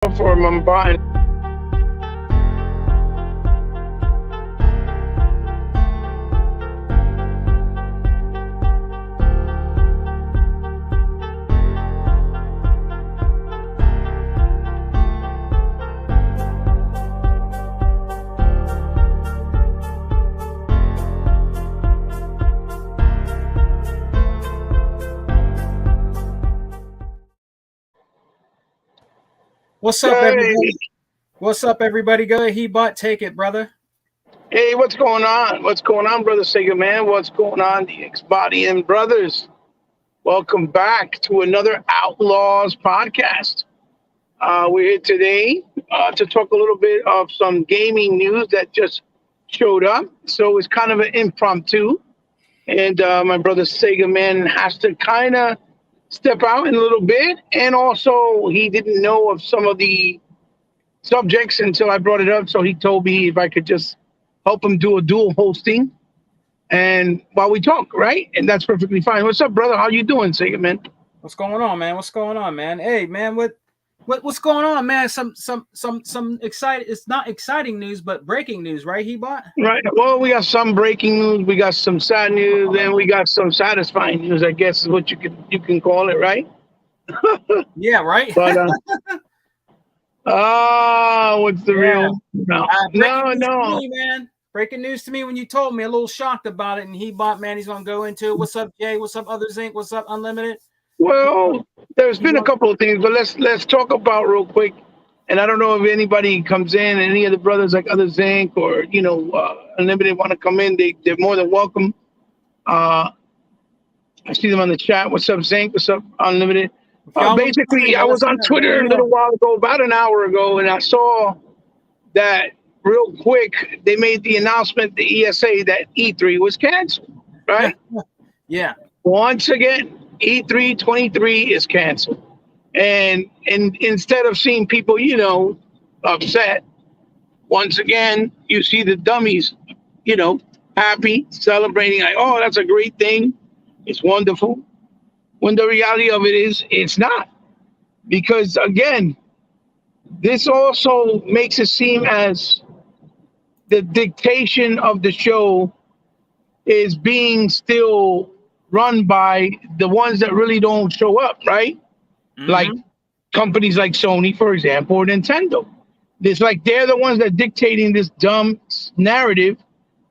for Mumbai. What's up, Hey, everybody? What's up, everybody? Go ahead, He-Bot, take it, brother. hey, what's going on? What's going on, brother Sega Man? What's going on, the X-Body and brothers? Welcome back to another Outlaws podcast. We're here today to talk a little bit of some gaming news that just showed up. So it's kind of an impromptu, and my brother Sega Man has to kind of step out in a little bit, and also he didn't know of some of the subjects until I brought it up. So he told me if I could just help him do a dual hosting and while we talk, right? And that's perfectly fine. What's up, brother? How you doing, Sega Man? What's going on, man? What's going on, man? Hey, man, what's going on, man? Some exciting. It's not exciting news, but breaking news, right, He-Bot? Right. Well, we got some breaking news, we got some sad news, and we got some satisfying news, I guess is what you can call it, right? Yeah, right. But what's the real? No, no. Me, man. Breaking news to me when you told me. A little shocked about it. And He-Bot, man, he's gonna go into it. What's up, Jay? What's up, Other Zinc? What's up, Unlimited? Well, there's been a couple of things, but let's talk about real quick. And I don't know if anybody comes in, any of the brothers like Other Zinc or Unlimited want to come in. They're more than welcome. I see them on the chat. What's up, Zinc? What's up, Unlimited? Basically, I was on Twitter a little while ago, about an hour ago, and I saw that real quick. They made the announcement, the ESA, that E3 was canceled, right? Yeah. Once again, E3 23 is canceled. And instead of seeing people, upset, once again, you see the dummies, happy, celebrating, like, oh, that's a great thing. It's wonderful. When the reality of it is, it's not. Because, again, this also makes it seem as the dictation of the show is being still run by the ones that really don't show up, right? Mm-hmm. Like companies like Sony, for example, or Nintendo. It's like they're the ones that are dictating this dumb narrative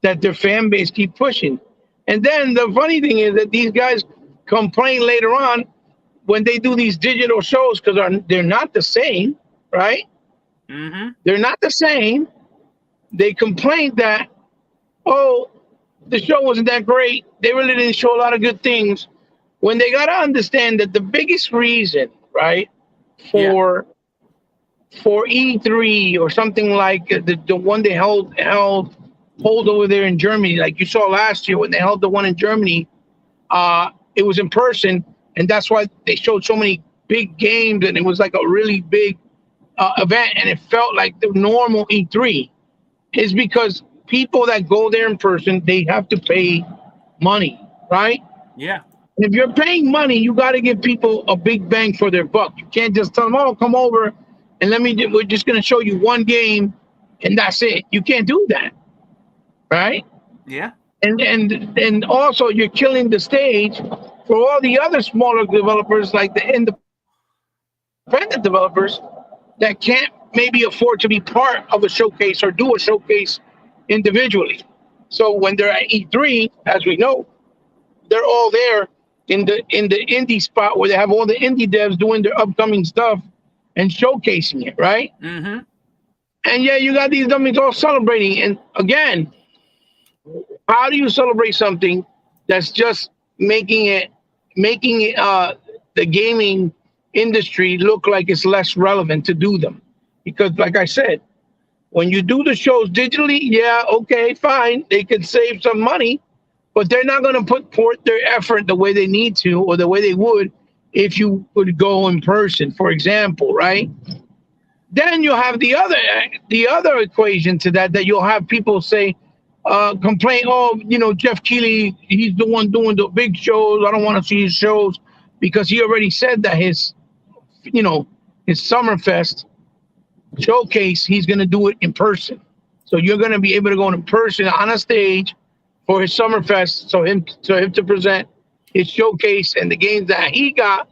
that their fan base keep pushing. And then the funny thing is that these guys complain later on when they do these digital shows because they're not the same, right? Mm-hmm. They're not the same. They complained that, oh, the show wasn't that great. They really didn't show a lot of good things. When they got to understand that the biggest reason, right, for E3 or something like the one they held over there in Germany, like you saw last year when they held the one in Germany, it was in person, and that's why they showed so many big games, and it was like a really big event, and it felt like the normal E3 is because people that go there in person, they have to pay money, right? Yeah. And if you're paying money, you got to give people a big bang for their buck. You can't just tell them, oh, come over and we're just going to show you one game and that's it. You can't do that, right? Yeah. And also you're killing the stage for all the other smaller developers like the independent developers that can't maybe afford to be part of a showcase or do a showcase individually. So when they're at E3, as we know, they're all there in the indie spot where they have all the indie devs doing their upcoming stuff and showcasing it, right? Mm-hmm. And yeah, you got these dummies all celebrating. And again, how do you celebrate something that's just making it the gaming industry look like it's less relevant to do them? Because like I said, when you do the shows digitally, yeah, okay, fine. They could save some money, but they're not going to put forth their effort the way they need to or the way they would if you would go in person, for example, right? Then you'll have the other equation to that you'll have people say, complain, oh, Jeff Keighley, he's the one doing the big shows. I don't want to see his shows because he already said that his Summerfest showcase, he's going to do it in person. So you're going to be able to go in person on a stage for his Summerfest. So him to present his showcase and the games that he got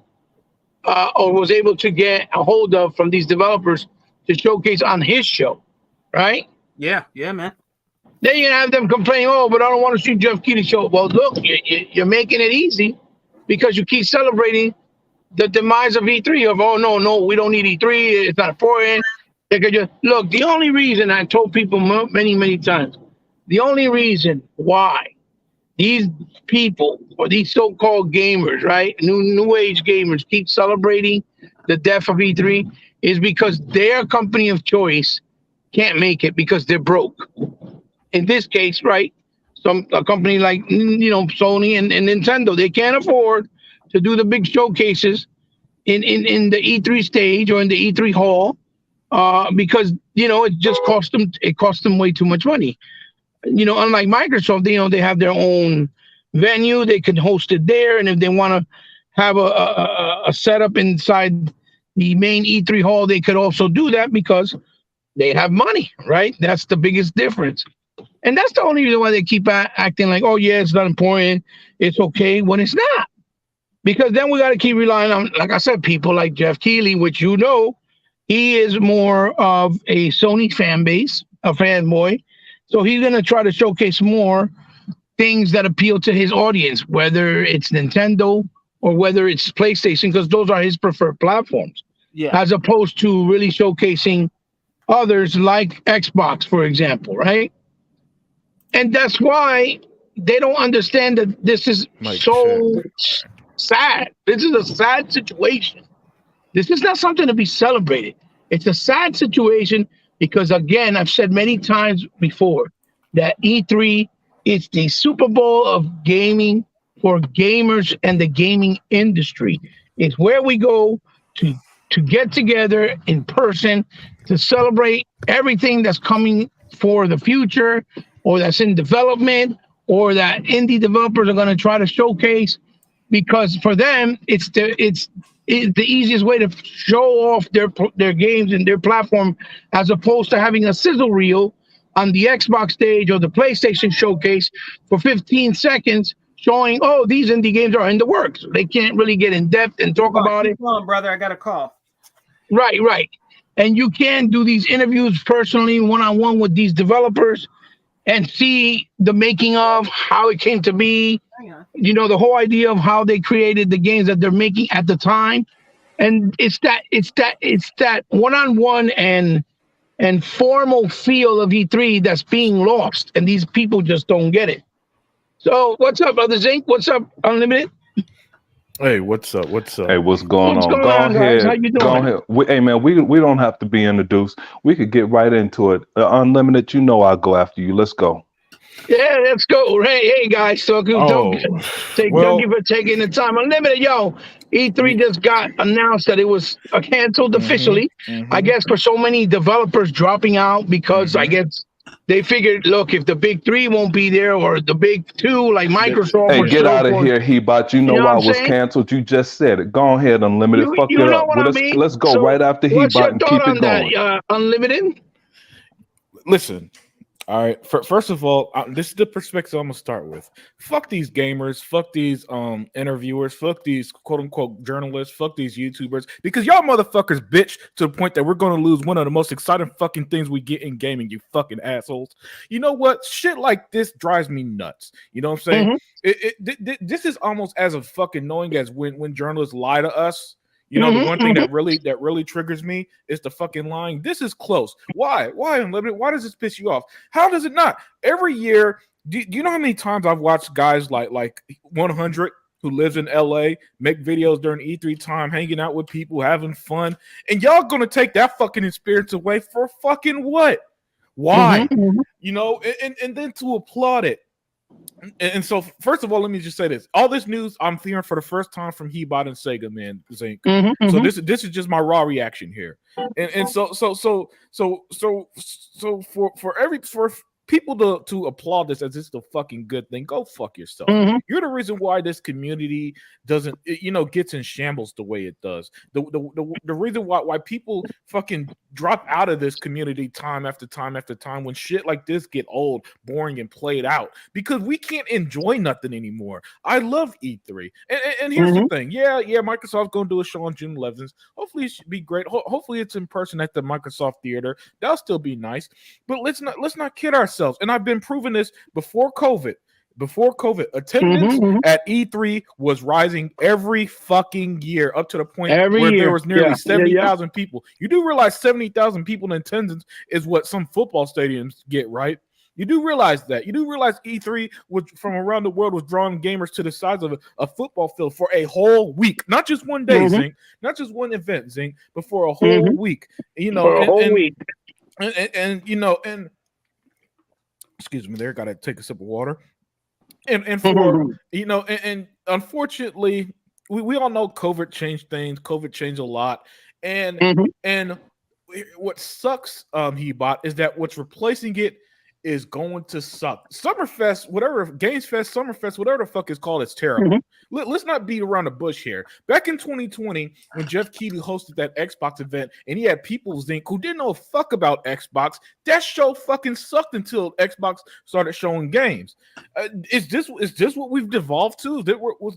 or was able to get a hold of from these developers to showcase on his show, right? Yeah, man. Then you have them complaining, oh, but I don't want to see Jeff Keighley show. Well, look, you're making it easy because you keep celebrating the demise of E3. Of no, we don't need E3. It's not important. They could just look. The only reason I told people many times, the only reason why these people or these so-called gamers, right, new age gamers, keep celebrating the death of E3 is because their company of choice can't make it because they're broke. In this case, right, a company like Sony and Nintendo, they can't afford to do the big showcases in the E3 stage or in the E3 hall because it just cost them way too much money. Unlike Microsoft, they have their own venue, they can host it there, and if they want to have a setup inside the main E3 hall, they could also do that because they have money, right? That's the biggest difference. And that's the only reason why they keep acting like, oh, yeah, it's not important. It's okay when it's not. Because then we got to keep relying on, like I said, people like Jeff Keighley, which he is more of a Sony fan base, a fanboy. So he's going to try to showcase more things that appeal to his audience, whether it's Nintendo or whether it's PlayStation, because those are his preferred platforms. Yeah. As opposed to really showcasing others like Xbox, for example, right? And that's why they don't understand that this is sad. This is a sad situation. This is not something to be celebrated. It's a sad situation because, again, I've said many times before that E3 is the Super Bowl of gaming for gamers and the gaming industry. It's where we go to get together in person to celebrate everything that's coming for the future or that's in development or that indie developers are going to try to showcase, because for them it's the easiest way to show off their games and their platform, as opposed to having a sizzle reel on the Xbox stage or the PlayStation showcase for 15 seconds showing, oh, these indie games are in the works. They can't really get in depth and talk about it. Hold on, brother, I got a call. Right. And you can do these interviews personally, one-on-one with these developers and see the making of how it came to be, the whole idea of how they created the games that they're making at the time. And it's that one-on-one and formal feel of E3 that's being lost, and these people just don't get it. So what's up, Brother Zink? What's up, Unlimited? Hey, what's up? Hey, what's going on? Go ahead. Guys? How you doing? Go ahead. Hey, man, we don't have to be introduced. We could get right into it. Unlimited, I'll go after you. Let's go. Yeah, let's go. Hey, guys. So thank you for taking the time. Unlimited, E3 just got announced that it was canceled officially. I guess for so many developers dropping out because I guess they figured, look, if the big three won't be there or the big two like Microsoft. Hey, get out of here, Hebot. I was canceled. You just said it. Go ahead, Unlimited. Fuck it up. Let's go right after Hebot and keep it going. Unlimited? Listen. All right. First of all, this is the perspective I'm gonna start with. Fuck these gamers. Fuck these interviewers. Fuck these quote unquote journalists. Fuck these YouTubers. Because y'all motherfuckers bitch to the point that we're gonna lose one of the most exciting fucking things we get in gaming. You fucking assholes. You know what? Shit like this drives me nuts. You know what I'm saying? This is almost as fucking annoying as when journalists lie to us. The one thing that really triggers me is the fucking lying. This is close. Why? Unlimited? Why does this piss you off? How does it not? Every year, do you know how many times I've watched guys like 100 who lives in LA make videos during E3 time, hanging out with people, having fun, and y'all gonna take that fucking experience away for fucking what? Why? And then to applaud it. And so, first of all, let me just say this: all this news I'm hearing for the first time from Hebot and Sega, man. Zink. So this is just my raw reaction here. And so for people to applaud this as this is a fucking good thing. Go fuck yourself. Mm-hmm. You're the reason why this community doesn't, gets in shambles the way it does. The reason why people fucking drop out of this community time after time after time when shit like this get old, boring, and played out, because we can't enjoy nothing anymore. I love E3, and here's the thing. Yeah, Microsoft's gonna do a show on June 11th. Hopefully it should be great. Hopefully it's in person at the Microsoft Theater. That'll still be nice. But let's not kid ourselves. And I've been proving this before COVID. Attendance at E3 was rising every fucking year up to the point there was nearly 70,000 people. You do realize 70,000 people in attendance is what some football stadiums get, right? You do realize that. You do realize E3 from around the world was drawing gamers to the size of a football field for a whole week. Not just one day, Zink. Not just one event, Zink, but for a whole week. For a whole week. And excuse me there, gotta take a sip of water. And for and unfortunately, we all know COVID changed things. COVID changed a lot, and what sucks, Hebot, is that what's replacing it is going to suck. Summerfest, whatever, Games Fest, Summerfest, whatever the fuck is called, is terrible. Let's not beat around the bush here. Back in 2020, when Jeff Keighley hosted that Xbox event, and he had people, Zink, who didn't know a fuck about Xbox, that show fucking sucked until Xbox started showing games. Is this what we've devolved to? Is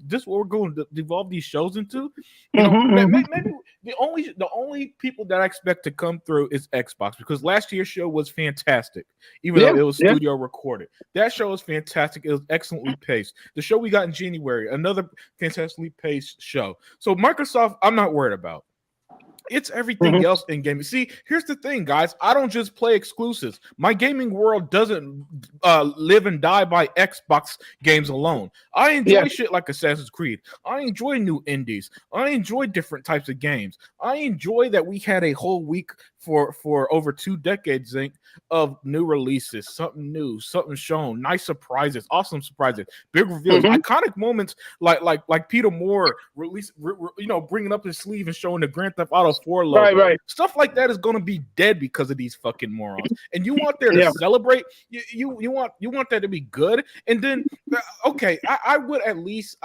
this what we're going to devolve these shows into? Maybe the only people that I expect to come through is Xbox, because last year's show was fantastic, even though it was studio recorded. That show was fantastic. It was excellently paced. The show we got in January, another fantastically paced show. So Microsoft, I'm not worried about. It's everything else in gaming. See, here's the thing, guys. I don't just play exclusives. My gaming world doesn't live and die by Xbox games alone. I enjoy shit like Assassin's Creed. I enjoy new indies. I enjoy different types of games. I enjoy that we had a whole week for over 2 decades, Zink, of new releases, something new, something shown, nice surprises, awesome surprises, big reveals, iconic moments like Peter Moore bringing up his sleeve and showing the Grand Theft Auto 4 logo. Right. Stuff like that is going to be dead because of these fucking morons. And you want there to celebrate, you want that to be good. And then okay, I would at least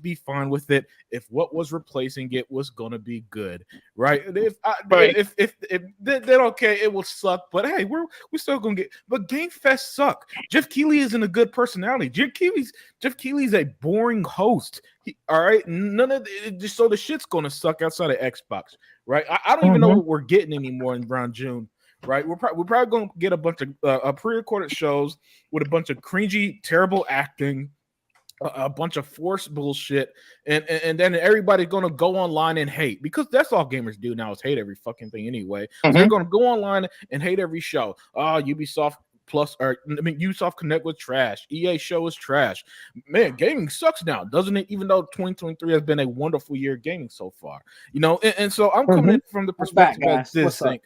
be fine with it if what was replacing it was going to be good, right? If then okay, it will suck, but hey, we're still gonna get. But Game Fest suck. Jeff Keighley isn't a good personality. Jeff Keighley's a boring host. All right, none of just so the shit's gonna suck outside of Xbox, right? I don't even know what we're getting anymore in around June, right? We're probably gonna get a bunch of pre-recorded shows with a bunch of cringy, terrible acting. A bunch of forced bullshit, and then everybody's gonna go online and hate, because that's all gamers do now, is hate every fucking thing anyway. So they're gonna go online and hate every show. Ubisoft Ubisoft Connect was trash. EA show is trash. Man, gaming sucks now, doesn't it? Even though 2023 has been a wonderful year of gaming so far, and so I'm coming in from the perspective of this thing.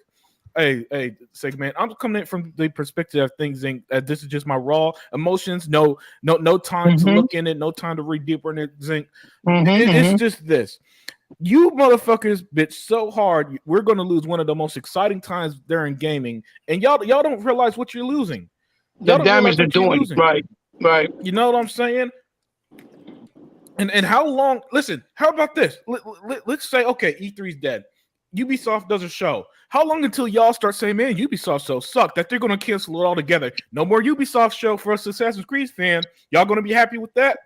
Hey, segment. I'm coming in from the perspective of things. This is just my raw emotions. No time to look in it. No time to read deeper in it. Zink. It's just this. You motherfuckers bitch so hard. We're going to lose one of the most exciting times there in gaming, and y'all don't realize what you're losing. The damage they're doing. Right. You know what I'm saying? And how long? Listen. How about this? Let's say okay, E3's dead. Ubisoft does a show. How long until y'all start saying, man, Ubisoft show suck, that they're going to cancel it all together? No more Ubisoft show for us Assassin's Creed fan. Y'all going to be happy with that?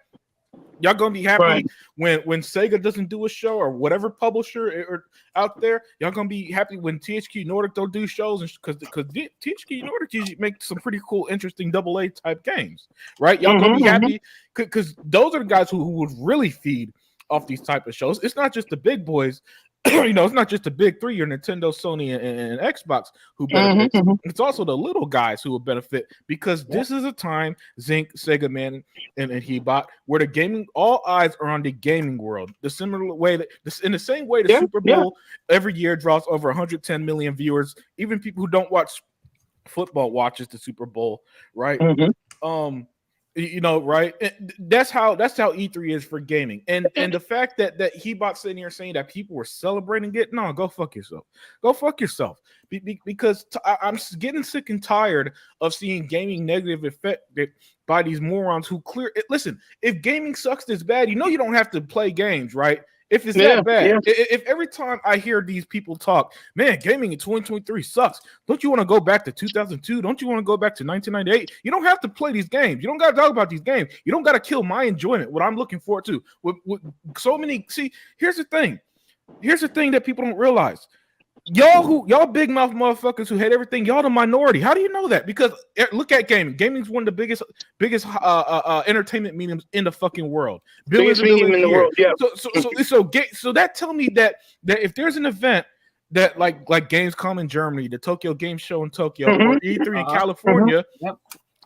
Y'all going to be happy when Sega doesn't do a show, or whatever publisher out there? Y'all going to be happy when THQ Nordic don't do shows? Because THQ Nordic usually make some pretty cool, interesting AA type games, right? Y'all going to be happy because those are the guys who would really feed off these type of shows. It's not just the big boys. It's not just the big three, your Nintendo, Sony, and Xbox who benefit. It's also the little guys who will benefit, because this is a time, Zink, Sega Man, and Hebot, where the gaming, all eyes are on the gaming world. In the same way the Super Bowl every year draws over 110 million viewers. Even people who don't watch football watches the Super Bowl, right? You know, right? That's how E3 is for gaming, and the fact that Hebot's sitting here saying that people were celebrating it, no, go fuck yourself. Go fuck yourself. Because I'm getting sick and tired of seeing gaming negative affected by these morons who listen. If gaming sucks this bad, you know you don't have to play games, right? If it's that bad, if every time I hear these people talk, man, gaming in 2023 sucks. Don't you want to go back to 2002? Don't you want to go back to 1998? You don't have to play these games. You don't got to talk about these games. You don't got to kill my enjoyment. What I'm looking forward to. With so many. See, here's the thing. Here's the thing that people don't realize. Y'all big mouth motherfuckers who hate everything, y'all the minority. How do you know that? Because look at gaming. Gaming is one of the biggest entertainment mediums in the fucking world. Biggest medium in the world. Yeah. So that tell me that if there's an event that like Gamescom in Germany, the Tokyo Game Show in Tokyo, or E3 in California. Yep.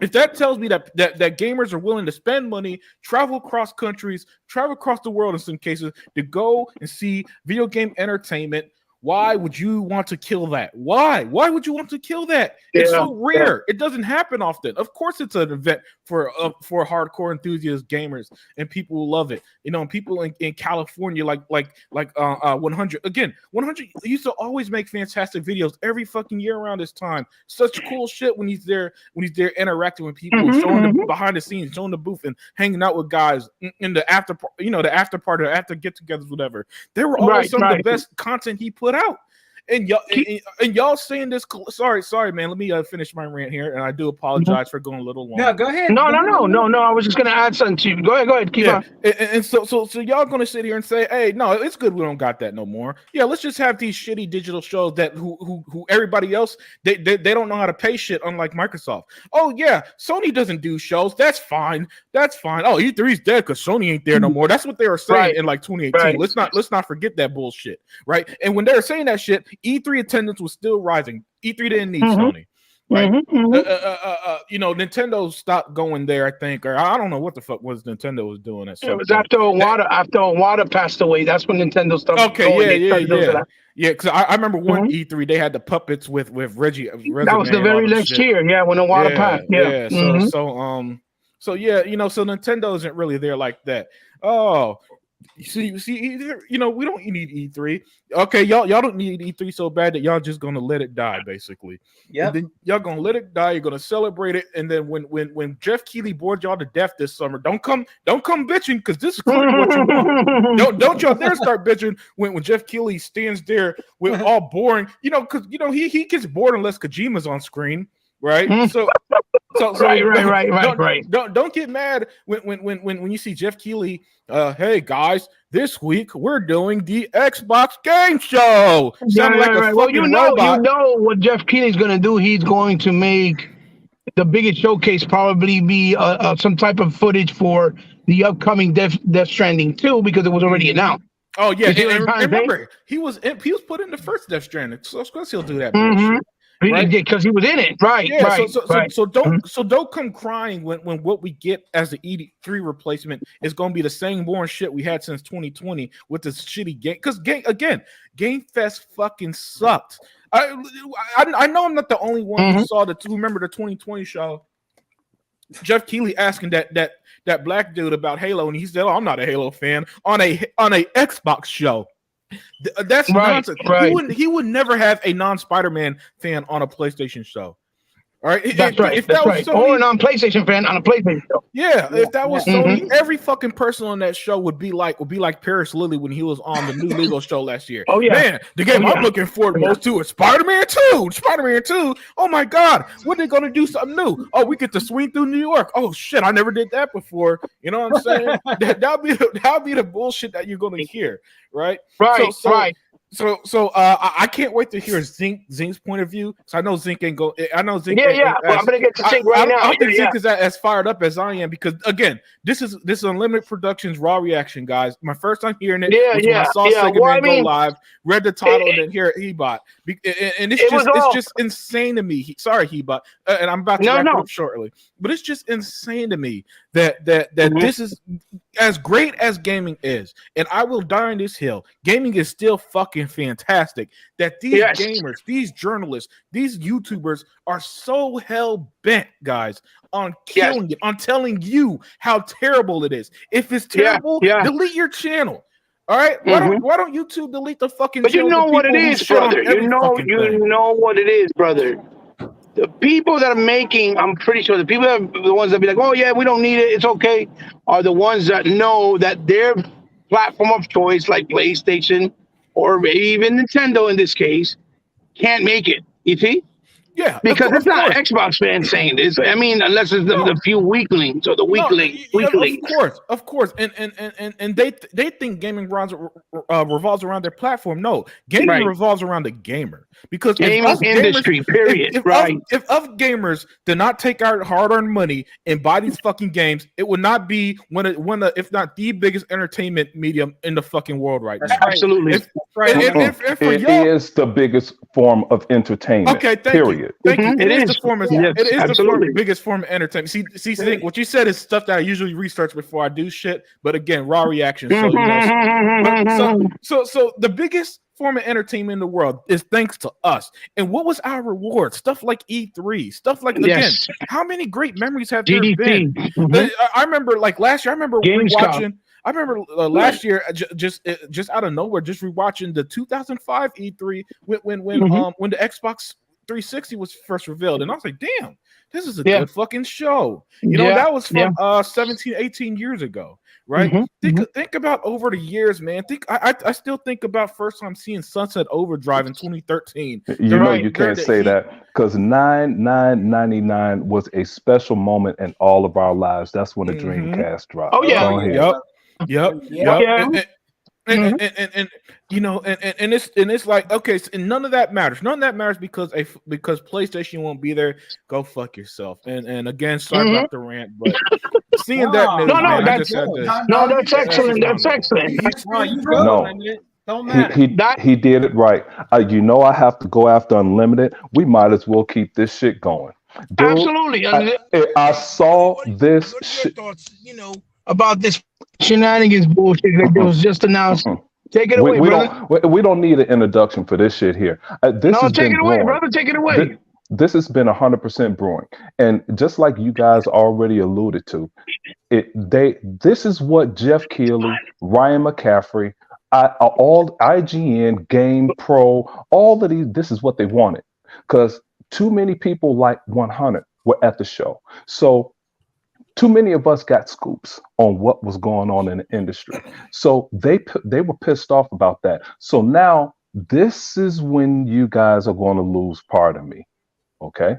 If that tells me that gamers are willing to spend money, travel across countries, travel across the world in some cases to go and see video game entertainment, why would you want to kill that? Why would you want to kill that? It's so rare. It doesn't happen often. Of course, it's an event for hardcore enthusiast gamers and people who love it. You know, and people in California, like 100 again. 100 used to always make fantastic videos every fucking year around this time. Such cool shit when he's there interacting with people, showing them behind the scenes, showing the booth, and hanging out with guys in the after party, after get-togethers, whatever. They were always some of the best content he put out, and y'all saying this. Sorry, man. Let me finish my rant here, and I do apologize for going a little long. No, go ahead. No. I was just gonna add something to you. Go ahead. Keep on. And so y'all gonna sit here and say, hey, no, it's good we don't got that no more. Yeah, let's just have these shitty digital shows that who everybody else they don't know how to pay shit, unlike Microsoft. Oh yeah, Sony doesn't do shows. That's fine. Oh, E3's dead because Sony ain't there no more. That's what they were saying in like 2018. Right. Let's not forget that bullshit, right? And when they were saying that shit, E3 attendance was still rising. E3 didn't need Sony, right? You know, Nintendo stopped going there, I think, or I don't know what the fuck Nintendo was doing. It was after Iwata passed away. That's when Nintendo stopped. Okay, yeah. Because I remember one E3 they had the puppets with Reggie. That was the very next year. Yeah, when Iwata passed. Yeah. So yeah, you know, so Nintendo isn't really there like that. Oh. See, you know, we don't need E3. Okay, y'all don't need E3 so bad that y'all just gonna let it die, basically. Yeah. Then y'all gonna let it die. You're gonna celebrate it, and then when Jeff Keighley bored y'all to death this summer, don't come bitching, because this is clearly what you want. Don't y'all dare start bitching when Jeff Keighley stands there with all boring. You know, because you know he gets bored unless Kojima's on screen, right? So right. Don't get mad when you see Jeff Keighley. Hey guys, this week we're doing the Xbox Game Show. Sounding like a fucking robot. You know what Jeff Keighley's going to do? He's going to make the biggest showcase probably be some type of footage for the upcoming Death Stranding 2, because it was already announced. Oh yeah, and remember he was put in the first Death Stranding, so of course he'll do that bullshit. Right, because he was in it, right? Yeah, right. So don't come crying when what we get as the E3 replacement is going to be the same boring shit we had since 2020 with this shitty game. Because Game Fest fucking sucked. I know I'm not the only one who remember the 2020 show. Jeff Keighley asking that black dude about Halo, and he said, "Oh, I'm not a Halo fan," on a Xbox show. That's nonsense. Right. He would never have a non-Spider-Man fan on a PlayStation show. All right, that's right. If that was Sony, or a non-PlayStation fan on a PlayStation show. Yeah, if that was Sony, every fucking person on that show would be like Paris Lilly when he was on the new Lego show last year. Oh yeah, man, the game I'm looking forward most to is Spider-Man 2. Spider-Man 2. Oh my God, when are they gonna do something new? Oh, we get to swing through New York. Oh shit, I never did that before. You know what I'm saying? that'll be the bullshit that you're gonna hear, right? Right. So I can't wait to hear Zink's point of view. So I know Zink ain't go. I know Zink. Yeah. Well, I'm gonna get to Zink right now. I don't think Zink is as fired up as I am, because again, this is Unlimited Productions raw reaction, guys. My first time hearing it was when I saw Sega Man go live, read the title, and then hear Hebot. And it's just insane to me. Sorry, Hebot, and I'm about to wrap it up shortly. But it's just insane to me that this is as great as gaming is, and I will die on this hill, gaming is still fucking fantastic. That these gamers, these journalists, these YouTubers are so hell bent, guys, on killing it, on telling you how terrible it is. If it's terrible, delete your channel. All right, why don't YouTube delete the fucking? But you know what it is, brother. You know what it is, brother. The people that are making, I'm pretty sure the people that are the ones that be like, oh yeah, we don't need it, it's okay, are the ones that know that their platform of choice, like PlayStation or even Nintendo in this case, can't make it. You see? Yeah, because it's not Xbox fans saying this. I mean, unless it's the few weaklings or the weaklings. Of course, and they think gaming revolves around their platform. No, gaming revolves around the gamer, because gaming industry. Period. If gamers did not take our hard-earned money and buy these fucking games, it would not be one of if not the biggest entertainment medium in the fucking world right now. Absolutely, it is the biggest form of entertainment. Okay, thank period. you. Thank you. It is the biggest form of entertainment. See, what you said is stuff that I usually research before I do shit. But again, raw reaction. So, so the biggest form of entertainment in the world is thanks to us. And what was our reward? Stuff like E3, stuff like again. How many great memories have there been? I remember like last year. I remember rewatching. I remember last year, just out of nowhere, just rewatching the 2005 E3 when the Xbox 360 was first revealed, and I was like, damn, this is a good fucking show. You know, that was from 17, 18 years ago, right? Think about over the years, man. I still think about first time seeing Sunset Overdrive in 2013. You can't say that, because 9/9/99 was a special moment in all of our lives. That's when the Dreamcast dropped. Oh yeah. Yep. And you know, and it's like, okay, so, and none of that matters. None of that matters because PlayStation won't be there. Go fuck yourself. And again, sorry about the rant, but seeing that news, that's excellent. That's excellent. Don't matter. He did it right. You know, I have to go after Unlimited. We might as well keep this shit going. Dude, absolutely. I saw this shit. Thoughts, about this shenanigans bullshit that was just announced. Take it away, brother. We don't need an introduction for this shit here. Take it away, brother. Take it away. This has been 100% brewing, and just like you guys already alluded to, this is what Jeff Keighley, Ryan McCaffrey, all IGN, Game Pro, all of these. This is what they wanted, because too many people like 100 were at the show, so. Too many of us got scoops on what was going on in the industry. So they were pissed off about that. So now this is when you guys are going to lose part of me. Okay?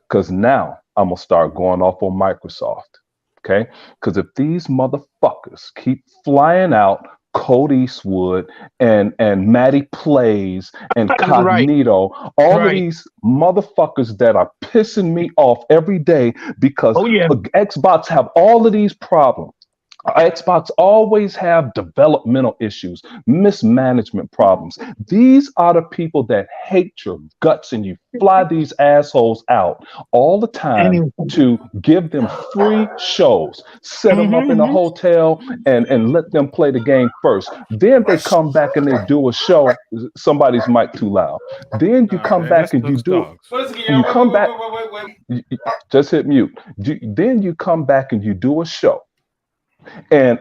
Because now I'm going to start going off on Microsoft. Okay? Because if these motherfuckers keep flying out Code Eastwood and Matty Plays and Cognito, all of these motherfuckers that are pissing me off every day because Xbox have all of these problems. Xbox always have developmental issues, mismanagement problems. These are the people that hate your guts, and you fly these assholes out all the time to give them free shows, set them up in a hotel and let them play the game first. Then they come back and they do a show. Somebody's mic too loud. Then you come back and you do. You come back. Just hit mute. Then you come back and you do a show. And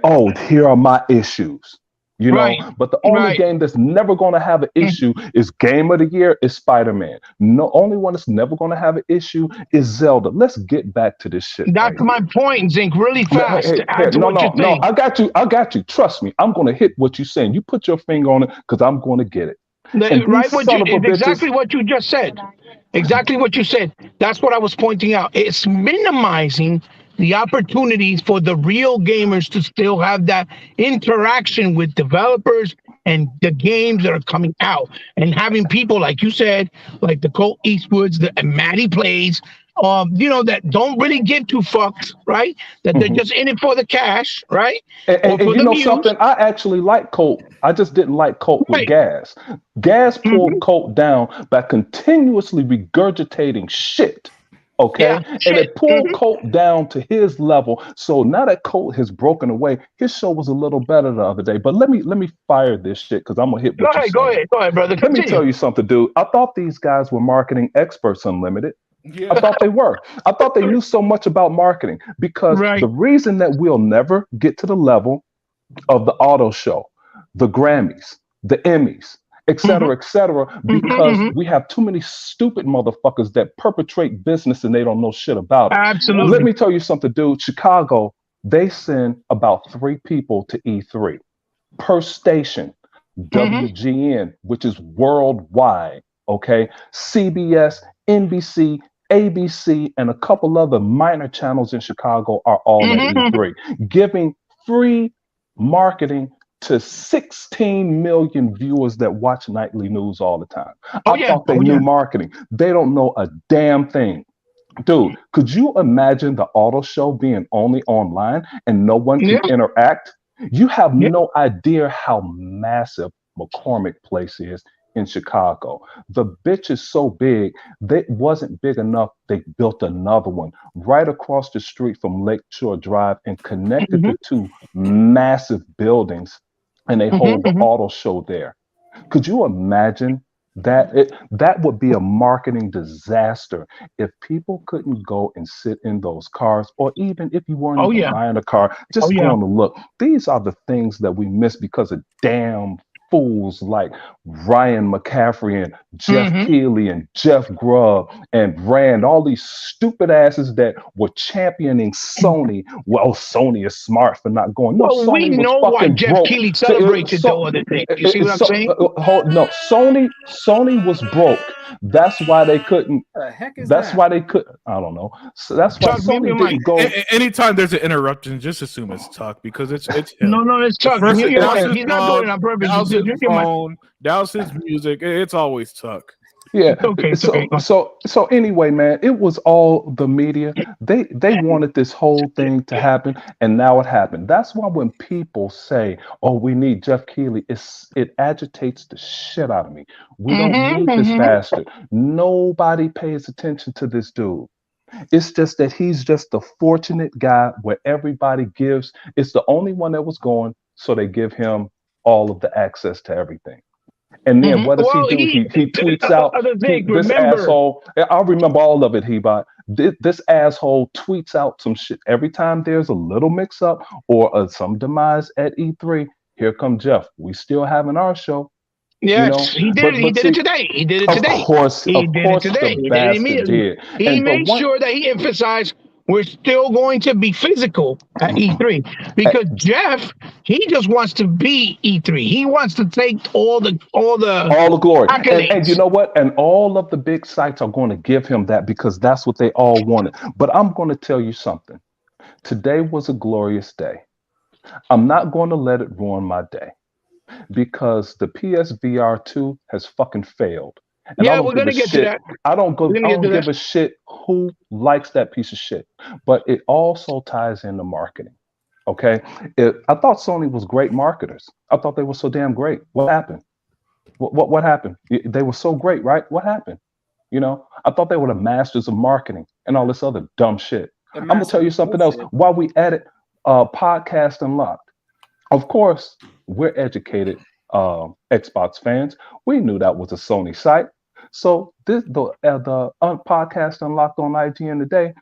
here are my issues, but the only game that's never going to have an issue is Game of the Year is Spider-Man. No, only one that's never going to have an issue is Zelda. Let's get back to this shit. That's my point, Zink, really fast. No, I got you. Trust me, I'm going to hit what you're saying. You put your finger on it, because I'm going to get it. Exactly what you just said. Exactly what you said. That's what I was pointing out. It's minimizing the opportunities for the real gamers to still have that interaction with developers and the games that are coming out, and having people like you said, like the Colt Eastwoods, the Matty Plays, that don't really give two fucks, right? That they're just in it for the cash, right? And you know something? I actually like Colt. I just didn't like Colt with Gas. Gas pulled Colt down by continuously regurgitating shit Okay, Yeah. and Shit. it pulled Colt down to his level. So now that Colt has broken away, his show was a little better the other day. But let me fire this shit because I'm gonna hit what you're saying. Go ahead, brother. Let me Continue. tell you something, dude. I thought these guys were marketing experts unlimited. I Yeah. thought they were. I thought they knew so much about marketing because Right. the reason that we'll never get to the level of the auto show, the Grammys, the Emmys, Mm-hmm. et cetera, because Mm-hmm. we have too many stupid motherfuckers that perpetrate business and they don't know shit about it. Let Absolutely. me tell you something, dude. Chicago, they send about 3 people to E3 per station. Mm-hmm. WGN, which is worldwide, okay? CBS, NBC, ABC, and a couple other minor channels in Chicago are all at Mm-hmm. E3, giving free marketing to 16 million viewers that watch nightly news all the time. Oh I yeah. thought they Oh knew yeah. marketing. They don't know a damn thing. Dude, could you imagine the auto show being only online and no one can Yeah. interact? You have Yeah. no idea how massive McCormick Place is in Chicago. The bitch is so big, that wasn't big enough. They built another one right across the street from Lakeshore Drive and connected Mm-hmm. the two massive buildings, and they hold the Mm-hmm. auto show there. Could you imagine that? That would be a marketing disaster if people couldn't go and sit in those cars, or even if you weren't Oh even yeah. buying a car, Oh just yeah. going to look. These are the things that we miss because of damn fools like Ryan McCaffrey and Jeff Mm-hmm. Keighley and Jeff Grubb and Rand, all these stupid asses that were championing Sony. Well, Sony is smart for not going. No, Well, we Sony was know why fucking Jeff broke. Keighley So, celebrates it so though. Other things. You see what I'm so saying? no, Sony was broke. That's why they couldn't. The heck is That's that? why they could. I don't know. So that's why Chuck, mute Sony your mic. didn't go. Anytime there's an interruption, just assume it's Tuck because it's him. No, no, it's The Chuck. first Mute thing your douse mic. his He's not doing it mug, on purpose. douse Just his mute your mic. phone, douse his music. It's always Tuck. Yeah. It's okay. It's okay. So anyway, man, it was all the media. They wanted this whole thing to happen, and now it happened. That's why when people say, "Oh, we need Jeff Keighley," it agitates the shit out of me. We don't Mm-hmm. need this Mm-hmm. bastard. Nobody pays attention to this dude. It's just that he's just the fortunate guy where everybody gives. It's the only one that was going, so they give him all of the access to everything. And then Mm-hmm. what does he Well, do? he He tweets out other thing. this Remember, asshole. I remember all of it. This asshole tweets out some shit every time there's a little mix up or some demise at E3. Here come Jeff. We still having our show, you yes, know. he did it. But He but did it see, today. He did it today. He of did it course, the today. He did it bastard immediately. did. He And but made one, sure that he emphasized we're still going to be physical at E3 because Jeff, he just wants to be E3. He wants to take all the all the glory. And you accolades. know what? And all of the big sites are going to give him that because that's what they all wanted. But I'm going to tell you something. Today was a glorious day. I'm not going to let it ruin my day because the PSVR 2 has fucking failed. And I Yeah, don't we're give a gonna get to shit. that. We're I gonna get to don't that. give a shit who likes that piece of shit. But it also ties into marketing. Okay. I thought Sony was great marketers. I thought they were so damn great. What happened? What happened? They were so great, right? What happened? I thought they were the masters of marketing and all this other dumb shit. The I'm gonna tell massive you something else. bullshit. While we at it, podcast unlocked. Of course, we're educated Xbox fans. We knew that was a Sony site. So the podcast unlocked on IGN today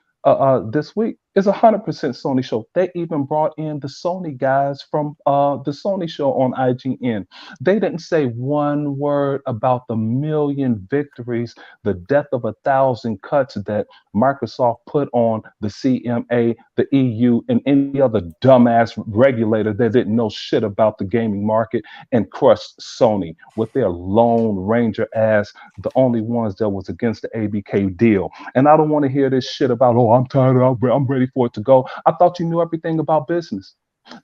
this week is 100% Sony show. They even brought in the Sony guys from the Sony show on IGN. They didn't say one word about the million victories, the death of 1,000 cuts that Microsoft put on the CMA, the EU, and any other dumbass regulator that didn't know shit about the gaming market and crushed Sony with their Lone Ranger ass, the only ones that was against the ABK deal. And I don't want to hear this shit about, oh, I'm tired, I'm ready for it to go. I thought you knew everything about business.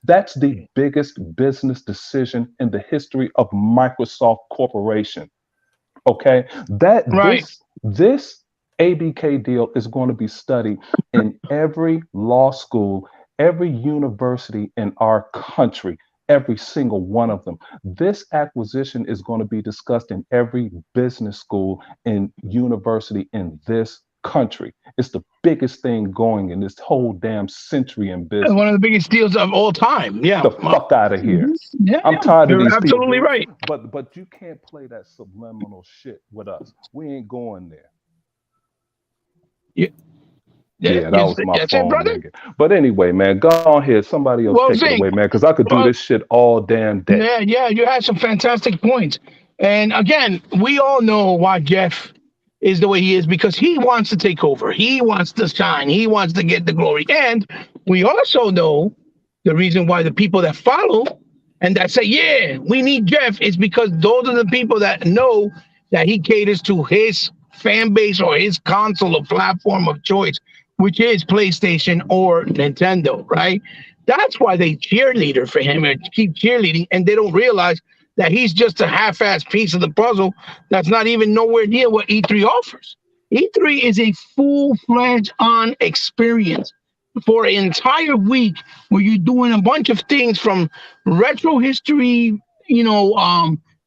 That's the biggest business decision in the history of Microsoft Corporation. Okay, that Right. this ABK deal is going to be studied in every law school, every university in our country, every single one of them. This acquisition is going to be discussed in every business school and university in this country. It's the biggest thing going in this whole damn century in business. One of the biggest deals of all time. Yeah. The fuck out of here. Yeah, I'm tired of you're these people. absolutely right. But you can't play that subliminal shit with us. We ain't going there. Yeah, Yeah, that was my that's it, phone brother. ringing. But anyway, man, go on here. Somebody else Well, take it Zink, away, man, because I could do well, this shit all damn day. yeah, you had some fantastic points. And again, we all know why Jeff is the way he is because he wants to take over. He wants to shine. He wants to get the glory. And we also know the reason why the people that follow and that say, yeah, we need Jeff is because those are the people that know that he caters to his fan base or his console or platform of choice, which is PlayStation or Nintendo, right? That's why they cheerleader for him and keep cheerleading, and they don't realize that he's just a half-assed piece of the puzzle that's not even nowhere near what E3 offers. E3 is a full-fledged on experience for an entire week where you're doing a bunch of things from retro history,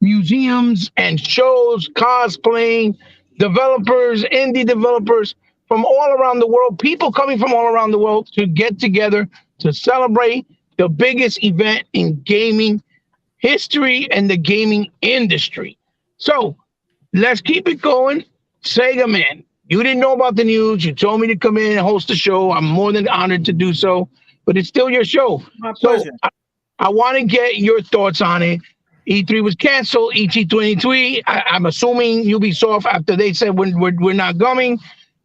museums and shows, cosplaying, developers, indie developers from all around the world, people coming from all around the world to get together to celebrate the biggest event in gaming history and the gaming industry. So let's keep it going. Sega man, you didn't know about the news. You told me to come in and host the show. I'm more than honored to do so, but it's still your show. My pleasure. So I want to get your thoughts on it. E3 was canceled. ET23. I'm assuming Ubisoft, after they said we're not coming,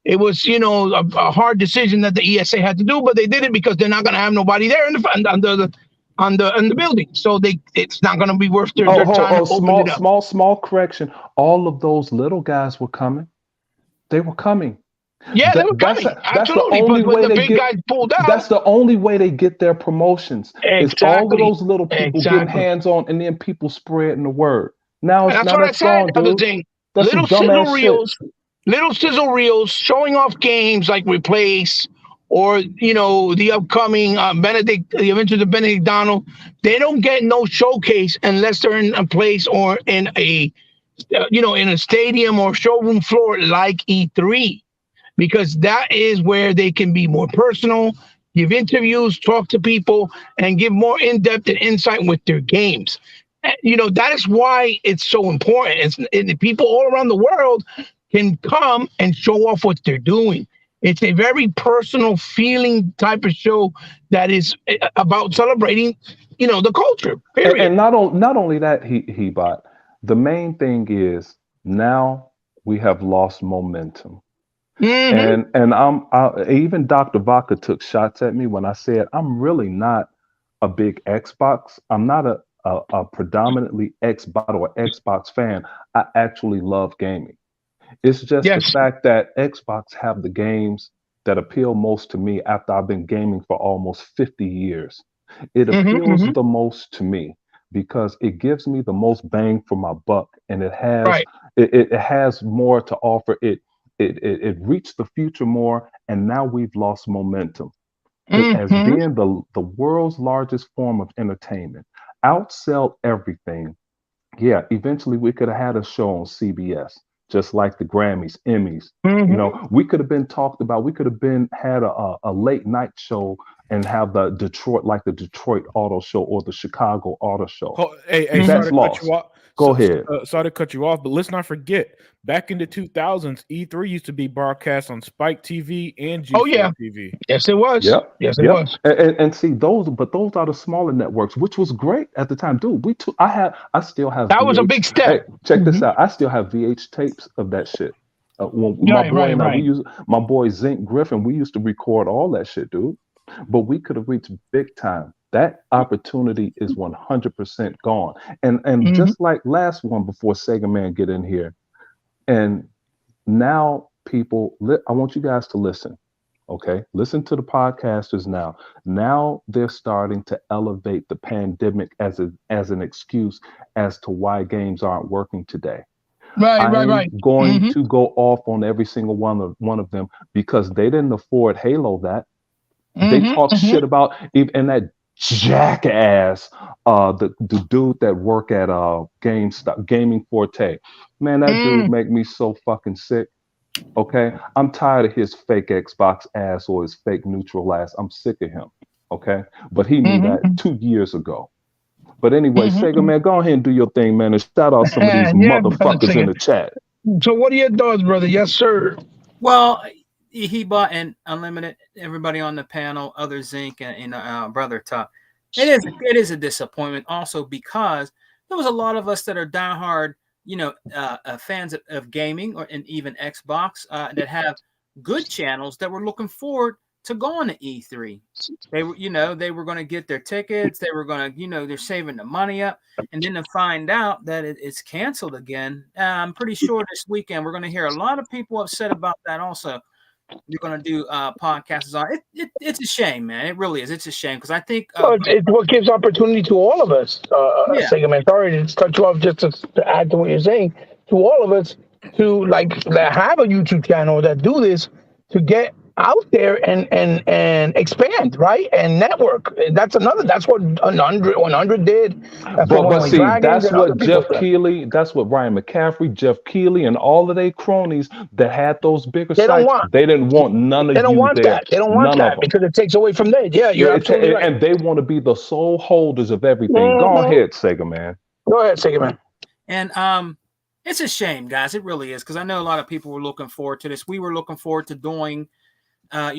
it was a hard decision that the ESA had to do, but they did it because they're not going to have nobody there in the building, so it's not going to be worth their time to open it up. Small correction. All of those little guys were coming. They were coming. Yeah, they were coming. Absolutely. But when the big guys pulled out, that's the only way they get their promotions. Exactly. It's all of those little people getting hands on, and then people spreading the word. Now it's that's not what I said. gone, dude. Thing. That's Little sizzle reels showing off games like Replace or the upcoming the Adventures of Benedict Donald. They don't get no showcase unless they're in a place or in a in a stadium or showroom floor like E3. Because that is where they can be more personal, give interviews, talk to people, and give more in-depth and insight with their games. That is why it's so important. And people all around the world can come and show off what they're doing. It's a very personal feeling type of show that is about celebrating, the culture, period. And not only that, he bought. The main thing is now we have lost momentum. Mm-hmm. And even Dr. Vaca took shots at me when I said I'm really not a big Xbox. I'm not a predominantly Xbox fan. I actually love gaming. It's just the fact that Xbox have the games that appeal most to me after I've been gaming for almost 50 years. It appeals the most to me because it gives me the most bang for my buck, and it has more to offer. It reached the future more, and now we've lost momentum. As being the world's largest form of entertainment, outsell everything. Yeah, eventually we could have had a show on CBS, just like the Grammys, Emmys. We could have been talked about. We could have had a late night show and have the Detroit Auto Show or the Chicago Auto Show. Hey, that's lost. Go ahead. Sorry to cut you off, but let's not forget, back in the 2000s, E3 used to be broadcast on Spike TV and G4 TV. Yes, it was. Yep. Yes, it was. And see those are the smaller networks, which was great at the time, dude. I still have. That was a big step. Hey, check this out. I still have VH tapes of that shit. My boy Zink Griffin, we used to record all that shit, dude. But we could have reached big time. That opportunity is 100% gone. And just like last one before Sega Man get in here, and now people, I want you guys to listen, okay? Listen to the podcasters now. Now they're starting to elevate the pandemic as an excuse as to why games aren't working today. Right. Going to go off on every single one of them because they didn't afford Halo that. They talk shit about and that jackass, the dude that work at GameStop, Gaming Forte. Man, that dude make me so fucking sick. Okay, I'm tired of his fake Xbox ass or his fake neutral ass. I'm sick of him. Okay, but he knew that Mm-hmm. 2 years ago. But anyway, Sega Mm-hmm. man, go ahead and do your thing, man, and shout out some of these Yeah, brother motherfuckers in chicken. the chat. So what are your thoughts, brother? Yes, sir. Well, he bought and unlimited. Everybody on the panel, other Zinc and brother Tuck. It is a disappointment also because there was a lot of us that are diehard, fans of gaming and even Xbox that have good channels that were looking forward to going to E3. They were going to get their tickets. They were going to, they're saving the money up, and then to find out that it's canceled again. I'm pretty sure this weekend we're going to hear a lot of people upset about that. Also, you're going to do podcasts on it. It's a shame, man. It really is. It's a shame because I think, Well, it's what gives opportunity to all of us, yeah, Segment. Sorry to cut you off just to add to what you're saying. To all of us to that have a YouTube channel that do this to get out there and expand, right? And network. That's what 100 did. That's what But One Way see, Dragons that's and other what people Jeff said. Keighley, that's what Ryan McCaffrey, Jeff Keighley, and all of their cronies that had those bigger They don't sites, want. they didn't want none They of don't you want there. that. They don't want None of that them. because it takes away from that. Yeah, you're absolutely right. And they want to be the sole holders of everything. Go Mhm. ahead, Sega man. Go ahead, Segment. and it's a shame, guys. It really is because I know a lot of people were looking forward to this. We were looking forward to doing a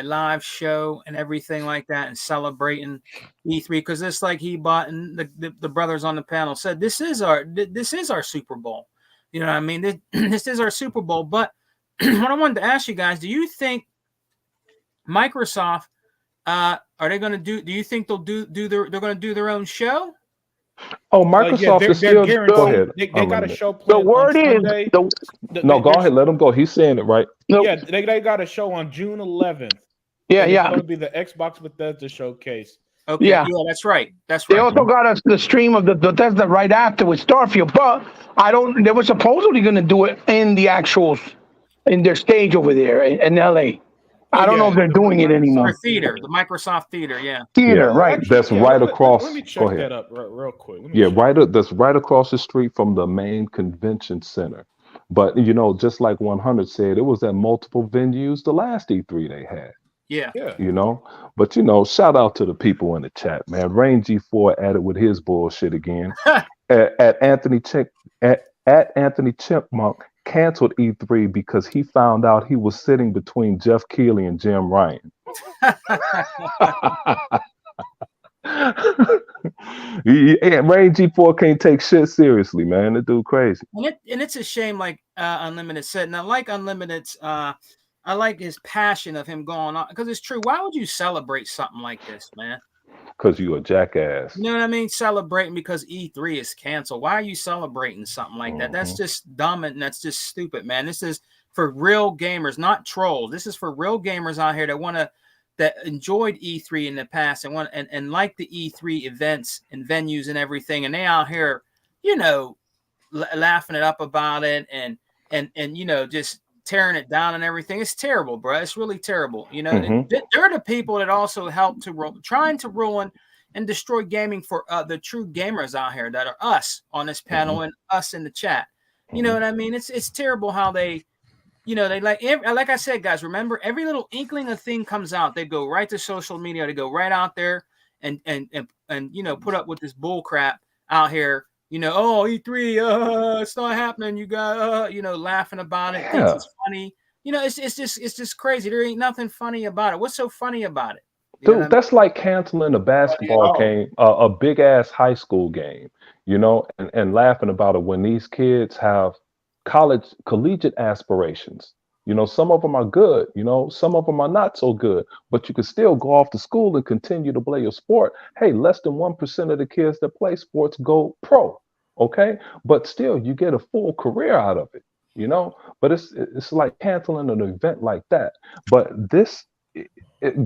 live show and everything like that and celebrating E3 because it's like he bought and the brothers on the panel said this is our Super Bowl. You know what I mean? This is our Super Bowl. But what I wanted to ask you guys, do you think Microsoft are they going to do you think they're going to do their own show? Oh, Yeah, Microsoft is they're still. Go guaranteed. ahead. They got a Unlimited. show The planned on word is Sunday. the No, go There's ahead. Let him go. He's saying it right. no, yeah, they got a show on June 11th, yeah, and it's yeah. going to be the Xbox Bethesda showcase. Okay, Yeah. yeah, that's right. That's They right. also got us the stream of the Bethesda right after with Starfield, but I don't. They were supposedly going to do it in the actual in their stage over there in LA. Oh I don't know yeah, if they're the doing it Their anymore. Microsoft theater, Theater. the Microsoft Theater, yeah. Yeah, Theater, right? Actually, that's yeah. right Let me across. Go check ahead. that up real quick. Let me Yeah, check. that's right across the street from the main convention center. But just like 100 said, it was at multiple venues the last E3 they had. Yeah. Yeah. But shout out to the people in the chat, man. Rain G4 added with his bullshit again. At Anthony Chipmunk canceled E3 because he found out he was sitting between Jeff Keighley and Jim Ryan. Rain G4 can't take shit seriously, man. The dude crazy. And it's a shame, like Unlimited said. And I like Unlimited's. I like his passion of him going on because it's true. Why would you celebrate something like this, man? Because you a jackass. You know what I mean? Celebrating because E3 is canceled. Why are you celebrating something like that? That's just dumb and that's just stupid, man. This is for real gamers, not trolls. This is for real gamers out here that enjoyed E3 in the past and like the E3 events and venues and everything. And they out here, laughing it up about it and just tearing it down and everything. It's terrible, bro. It's really terrible. They're the people that also help trying to ruin and destroy gaming for the true gamers out here that are us on this panel and us in the chat. You know what I mean? It's terrible how they like I said, guys, remember every little inkling of thing comes out, they go right to social media, they go right out there and put up with this bull crap out here. Oh, E3, it's not happening. You got laughing about it, thinks Yeah. it's funny. It's just crazy. There ain't nothing funny about it. What's so funny about it? Dude, that's like canceling a basketball game, a big ass high school game, and laughing about it when these kids have collegiate aspirations. Some of them are good, some of them are not so good, but you can still go off to school and continue to play your sport. Hey, less than 1% of the kids that play sports go pro, okay? But still, you get a full career out of it, But it's like canceling an event like that. But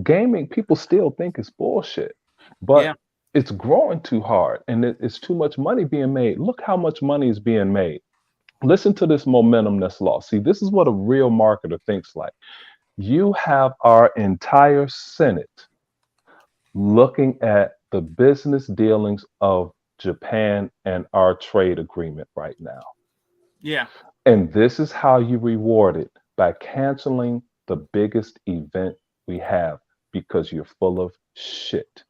gaming, people still think it's bullshit, but Yeah. it's growing too hard and it's too much money being made. Look how much money is being made. Listen to this momentum that's lost. See, this is what a real marketer thinks like. You have our entire Senate looking at the business dealings of Japan and our trade agreement right now. Yeah. And this is how you reward it, by canceling the biggest event we have, because you're full of shit.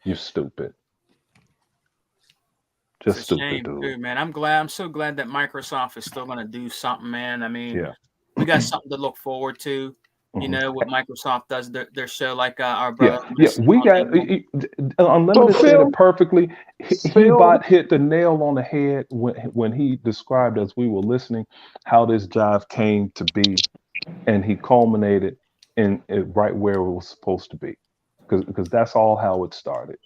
You're stupid. It's Just a stupid, shame dude. too, man. I'm so glad that Microsoft is still going to do something, man. I mean, Yeah. we got something to look forward to. You Mhm. know what Microsoft does their show, like our Yeah, brother yeah, mentioned we on got So Unlimited said it Phil, perfectly. He Phil, bot hit the nail on the head when he described, as we were listening, how this jive came to be, and he culminated in it right where it was supposed to be, because that's all how it started.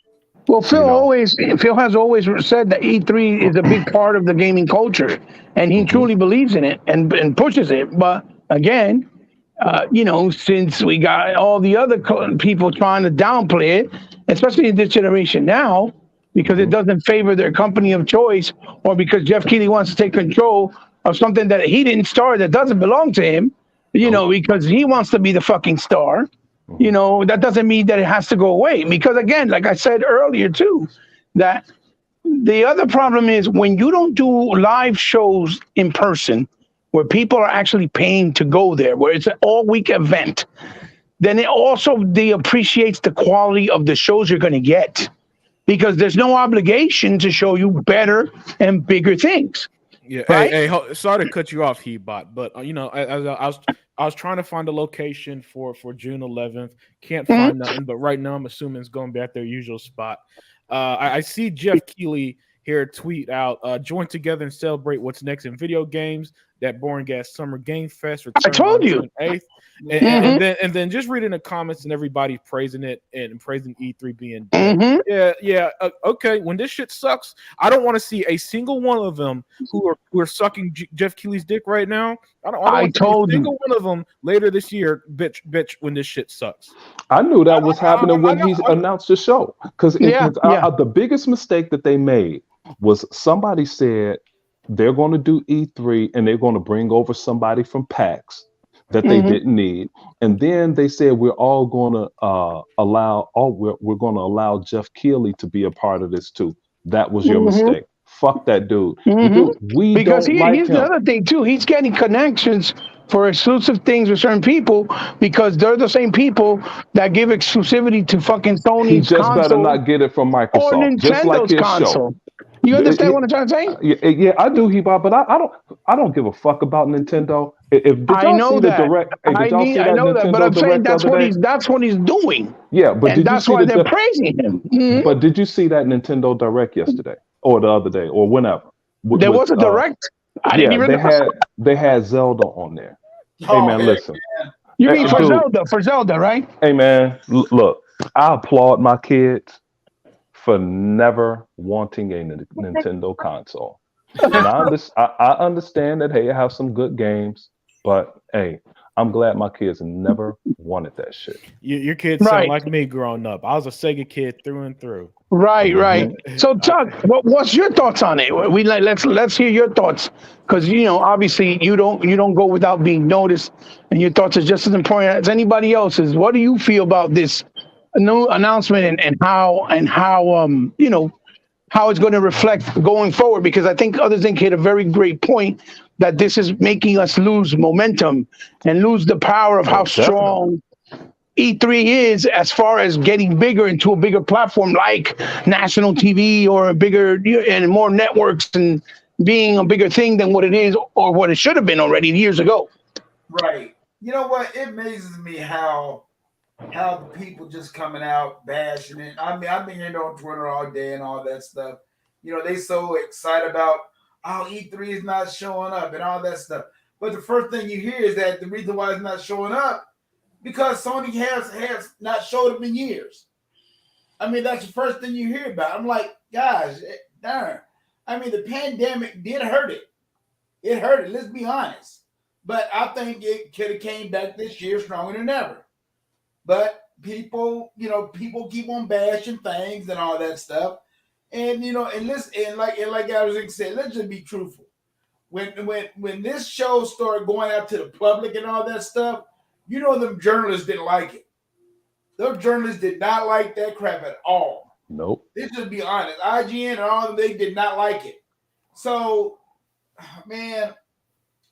well, You know. Phil has always said that E3 is a big part of the gaming culture, and he Hmm. truly believes in it and pushes it. But again, since we got all the other people trying to downplay it, especially in this generation now, because it Hmm. doesn't favor their company of choice, or because Jeff Keighley wants to take control of something that he didn't start, that doesn't belong to him, Nope. because he wants to be the fucking star. Hmm. That doesn't mean that it has to go away. Because again, like I said earlier too, that the other problem is when you don't do live shows in person, where people are actually paying to go there, where it's an all week event, then it also appreciates the quality of the shows you're going to get, because there's no obligation to show you better and bigger things, Yeah, right? sorry to cut you off, Hebot, but I was trying to find a location for June 11th. Can't Mhm. find nothing, but right now I'm assuming it's going to be at their usual spot. I see Jeff Keighley here tweet out, join together and celebrate what's next in video games. That boring ass Summer Game Fest I returning told on you. June 8th. And, Yeah. and Hmm. then and then just reading the comments and everybody praising it and praising E3 being dead. Hmm. Yeah, okay. When this shit sucks, I don't want to see a single one of them who are sucking Jeff Keighley's dick right now. I don't I want to see a told you. single one of them later this year, bitch, when this shit sucks. I knew I, that was happening I when know. he announced the show, because Yeah, yeah. the biggest mistake that they made was somebody said they're going to do E3 and they're going to bring over somebody from PAX that they Hmm. didn't need, and then they said we're all going to we're going to allow Jeff Keighley to be a part of this too. That was your Hmm. mistake. Fuck that dude. Hmm. We Because don't like here's the him. other thing too. He's getting connections for exclusive things with certain people, because they're the same people that give exclusivity to fucking He Sony's just better console not get it from or Microsoft, just like Nintendo's his show. console. You understand what I'm trying to say? Yeah, I do, Heba, but I don't give a fuck about Nintendo. If did I y'all see know the that. direct? Hey, did y'all see I that know that, but Nintendo I'm saying direct the other day? that's what he's doing, Yeah, but and did you that's see why they're praising him. Mhm. but did you see that Nintendo direct yesterday or the other day or whenever? There was a direct. I didn't Yeah, even know. they had Zelda on there. Hey Oh, man, heck listen, yeah. You mean for dude. Zelda? For Zelda, right? Hey man, look, I applaud my kids for never wanting a Nintendo console. And I understand that, hey, I have some good games, but hey, I'm glad my kids never wanted that shit. Your kids sound Right, like me growing up. I was a Sega kid through and through. right, right. Hmm. So, Chuck, what's your thoughts on it? We like let's hear your thoughts, because obviously you don't go without being noticed, and your thoughts are just as important as anybody else's. What do you feel about this new announcement, and how how it's going to reflect going forward? Because I think Others Inc. hit a very great point, that this is making us lose momentum and lose the power of how Oh, definitely. strong E3 is, as far as getting bigger into a bigger platform like national TV, or a bigger and more networks, and being a bigger thing than what it is or what it should have been already years ago. Right. You know what? It amazes me how the people just coming out bashing it. I mean, I've been hearing on Twitter all day and all that stuff. They so excited about how E3 is not showing up and all that stuff. But the first thing you hear is that the reason why it's not showing up because Sony has not showed up in years. I mean, that's the first thing you hear about. I'm like, guys, darn. I mean, the pandemic did hurt it. It hurt it. Let's be honest. But I think it could have came back this year stronger than ever. But people keep on bashing things and all that stuff. And and listen, and like I was saying, let's just be truthful. When this show started going out to the public and all that stuff, them journalists didn't like it. Those journalists did not like that crap at all. Nope. Let's just be honest. IGN and all of them, they did not like it. So man,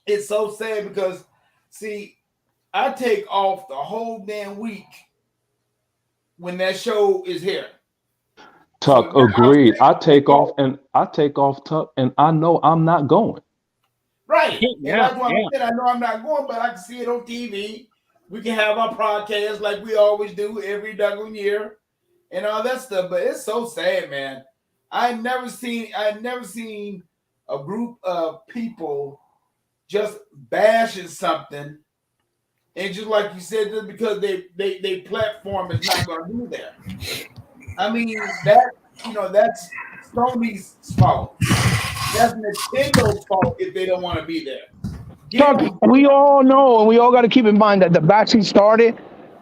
it's so sad because see, I take off the whole damn week when that show is here. So Tuck, agreed. I take off Tuck, and I know I'm not going. right, and Yeah, that's why yeah. I said I know I'm not going, but I can see it on TV. We can have our podcast like we always do every doggone year, and all that stuff. But it's so sad, man. I never seen a group of people just bashing something, and just like you said, just because they platform is not going to be there. I mean that's Sony's fault. That's Nintendo's fault if they don't want to be there. Get Chuck, them. we all know, and we all got to keep in mind that the vaccine started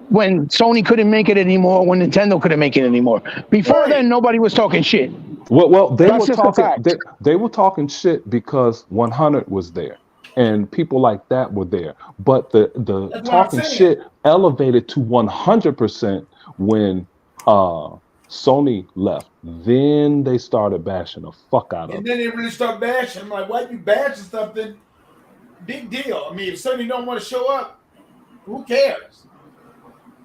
when Sony couldn't make it anymore, when Nintendo couldn't make it anymore. Before Right. then, nobody was talking shit. Well, they That's were just a talking. fact. They were talking shit because 100 was there, and people like that were there. But the That's what I'm talking saying. shit elevated to 100% when Sony left. Then they started bashing the fuck out of And it. then they really start bashing. I'm like, why you bashing something? Big deal. I mean, if Sony don't want to show up, who cares?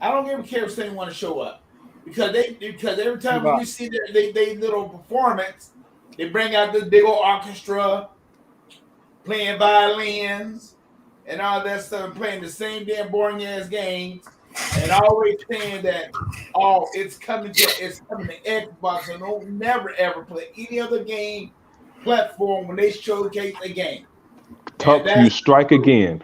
I don't even care if Sony want to show up because every time when you see they little performance, they bring out the big old orchestra playing violins and all that stuff, and playing the same damn boring ass games, and always saying that it's coming to Xbox, and don't never ever play any other game platform when they showcase a game. And Tuck, you that's strike again.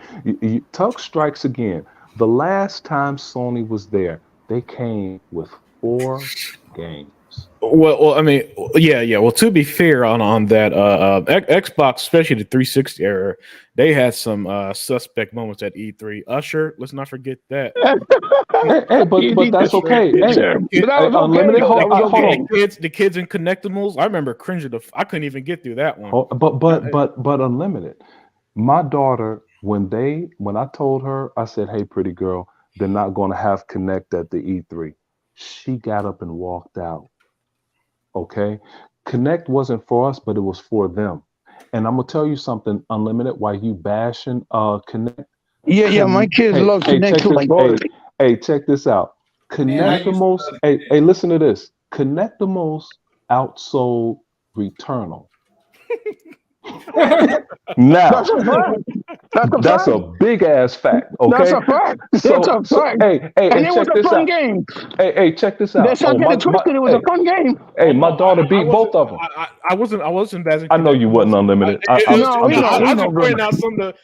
Tuck strikes again. The last time Sony was there, they came with 4 games. Well, I mean, yeah. Well, to be fair on that, Xbox, especially the 360 era, they had some suspect moments at E3. Usher, let's not forget that. Hey, but that's okay. Hey, But that was okay, unlimited. though. That was Hold okay. on. The kids in Connectimals. I remember cringing. I couldn't even get through that one. But unlimited. My daughter, when I told her, I said, "Hey, pretty girl, they're not going to have Connect at the E3." She got up and walked out. Okay, Connect wasn't for us, but it was for them. And I'm gonna tell you something, Unlimited. Why you bashing Connect? Yeah, my kids Hey, love Connect check too. My this. daughter. Hey, check this out. man, I Connect the used to most. love Hey, listen to this. Connect the most outsold Returnal. That's Now, a fact. That's a that's fact. a big ass fact. That's Okay. a fact. That's So, a fact. hey, And it was check a this fun out. game. Hey, check this out. Let's not get it twisted. It was a fun game. Hey, Oh my no, daughter I beat wasn't. both of them. I wasn't as I know you wasn't connected. Unlimited. No, we I'm just. know, I we was know, just good. pointing out some of the,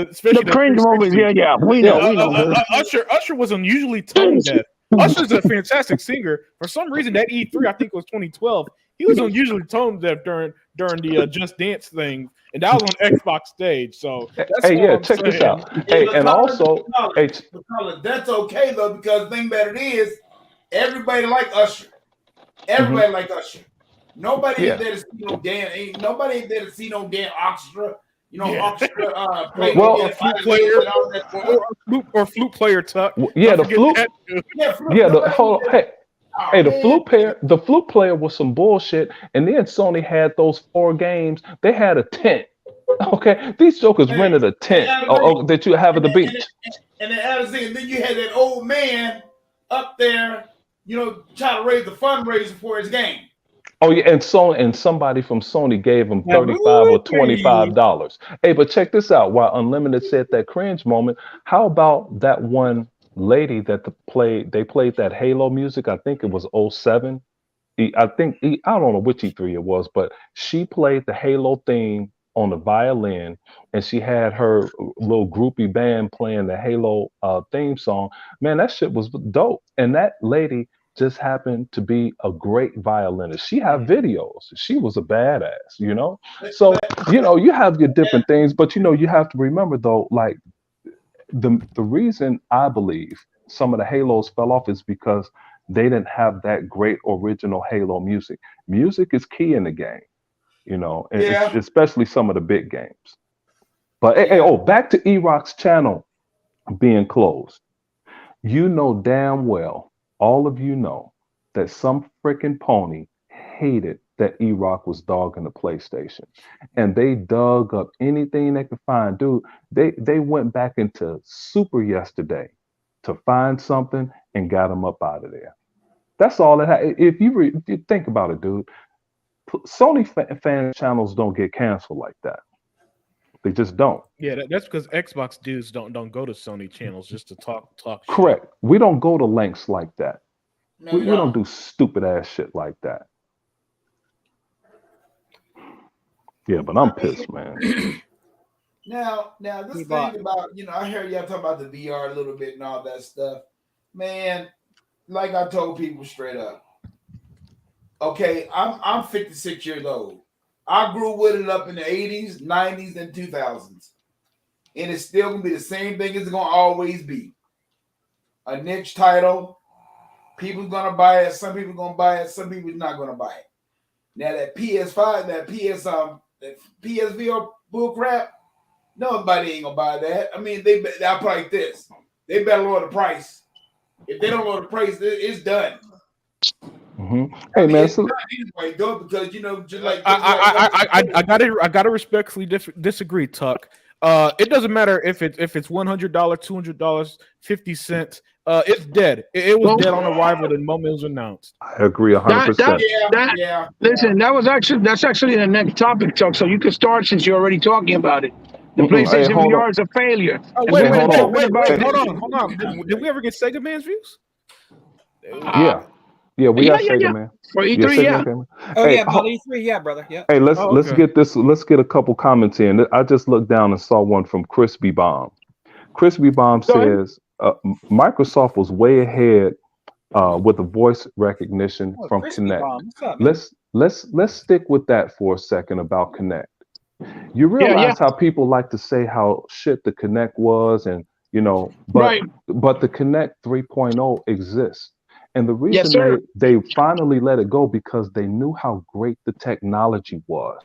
The especially the cringe moments. 360. Yeah, we Yeah. know, we know, good. Usher was unusually tone deaf. Usher's a fantastic singer. For some reason, that E3, I think it was 2012, he was unusually tone deaf during the Just Dance thing, and that was on Xbox stage. So that's Hey, all yeah, I'm check this saying. out. Hey, Hey, and also, hey, that's okay though, because the thing about it is everybody like Usher. mhm, Everybody like Usher. Nobody ain't yeah. there to see no damn. Ain't nobody ain't there to see no damn orchestra. Yeah, Orchestra or, play no or, Well, or damn flute violins player, and all that stuff. or flute player Tuck. yeah, Don't the forget flute. that. Too. Yeah, flute. Yeah, Nobody ain't hold on. there. Hey, Oh man, the flute player was some bullshit. And then Sony had those 4 games. They had a tent. Okay, these jokers hey, rented a and tent Adam, that you have at and the then beach. Adam, and then you had that old man up there, trying to raise the fundraiser for his game. Oh yeah, and somebody from Sony gave him Now, 35 or okay. $25. Hey, but check this out. While Unlimited said that cringe moment, how about that one lady they played that Halo music? I think it was '07. I don't know which E3 it was, but she played the Halo theme on the violin, and she had her little groupie band playing the Halo theme song. Man, that shit was dope. And that lady just happened to be a great violinist. She had videos. She was a badass, you know. So But you have your different things, but you have to remember though, like the reason I believe some of the Halos fell off is because they didn't have that great original Halo music. Music is key in the game, and yeah, especially some of the big games. But hey, yeah, back to E-Rock's channel being closed. You know damn well, all of you know that some freaking pony hated that E-Rock was dogging the PlayStation, and they dug up anything they could find. Dude, they went back into Super yesterday to find something and got him up out of there. That's all it had. If you think about it, dude, Sony fan channels don't get canceled like that. They just don't. Yeah, that's because Xbox dudes don't go to Sony channels just to talk shit. Correct. We don't go to lengths like that. No, We don't do stupid ass shit like that. Yeah, but I'm pissed, man. Now this thing about, I hear y'all talk about the VR a little bit and all that stuff. Man, like I told people straight up. Okay, I'm 56 years old. I grew with it up in the 80s, 90s, and 2000s. And it's still gonna be the same thing it's gonna always be. A niche title. People's gonna buy it, some people gonna buy it, some people not gonna buy it. Now that PS5, that PSVR bull crap, nobody ain't gonna buy that. I mean, I'll put it like this. They better lower the price. If they don't lower the price, it's done. Mm-hmm. Hey, man, so anyway, though, because just like I gotta respectfully disagree, Tuck. It doesn't matter if it's $100, $200, 50 cents. It's dead. It was dead on arrival the moment it was announced. I agree 100%. Listen, that's actually the next topic, Chuck. So you can start since you're already talking about it. The PlayStation VR is a failure. Oh, wait, hold on. Did we ever get Sega Man's views? Yeah, we got Sega Man. For E3, yeah. About E3, yeah, brother. Yeah. Hey, let's get this. Let's get a couple comments in. I just looked down and saw one from Crispy Bomb. Crispy Bomb says Microsoft was way ahead with the voice recognition from Kinect. Let's stick with that for a second about Kinect. You realize how people like to say how shit the Kinect was, and but the Kinect 3.0 exists. And the reason they finally let it go because they knew how great the technology was.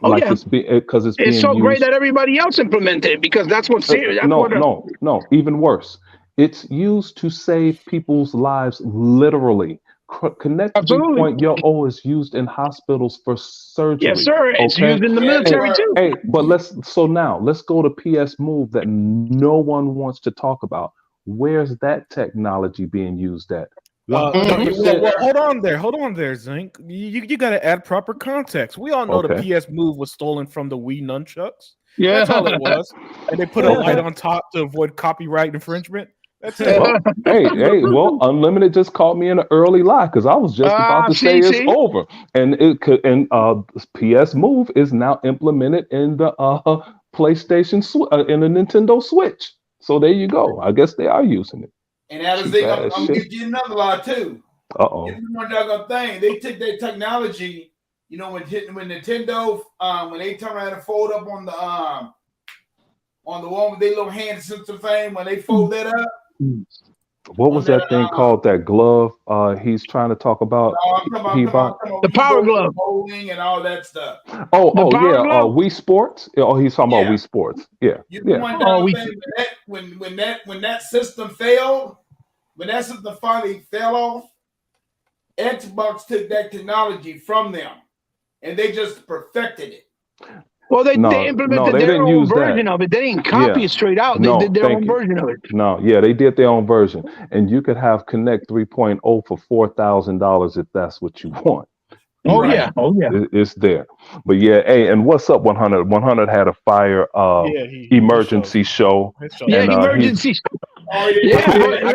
It's being so used. Great that everybody else implemented it because that's what's serious. No, even worse. It's used to save people's lives literally. Kinect 3.0 is used in hospitals for surgery. Yes, sir. It's used in the military too. Hey, but let's go to PS Move that no one wants to talk about. Where's that technology being used at? Hold on there, Zink. You got to add proper context. We all know the PS Move was stolen from the Wii nunchucks. Yeah, that's all it was. And they put a light on top to avoid copyright infringement. That's it. Well, Unlimited just caught me in an early lie because I was just about to say it's over, and PS Move is now implemented in the PlayStation in the Nintendo Switch. So there you go. I guess they are using it. And that is I'm gonna give you another lie too. It's one doggone thing. They took their technology, when Nintendo, when they turn around and fold up on the one with their little hand sensor thing, when they fold that up. What was that thing called? That glove he's trying to talk about? The Power Glove. Bowling and all that stuff. Wii Sports. Oh, he's talking about Wii Sports. Yeah. When that system failed, when that system finally fell off, Xbox took that technology from them and they just perfected it. Well, they implemented their own version of it. They didn't copy it straight out. They did their own version of it. They did their own version. And you could have Kinect 3.0 for $4,000 if that's what you want. Yeah. It's there. But and what's up, 100? 100 had a fire emergency show. Emergency show. I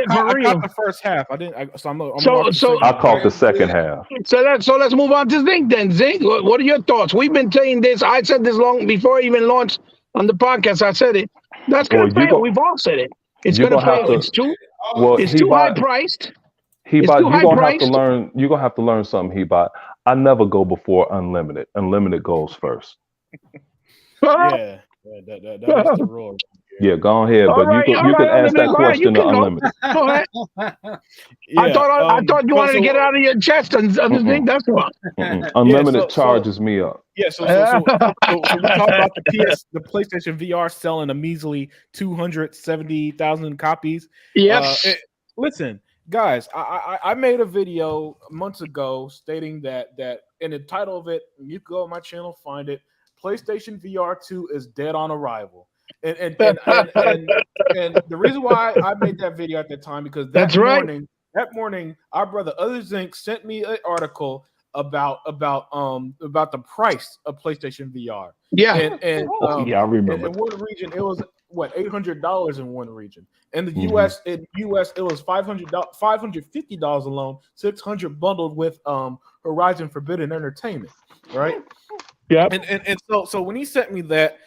caught the first half. I didn't. I caught the second half. So let's move on to Zink then. Zink, what are your thoughts? We've been saying this. I said this long before I even launched on the podcast. I said it. That's gonna fail. We've all said it. It's gonna fail. It's too high priced. You're gonna have to learn something, Hebot. I never go before Unlimited. Unlimited goes first. That is the rule. Yeah, go ahead, but you can ask that question to Unlimited. Go ahead. I thought you wanted to get it out of your chest and think that's wrong. Unlimited charges me up. Yeah, so we talk about the PlayStation VR selling a measly 270,000 copies. Yes. Listen, guys, I made a video months ago stating that in the title of it, you can go on my channel, find it. PlayStation VR 2 is dead on arrival. And the reason why I made that video at the time because That's right. that morning, our brother Other Zinc sent me an article about the price of PlayStation VR. Yeah. Yeah, I remember. In one region, it was what $800 in one region. In the Mhm. US, it was $550 alone, $600 bundled with Horizon Forbidden Entertainment, right? Yeah. And so when he sent me that,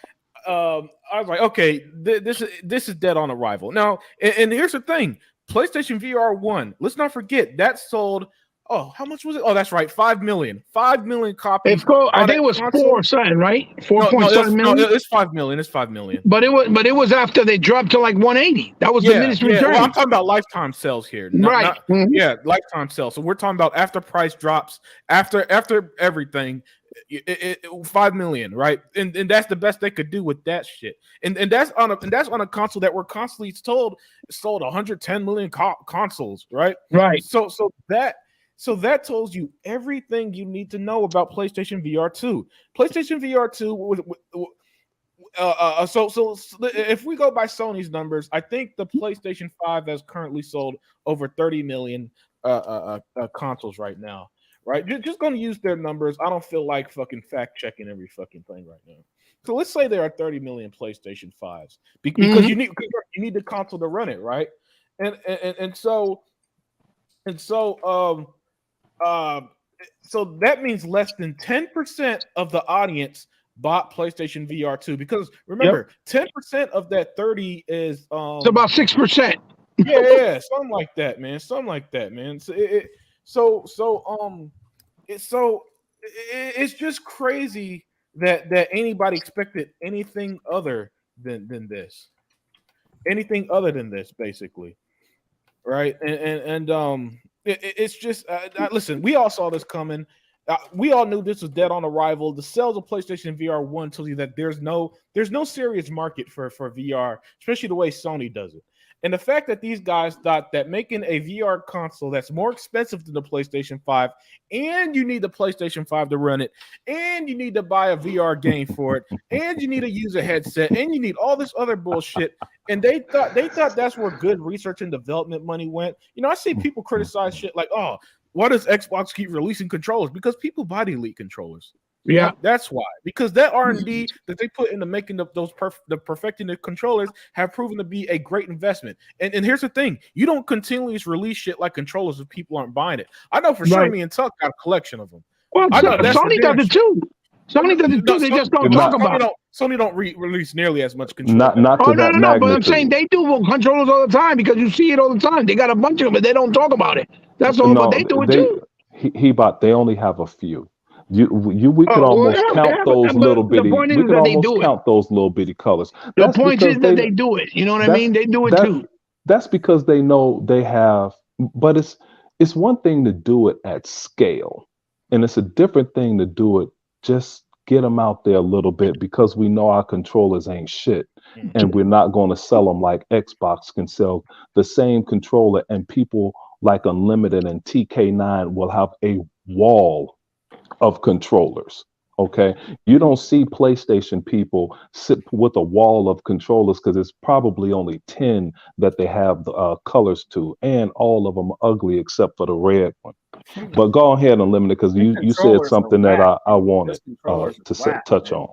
I was like, okay, this is dead on arrival. Now, and here's the thing: PlayStation VR 1. Let's not forget that sold. Oh, how much was it? Oh, that's right, 5 million. 5 million copies. It's called, I on think that it was console. 4 something, right? 4 No, something million. it's 5 million. It's 5 million. But it was after they dropped to like 180. That was the minutes return. Well, I'm talking about lifetime sales here. Right. Mhm. Yeah, lifetime sales. So we're talking about after price drops, after everything, 5 million, right? And that's the best they could do with that shit. And that's on a console that we're constantly told sold 110 million consoles, right? Right. So that tells you everything you need to know about PlayStation VR 2. PlayStation VR 2 so if we go by Sony's numbers, I think the PlayStation 5 has currently sold over 30 million consoles right now. Right? Just going to use their numbers. I don't feel like fucking fact checking every fucking thing right now. So let's say there are 30 million PlayStation 5s because you need the console to run it, right? And so that means less than 10% of the audience bought PlayStation VR 2 because remember, 10% of that 30 is it's about 6%. yeah, something like that, man. It's just crazy that anybody expected anything other than this. Anything other than this, basically. Right? It's just listen, we all saw this coming. We all knew this was dead on arrival. The sales of PlayStation VR 1 tells you that there's no serious market for VR, especially the way Sony does it. And the fact that these guys thought that making a VR console that's more expensive than the PlayStation 5, and you need the PlayStation 5 to run it, and you need to buy a VR game for it, and you need to use a headset, and you need all this other bullshit. And they thought that's where good research and development money went. You know, I see people criticize shit like, oh, why does Xbox keep releasing controllers? Because people buy the Elite controllers. Yeah, that's why. Because that R&D that they put into making the perfecting the controllers have proven to be a great investment. And here's the thing: you don't continually release shit like controllers if people aren't buying it. I know for sure. Me and Tuck got a collection of them. Well, Sony does it too. Sony does it too. They just don't talk about it. Sony don't release nearly as much controllers. Not to that magnitude. But I'm saying they do controllers all the time because you see it all the time. They got a bunch of them, but they don't talk about it. That's all. But they do it too. They only have a few. We could almost count those little bitty. We could almost count those little bitty colors. The point is that they do it. You know what I mean? They do it too. That's because they know they have. But it's one thing to do it at scale, and it's a different thing to do it. Just get them out there a little bit because we know our controllers ain't shit, and we're not going to sell them like Xbox can sell the same controller, and people like Unlimited and TK9 will have a wall of controllers. Okay, you don't see PlayStation people sit with a wall of controllers because it's probably only 10 that they have the colors to, and all of them are ugly except for the red one. But go ahead, Unlimited, because you said something that I wanted to touch on.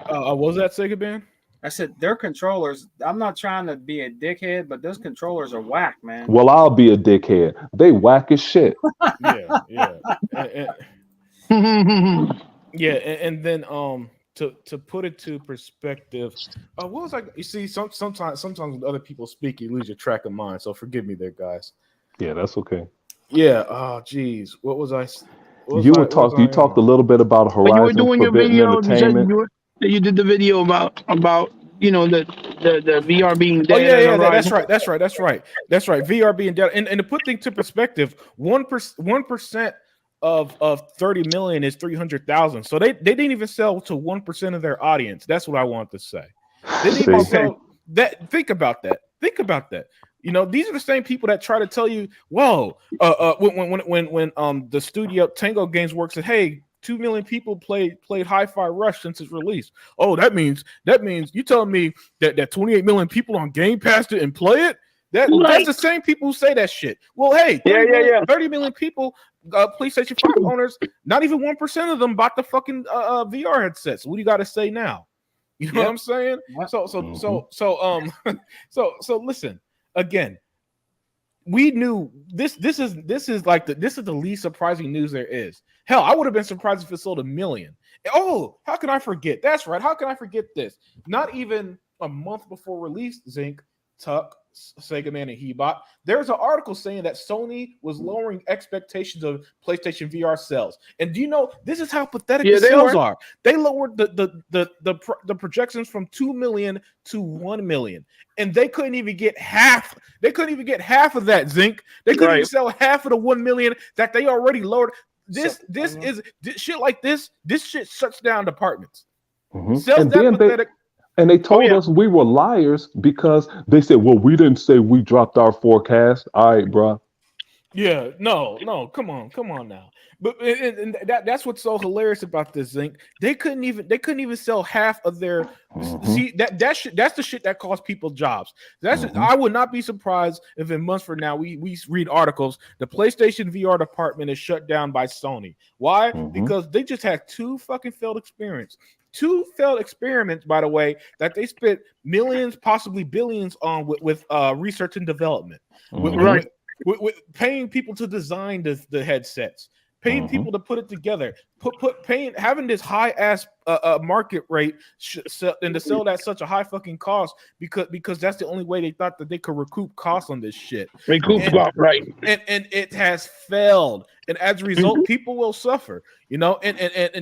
What was that, Sega Band? I said their controllers. I'm not trying to be a dickhead, but those controllers are whack, man. Well, I'll be a dickhead. They whack as shit. Yeah. Yeah, and then to put it to perspective, what was I? You see, sometimes when other people speak, you lose your track of mind. So forgive me there, guys. Yeah, that's okay. Yeah. Oh, geez, what was I? You talked a little bit about Horizon. When you were doing your video, you did the video about the VR being dead. Oh yeah, that's right. VR being dead, and to put things to perspective, 1% of 30 million is 300,000. So they didn't even sell to 1% of their audience. That's what I want to say. They didn't even sell that. Think about that. You know, these are the same people that try to tell you, "Whoa, when the studio Tango Games Works said, hey, 2 million people played Hi-Fi Rush since its release. Oh, that means you telling me that 28 million people on Game Pass didn't play it? That's the same people who say that shit. Well, hey, 30 million people, PlayStation 5 owners, not even 1% of them bought the fucking VR headsets. What do you got to say now? You know what I'm saying? Yep. So listen. Again, we knew this is the least surprising news there is. Hell, I would have been surprised if it sold 1 million. Oh, how can I forget? That's right. How can I forget this? Not even a month before release, Zinc, Tuck, Sega Man, and Hebot, there's an article saying that Sony was lowering expectations of PlayStation VR sales. And do you know this is how pathetic the sales are? They lowered the projections from 2 million to 1 million, and they couldn't even get half. They couldn't even get half of that, Zinc. They couldn't even sell half of the 1 million that they already lowered. This shit like this. This shit shuts down departments. Sales that pathetic. And they told us we were liars because they said, well, we didn't say we dropped our forecast. All right, bro. Yeah, no, come on now. But and that's what's so hilarious about this, Zinc. They couldn't even sell half of their. See that's the shit that costs people jobs. I would not be surprised if in months from now we read articles. The PlayStation VR department is shut down by Sony. Why? Because they just had 2 fucking failed experiments. 2 failed experiments, by the way, that they spent millions, possibly billions on with research and development. With paying people to design the headsets, paying people to put it together, having this high ass market rate and to sell at such a high fucking cost because that's the only way they thought that they could recoup costs on this shit. And it has failed, and as a result, people will suffer. You know, and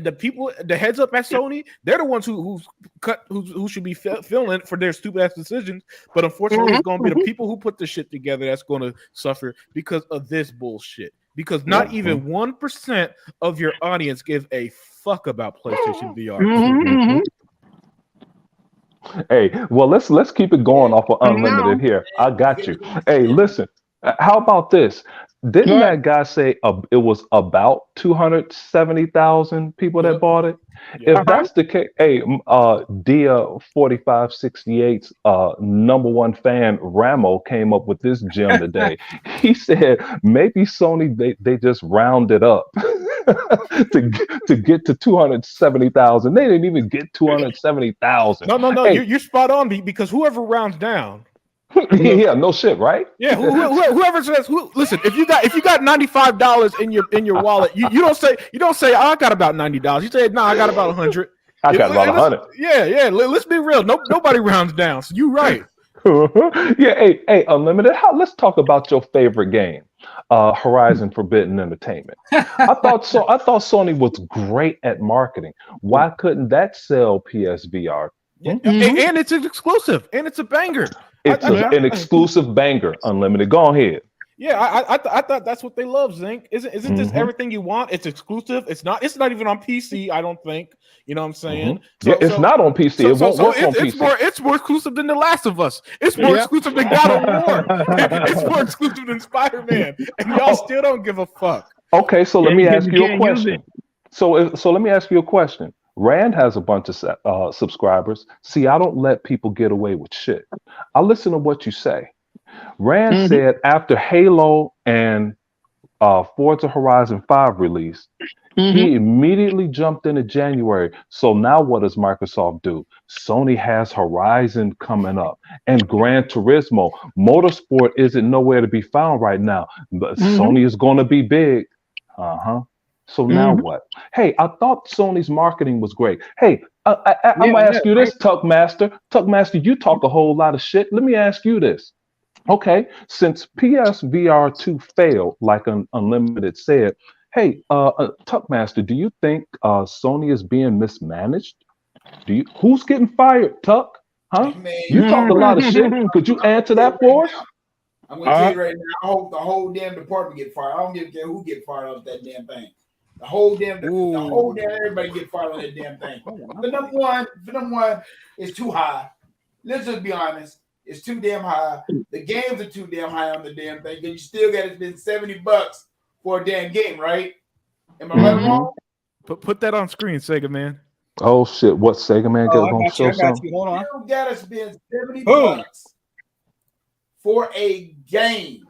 the heads up at Sony, they're the ones who should be feeling it for their stupid ass decisions. But unfortunately, it's going to be the people who put the shit together that's going to suffer because of this bullshit. Because not even 1% of your audience give a fuck about PlayStation VR. Hey, well, let's keep it going off of Unlimited here. I got you. Hey, listen, how about this? Didn't that guy say it was about 270,000 people that bought it? If that's the case, hey, Dia 4568's #1 fan Ramo came up with this gem today. He said maybe Sony they just rounded up to get to 270,000. They didn't even get 270,000. No, hey, you're spot on because whoever rounds down. Yeah, no shit, right? Yeah, whoever says, listen, if you got $95 in your wallet, you don't say, oh, I got about $90. You say, no, I got about 100. I got about 100. Yeah. Let's be real. Nobody rounds down. So you right. Yeah. Hey, Unlimited. Let's talk about your favorite game, Horizon Forbidden Entertainment. I thought Sony was great at marketing. Why couldn't that sell PSVR? And it's an exclusive, and it's a banger. It's an exclusive banger, Unlimited. Go ahead. Yeah, I thought that's what they love, Zinc. Isn't this everything you want? It's exclusive. It's not even on PC, I don't think. You know what I'm saying? It's not on PC. It won't work on PC. It's more exclusive than The Last of Us. It's more exclusive than God of War. It's more exclusive than Spider-Man. And y'all still don't give a fuck. Okay, so let me ask you a question. So let me ask you a question. Rand has a bunch of subscribers. See, I don't let people get away with shit. I listen to what you say. Rand said after Halo and Forza Horizon 5 released, he immediately jumped into January. So now what does Microsoft do? Sony has Horizon coming up and Gran Turismo. Motorsport isn't nowhere to be found right now, but Sony is going to be big. So now what? Hey, I thought Sony's marketing was great. Hey, I'm going to ask you this, Tuckmaster. Tuckmaster, you talk a whole lot of shit. Let me ask you this. Okay, since PSVR 2 failed, like Unlimited said, hey, Tuckmaster, do you think Sony is being mismanaged? Who's getting fired, Tuck? Huh? You talk a lot of shit. Could you answer that for us? I'm going to tell you right now, I hope the whole damn department get fired. I don't give a care who get fired off that damn thing. The whole damn everybody get fired on that damn thing. The number one is too high. Let's just be honest. is too damn high. The games are too damn high on the damn thing. And you still got to spend $70 for a damn game, right? Am I right or wrong? Put that on screen, Sega man. Oh shit! What Sega man Oh, gonna show I got something? you. Hold on. You gotta spend $70 Boom. for a game.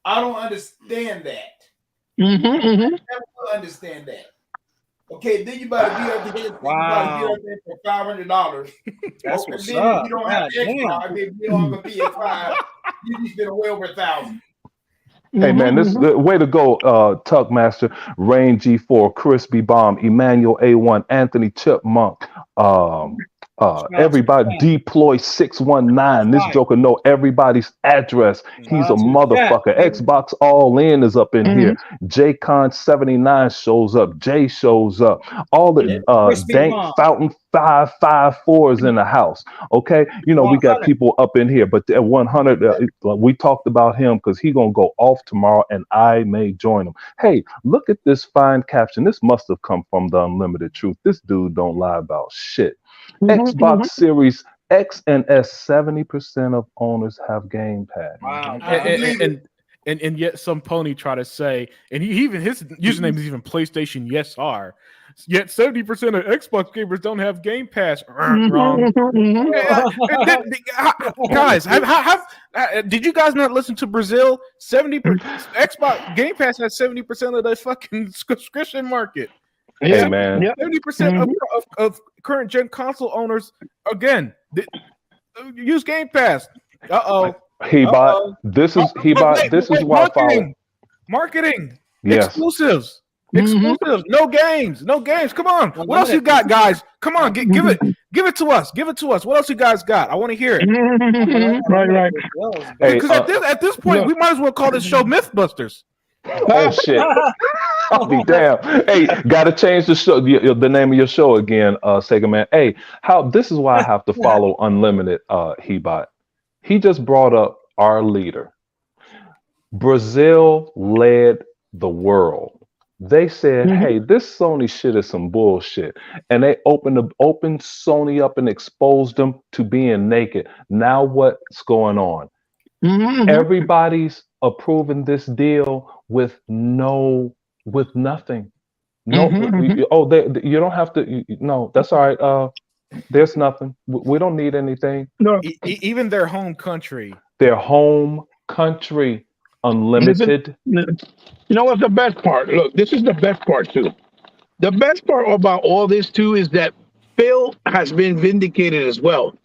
I don't understand that. I never will understand that. Okay, then you about to be up to get Wow. for $500. That's and what's then up. if you don't have God Xbox, I mean, you don't have a PS5, you spend way over $1,000. Hey man, this way to go, Tuck Master, Rain G4, Crispy Bomb, Emmanuel A1, Anthony Chipmunk, everybody, Deploy 619. This Joker know everybody's address. He's a motherfucker. Xbox All In is up in here. JCon 79 shows up. Jay shows up. All the Dank Fountain 554 is in the house. Okay, you know we got people up in here, but at 100, we talked about him because he's gonna go off tomorrow, and I may join him. Hey, look at this fine caption. This must have come from the Unlimited Truth. This dude don't lie about shit. Xbox Series X and S, 70% of owners have Game Pass. Wow. And yet some pony try to say, and he even his username is even PlayStation Yes R. Yet 70% of Xbox gamers don't have Game Pass. Wrong. Guys, did you guys not listen to Brazil? 70% Xbox Game Pass has 70% of the fucking subscription market. Hey man, 70% of current gen console owners again use Game Pass. This is why I follow marketing. Yes. Exclusives. No games. Come on. What else you got, guys? Come on, give it to us. What else you guys got? I want to hear it. Right. Because at this point, we might as well call this show Mythbusters. Oh shit! I'll be damn. Hey, gotta change the show, the name of your show again, Sega man. Hey, this is why I have to follow Unlimited, Hebot. He just brought up our leader. Brazil led the world. They said, "Hey, this Sony shit is some bullshit," and they opened Sony up and exposed them to being naked. Now what's going on? Everybody's approving this deal with nothing. No, you don't have to. No, that's all right. There's nothing. We don't need anything. No. Even their home country. Unlimited. You know what's the best part? Look, this is the best part too. The best part about all this too is that Phil has been vindicated as well.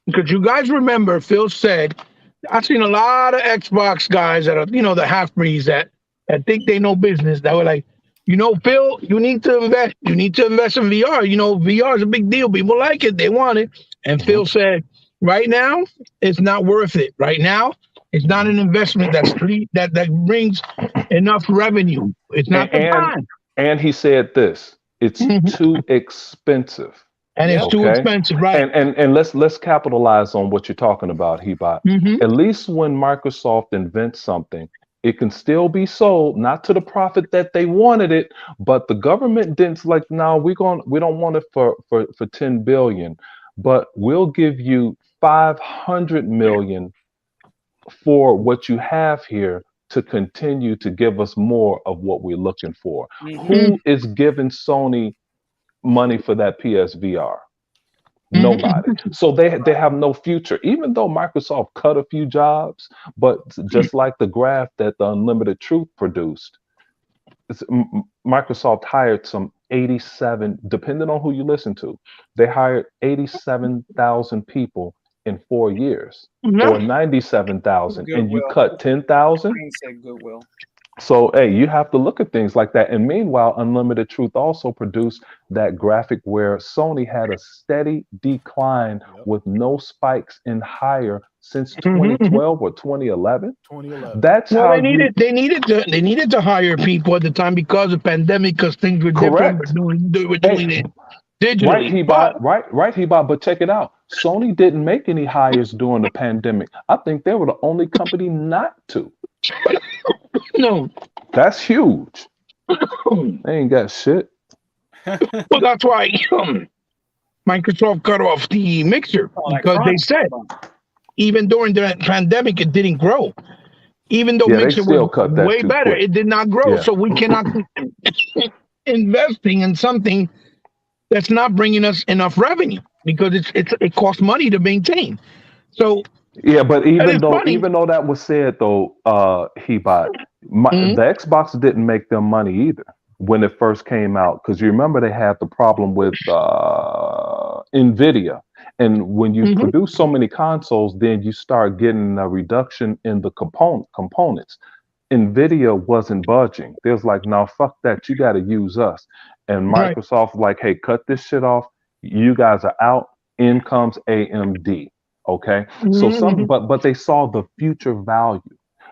Because you guys remember Phil said, I've seen a lot of Xbox guys that are, the half breeds that think they know business, that were like, Phil, you need to invest. You need to invest in VR. VR is a big deal. People like it. They want it. And Phil said, right now, it's not worth it. Right now, it's not an investment that brings enough revenue. It's not the time. And he said this, it's too expensive. And it's too expensive, right? And let's capitalize on what you're talking about, Hebot. At least when Microsoft invents something, it can still be sold, not to the profit that they wanted it, but the government didn't like, no, we don't want it for 10 billion, but we'll give you 500 million for what you have here to continue to give us more of what we're looking for. Who is giving Sony money for that PSVR? Nobody. So they have no future, even though Microsoft cut a few jobs. But just like the graph that the Unlimited Truth produced, Microsoft hired some 87, depending on who you listen to, they hired 87,000 people in 4 years, or 97,000, and you cut 10,000. Goodwill. So, hey, you have to look at things like that. And meanwhile, Unlimited Truth also produced that graphic where Sony had a steady decline with no spikes in hire since 2012 or 2011. 2011. That's well, how they needed to hire people at the time because of pandemic, because things were different. They were doing it digitally. Right, Hebot. But check it out. Sony didn't make any hires during the pandemic. I think they were the only company not to. No, that's huge. They ain't got shit. Well, that's why Microsoft cut off the mixer Oh, like because they Chronicle. said even during the pandemic it didn't grow. Even though Yeah, they mixer still was cut that way too better, quick. it did not grow. Yeah. So we cannot investing in something that's not bringing us enough revenue because it costs money to maintain. So Yeah, but that is funny. even though that was said though, Hebot, Mhm. the Xbox didn't make them money either when it first came out because you remember they had the problem with Nvidia, and when you Mhm. produce so many consoles, then you start getting a reduction in the components. Nvidia wasn't budging. They was like, "No, fuck that. You got to use us." And Right. Microsoft was like, "Hey, cut this shit off. You guys are out. In comes AMD." Okay, so Mhm. but they saw the future value.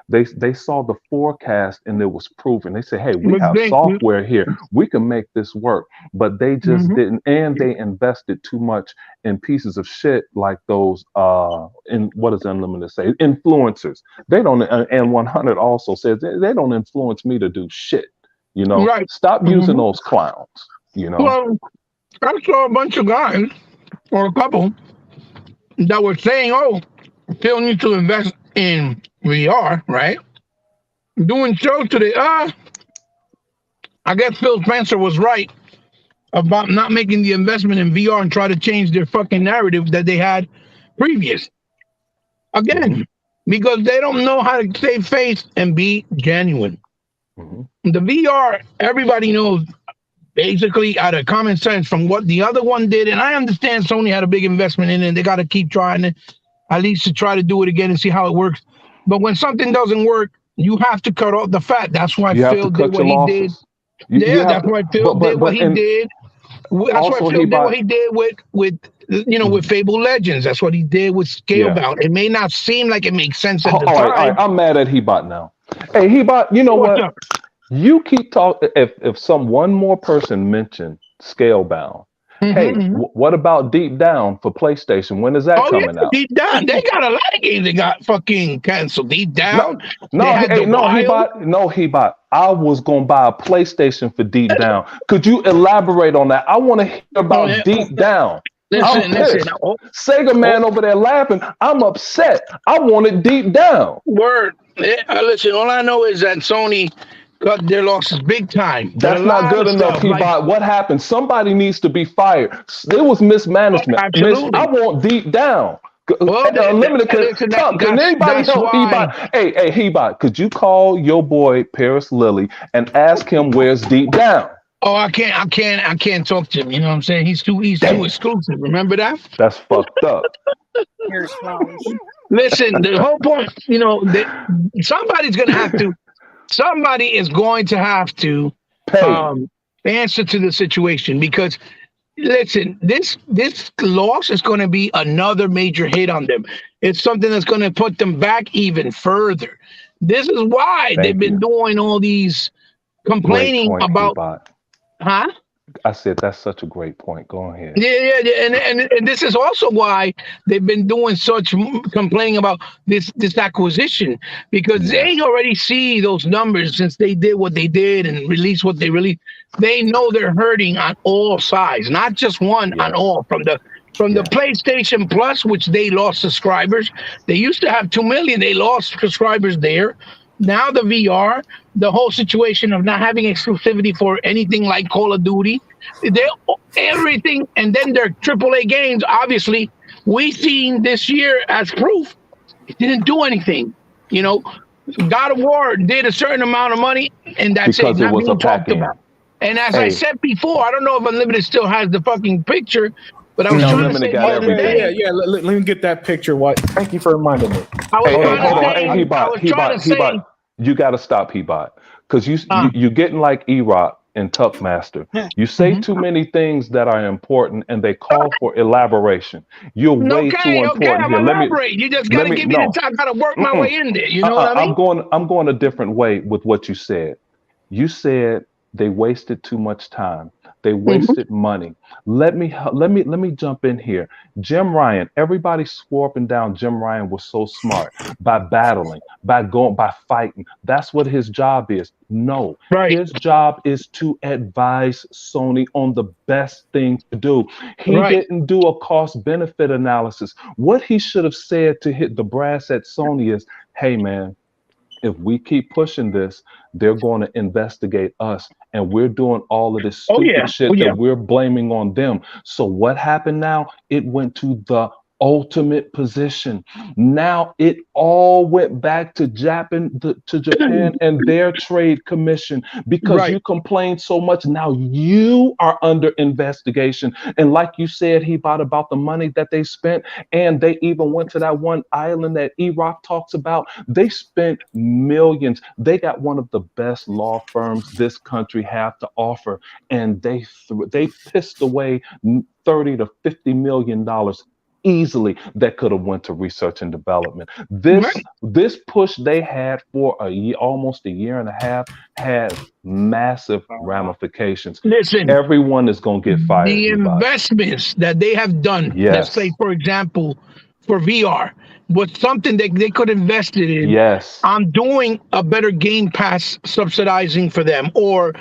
They saw the forecast and it was proven. They said, "Hey, we But have they, software here. We can make this work." But they just mhm. didn't, and they invested too much in pieces of shit like those. In what does Unlimited say? Influencers. They don't. And 100 also says they don't influence me to do shit. You know, Right. stop using Mhm. those clowns. You know. Well, I saw a bunch of guys or a couple that were saying, "Oh, Phil needs to invest in VR." Right? Doing shows today. I guess Phil Spencer was right about not making the investment in VR and try to change their fucking narrative that they had previous. Mhm, Again, because they don't know how to save face and be genuine. mhm. The VR, everybody knows basically out of common sense from what the other one did. And I understand Sony had a big investment in it and they got to keep trying it, at least to try to do it again and see how it works. But when something doesn't work, you have to cut off the fat. That's why You have to Phil did cut what your he did. losses. You Yeah, have that's to, why Phil did what but he and did. That's why also Phil he did what bought. he did with Fable Legends. That's what he did with Yeah. Scalebound. It may not seem like it makes sense at All the right, all right. time. I'm mad at Hebot now. Hey, Hebot, you know What's what? up? You keep talking. If some one more person mentioned Scalebound, hey, Mm-hmm. what about Deep Down for PlayStation? When is that Oh yeah, coming out? Deep Down. They got a lot of games that got fucking canceled. Deep No, Down. They no, had hey, the no, Wild. Hebot, no, Hebot. I was gonna buy a PlayStation for Deep Down. Could you elaborate on that? I want to hear Oh, yeah. about Deep Down. I'm Listen. pissed. Oh, Sega oh, man over there laughing. I'm upset. I want it Deep Down. word. Listen, all I know is that Sony cut their losses big time. Did a That's not lot good of enough, stuff like Hebot. What happened? Somebody needs to be fired. There was mismanagement. I absolutely. want Deep Down. Well, Unlimited. listen, Can anybody that's help why. Hebot? Hey, Hebot, could you call your boy Paris Lilly and ask him where's Deep Down? Oh, I can't talk to him. You know what I'm saying? He's too Damn, exclusive. Remember that? that's fucked up. Here's flowers. Listen, the whole point, that somebody's gonna have to. Somebody is going to have to Pay. um, answer to the situation because listen, this loss is going to be another major hit on them. It's something that's going to put them back even further. This is why they've Thank been you. doing all these Great complaining point, about, Hebot. huh? I said that's such a great point. Go ahead. Yeah. And this is also why they've been doing such complaining about this acquisition because Yes. they already see those numbers since they did what they did and released what they released. They know they're hurting on all sides, not just one, on Yes. all. From the Yes. PlayStation Plus, which they lost subscribers. They used to have 2 million. They lost subscribers there. Now the VR, the whole situation of not having exclusivity for anything like Call of Duty, they everything, and then their AAA games. Obviously, we seen this year as proof it didn't do anything. You know, God of War did a certain amount of money, and that's it. Because it Not was a being pack talked in. about. And as I Hey, said before, I don't know if Unlimited still has the fucking picture, but I was No, trying to Unlimited say got the oh other yeah, everything. day. yeah. Let me get that picture. What? Thank you for reminding me. I was Hey, Hold hey, on, trying hold to hold on. on. Hey, say. I was trying to Hebot, say. you got to stop Hebot. Because Uh, you're getting like E-Rock and Tuckmaster. You say mhm. too many things that are important and they call for elaboration. You're way too Okay, important I'm here. elaborate. You just gotta give me the No. time. I gotta work my Mm-mm. way in there. You know what I mean? I'm going a different way with what you said. You said they wasted too much time. They wasted money. Let me jump in here. Jim Ryan, everybody swore up and down Jim Ryan was so smart by battling, by fighting. That's what his job is. No, Right. his job is to advise Sony on the best thing to do. He Right. didn't do a cost benefit analysis. What he should have said to hit the brass at Sony is, hey man, if we keep pushing this, they're going to investigate us. And we're doing all of this Oh stupid yeah. shit Oh yeah. that we're blaming on them. So what happened now? It went to the ultimate position. Now it all went back to Japan and their trade commission because Right. you complained so much. Now you are under investigation. And like you said, he bought about the money that they spent. And they even went to that one island that E-Rock talks about. They spent millions. They got one of the best law firms this country have to offer. And they pissed away 30 to $50 million easily that could have went to research and development. This push they had for a year, almost a year and a half, has massive ramifications. Listen, Everyone is going to get fired. the investments that they have done, let's say, Yes. for example, for VR, was something that they could have invested in Yes. on doing a better Game Pass subsidizing for them, or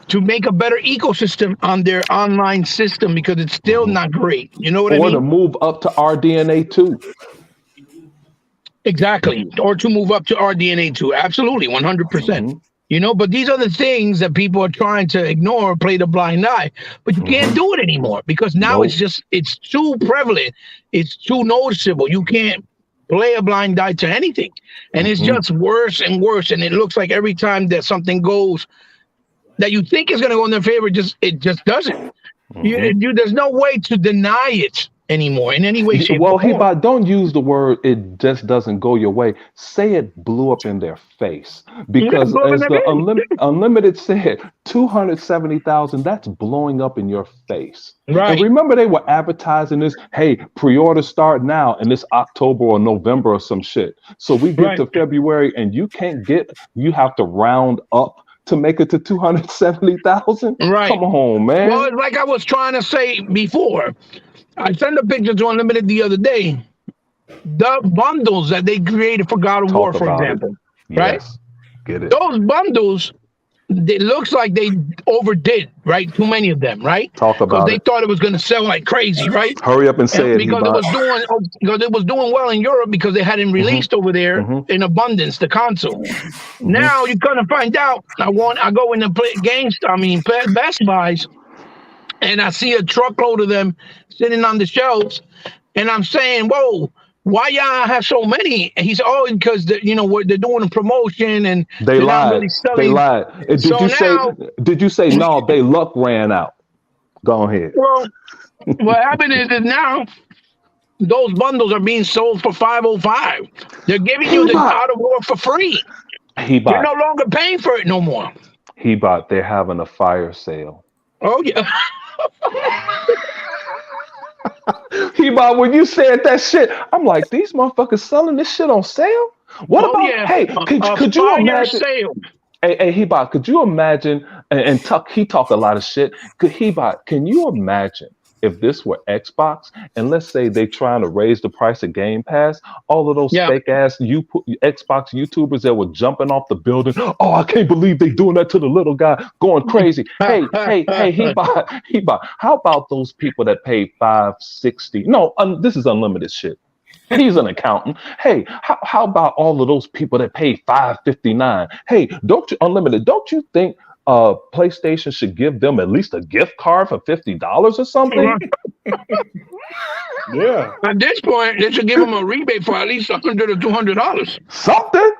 to make a better ecosystem on their online system, because it's still not great. You know what I Or to mean? move up to RDNA 2. Exactly. Or to move up to RDNA 2. Absolutely, 100%. Mhm. You know, but these are the things that people are trying to ignore, play the blind eye. But you can't do it anymore because now Nope. it's too prevalent. It's too noticeable. You can't play a blind eye to anything. And it's Mhm. just worse and worse. And it looks like every time that something goes that you think is going to go in their favor, it just doesn't. Mhm. There's no way to deny it anymore in any way, shape, Well, or form. Heba, don't use the word "it just doesn't go your way." Say it blew up in their face. Because blow up in as their the face. Unlimited said, 270,000, that's blowing up in your face. And Right. remember, they were advertising this, hey, pre-order start now, and it's October or November or some shit. So we get Right. to February and you have to round up to make it to 270,000. Right. Come on, man. Well, it's like I was trying to say before. I sent a picture to Unlimited the other day. The bundles that they created for God of War, Talk for about it. example, right? Yes. Get it. Those bundles, it looks like they overdid, right? Too many of them, right? Talk Because about they it. thought it was going to sell like crazy, right? Hurry up and say it, Because it was doing well in Europe because they hadn't released over there Mhm. in abundance the console. Mm-hmm. Now you're gonna find out. I go into Best Buys, and I see a truckload of them sitting on the shelves, and I'm saying, "Whoa, why y'all have so many?" And he said, "Oh, because they're doing a promotion and They they're not lied. really They selling." lied. And So now, did you say no, they luck ran out? Go ahead. well, what happened is now those bundles are being sold for $505. They're giving you the God of War for free. You're no longer paying for it no more. They're having a fire sale. Oh yeah. When you said that shit, I'm like, these motherfuckers selling this shit on sale? What about, yeah. hey, could you fire imagine? sale. Hey, Heba, could you imagine? And he talk a lot of shit. Can you imagine if this were Xbox and let's say they trying to raise the price of Game Pass? All of those fake ass Xbox YouTubers that were jumping off the building. Oh, I can't believe they doing that to the little guy, going crazy. Hey, Heba, how about those people that paid $560? No, this is unlimited shit. He's an accountant. Hey, how about all of those people that paid $559? Hey, Unlimited, don't you think PlayStation should give them at least a gift card for $50 or something? Yeah. At this point, they should give them a rebate for at least $100 or $200. Something.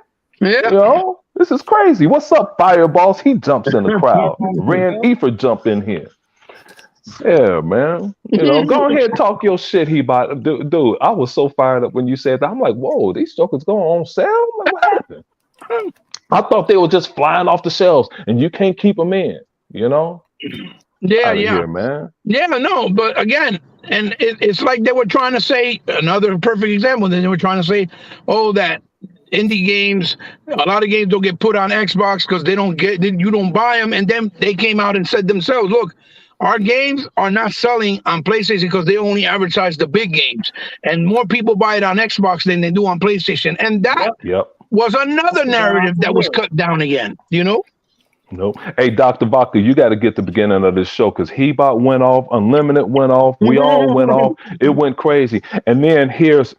Yeah. This is crazy. What's up, Fireballs? He jumps in the crowd. Ran Efer jump in here. Yeah, man. Go ahead and talk your shit, Heba. Dude, I was so fired up when you said that. I'm like, whoa, these jokers going on sale? I'm like, what happened? I thought they were just flying off the shelves and you can't keep them in, Yeah, Here, man. Yeah, no, but again, and it's like they were trying to say, another perfect example, they were trying to say, oh, that indie games, a lot of games don't get put on Xbox because you don't buy them. And then they came out and said themselves, look, Our games are not selling on PlayStation because they only advertise the big games, and more people buy it on Xbox than they do on PlayStation. And that Yep. was another narrative that was cut down again. You know? Nope. Hey, Dr. Baca, you got to get the beginning of this show because Hebot went off, Unlimited went off, we all went off. It went crazy. And then here's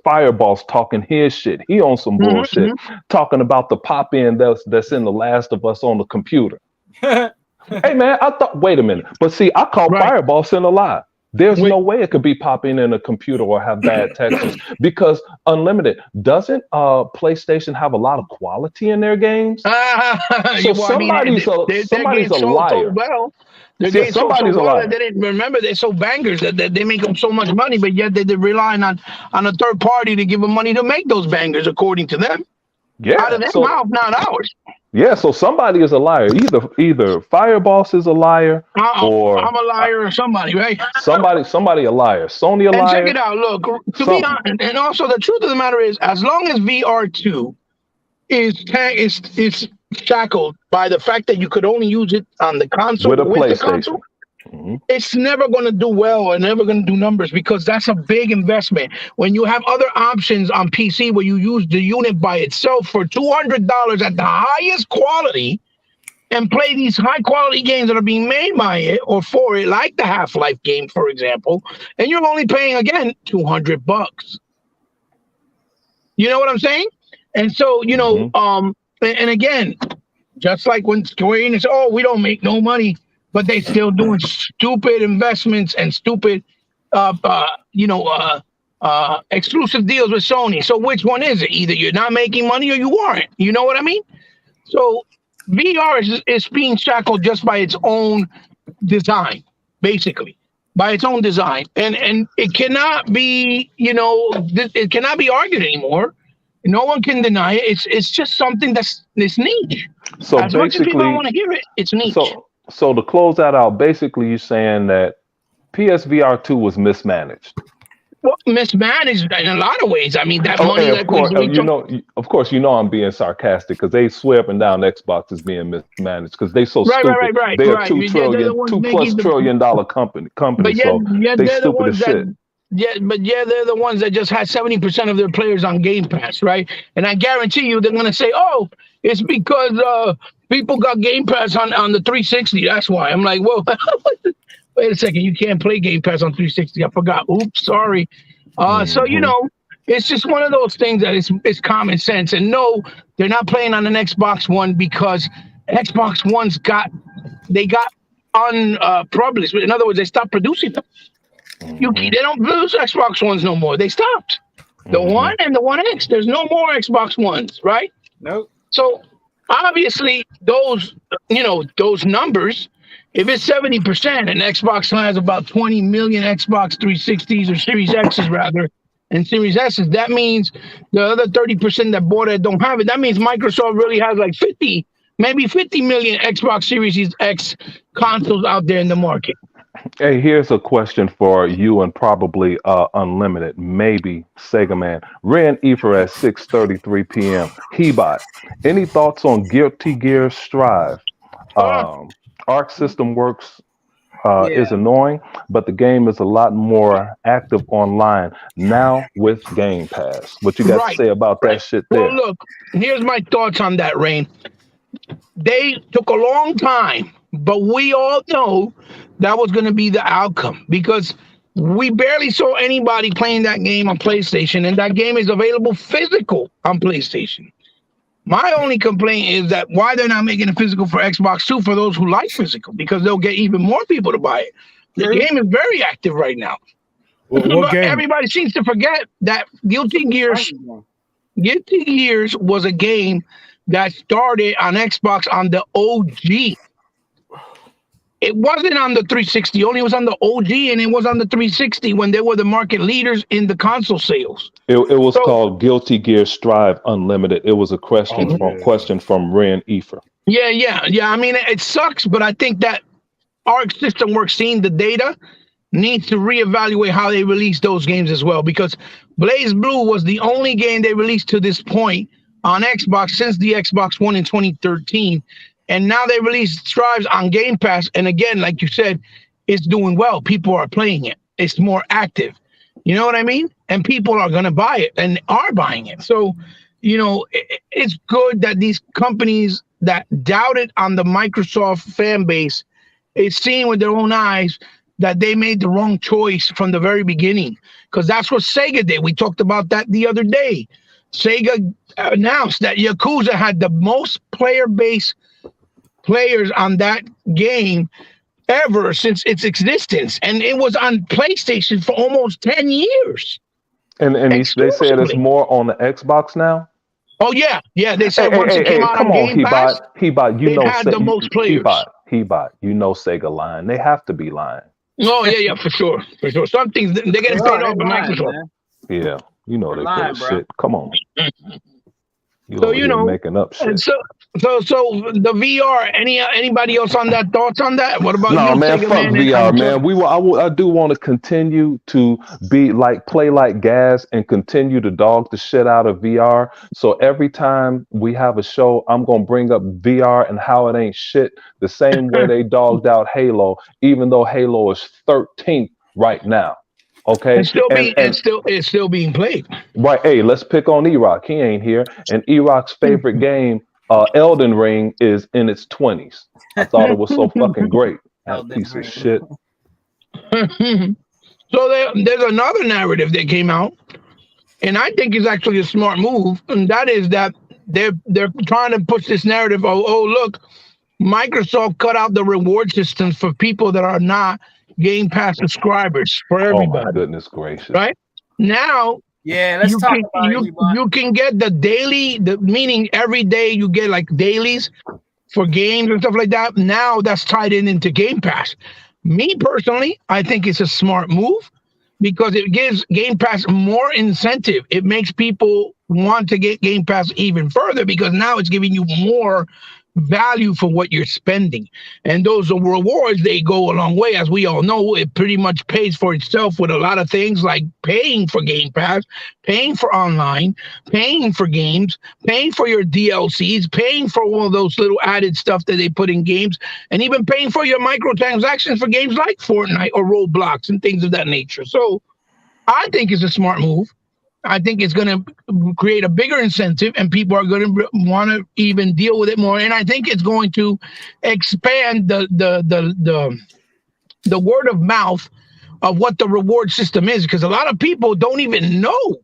Fireballs talking his shit. He on some bullshit, talking about the pop in that's in The Last of Us on the computer. Hey man, I thought, wait a minute. But see, I call Fireball sin a lie. There's no way it could be popping in a computer or have bad textures because Unlimited doesn't PlayStation have a lot of quality in their games? So somebody's a liar. They're getting somebody's so well that they didn't remember they're so bangers that they make them so much money, but yet they're relying on a third party to give them money to make those bangers, according to them. Yeah, out of their mouth, not ours. Yeah, so somebody is a liar. Either Fireboss is a liar, or I'm a liar, or somebody, right? somebody a liar. Sony a liar. And check it out. Look, to be honest, and also the truth of the matter is, as long as VR2 is shackled by the fact that you could only use it on the console with a PlayStation. The console, it's never going to do well or never going to do numbers because that's a big investment. When you have other options on PC where you use the unit by itself for $200 at the highest quality and play these high quality games that are being made by it or for it, like the Half-Life game, for example, and you're only paying, again, $200. You know what I'm saying? And so, you know, and again, just like when Square Enix, we don't make no money, but they still doing stupid investments and stupid, exclusive deals with Sony. So which one is it? Either you're not making money or you aren't. You know what I mean? So VR is being shackled just by its own design, basically, by its own design, and it cannot be, it cannot be argued anymore. No one can deny it. It's just something that's niche. So as much as people don't want to hear it, it's niche. So to close that out, basically you're saying that PSVR 2 was mismanaged. Well, mismanaged in a lot of ways. I mean, that money. Of course, I'm being sarcastic because they swear up and down Xbox is being mismanaged because they so stupid. Right. They're a $2+ trillion company. But they stupid as shit. They're the ones that just had 70% of their players on Game Pass, right? And I guarantee you, they're gonna say, it's because people got Game Pass on the 360. That's why. I'm like, whoa, wait a second. You can't play Game Pass on 360. I forgot. Oops, sorry. So, it's just one of those things that it's common sense. And no, they're not playing on an Xbox One because Xbox One's got unpublished. In other words, they stopped producing them. They don't produce Xbox Ones no more. They stopped. The One and the One X. There's no more Xbox Ones, right? Nope. So obviously those numbers, if it's 70% and Xbox has about 20 million Xbox 360s or Series X's rather, and Series S's, that means the other 30% that bought it don't have it. That means Microsoft really has like 50 million Xbox Series X consoles out there in the market. Hey, here's a question for you and probably Unlimited, maybe Sega Man. Ren Efer at 6:33 p.m. Hebot, any thoughts on Guilty Gear Strive? Arc System Works is annoying, but the game is a lot more active online now with Game Pass. What you got to say about that shit there? Well, look, here's my thoughts on that, Rain. They took a long time, but we all know that was going to be the outcome because we barely saw anybody playing that game on PlayStation, and that game is available physical on PlayStation. My only complaint is that why they're not making it physical for Xbox 2 for those who like physical, because they'll get even more people to buy it. The game is very active right now. What game? Everybody seems to forget that Guilty Gears was a game that started on Xbox on the OG. It wasn't on the 360, only it was on the OG, and it was on the 360 when they were the market leaders in the console sales. It was called Guilty Gear Strive Unlimited. It was a question from Ren Efer. Yeah. I mean, it sucks, but I think that Arc System Works, seeing the data, needs to reevaluate how they release those games as well, because Blaze Blue was the only game they released to this point on Xbox since the Xbox One in 2013. And now they released Strives on Game Pass. And again, like you said, it's doing well. People are playing it. It's more active. You know what I mean? And people are going to buy it and are buying it. So, it's good that these companies that doubted on the Microsoft fan base is seeing with their own eyes that they made the wrong choice from the very beginning. Because that's what Sega did. We talked about that the other day. Sega announced that Yakuza had the most player base players on that game ever since its existence, and it was on PlayStation for almost 10 years. And they said it's more on the Xbox now. Oh yeah, they said once it came out on Game Pass, Hebot, they've had the most players. Hebot, Sega lying. They have to be lying. Oh yeah, for sure. Some things they're getting paid off by Microsoft. Yeah, they lying, shit. Come on. So making up shit. So the VR. Anybody else on that? Thoughts on that? What about you? Man, fuck VR, man. I do want to continue to play like gas and continue to dog the shit out of VR. So every time we have a show, I'm gonna bring up VR and how it ain't shit. The same way they dogged out Halo, even though Halo is 13th right now. Okay, it's still being played. Right. Hey, let's pick on E-Rock. He ain't here. And E-Rock's favorite game, Elden Ring, is in its 20s. I thought it was so fucking great. That piece of shit. So there's another narrative that came out, and I think it's actually a smart move, and that is that they're trying to push this narrative. Oh, look, Microsoft cut out the reward systems for people that are not Game Pass subscribers for everybody. Oh my goodness gracious! Right now, let's talk about it. You can get the daily, meaning every day you get like dailies for games and stuff like that. Now that's tied into Game Pass. Me personally, I think it's a smart move because it gives Game Pass more incentive. It makes people want to get Game Pass even further because now it's giving you more value for what you're spending, and those are rewards. They go a long way, as we all know. It pretty much pays for itself with a lot of things like paying for Game Pass, paying for online, paying for games, paying for your DLCs, paying for all those little added stuff that they put in games, and even paying for your microtransactions for games like Fortnite or Roblox and things of that nature. So I think it's a smart move. I think it's going to create a bigger incentive, and people are going to want to even deal with it more. And I think it's going to expand the word of mouth of what the reward system is, because a lot of people don't even know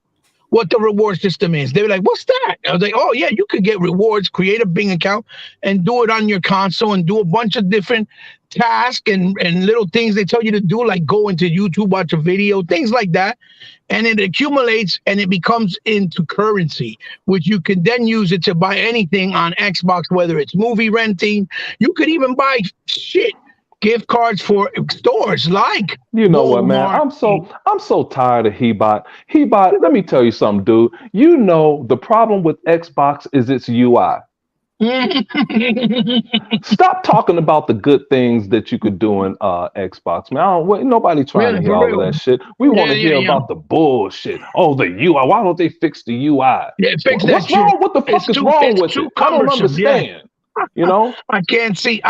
what the reward system is. They're like, "What's that?" I was like, "Oh yeah, you could get rewards, create a Bing account, and do it on your console, and do a bunch of different tasks and little things they tell you to do, like go into YouTube, watch a video, things like that." And it accumulates and it becomes into currency, which you can then use it to buy anything on Xbox, whether it's movie renting. You could even buy gift cards for stores like what, man? I'm so tired of Hebot. Hebot, let me tell you something, dude. The problem with Xbox is its UI. Stop talking about the good things that you could do in Xbox, man. Nobody trying to hear all of that shit. We want to hear about the bullshit. Oh, the UI. Why don't they fix the UI? Yeah, fix that What's wrong? What the fuck is wrong with it? I don't understand. I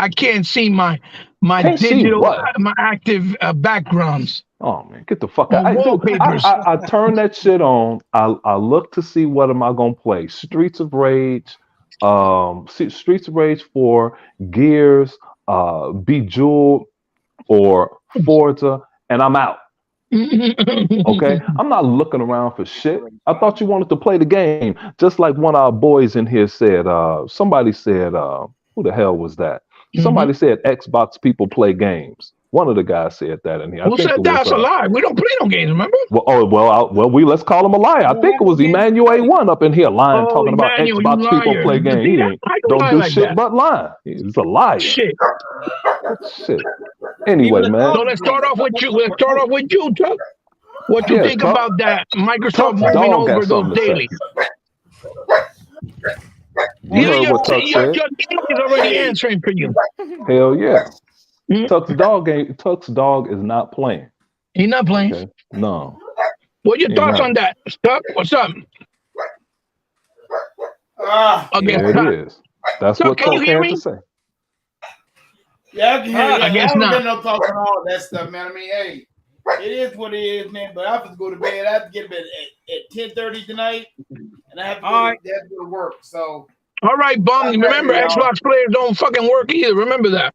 can't see my digital, my active backgrounds. Oh man, get the fuck out! I turn that shit on. I look to see what am I gonna play. Streets of Rage 4, Gears, Bejeweled, or Forza, and I'm out. Okay, I'm not looking around for shit. I thought you wanted to play the game, just like one of our boys in here said. Somebody said, who the hell was that? Somebody said Xbox people play games. One of the guys said that in here. Who said that's a lie? We don't play no games, remember? Let's call him a liar. I think it was Emmanuel One up in here lying, talking about Xbox people play games. He don't do shit but lie. He's a liar. Shit. Anyway, man. So let's start off with you. Tuck. What you think about that? Microsoft moving over those dailies. You heard what Tuck said. Your game is already answering for you. Hell yeah. Tuck's dog is not playing. He's not playing? Okay. No. What are your thoughts on that? Tuck, what's up? There it is. That's what Tuck had to say. Yeah, I can hear you. I guess don't not. get no thoughts on all that stuff, man. I mean, hey, it is what it is, man. But I have to go to bed. I have to get to bed at 10:30 tonight, and I have to go to work. So, all right, bum. Remember, Xbox players don't fucking work either. Remember that.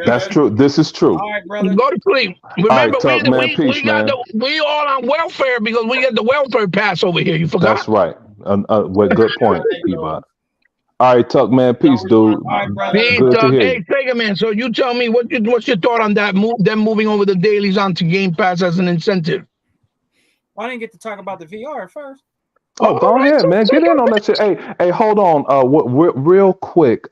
That's true. This is true. All right, brother. Go to sleep. All Remember, right, Tuck, man. Peace, man. we all on welfare because we get the welfare pass over here. You forgot? That's right. What good point, Ebot. All right, Tuck, man. Peace, dude. All right, brother. Good to hear Hey, you. Sega man. So you tell me what's your thought on that move? Them moving over the dailies onto Game Pass as an incentive. I didn't get to talk about the VR first. Oh, go ahead, man. Get in on that shit. Hey, hold on. Real quick.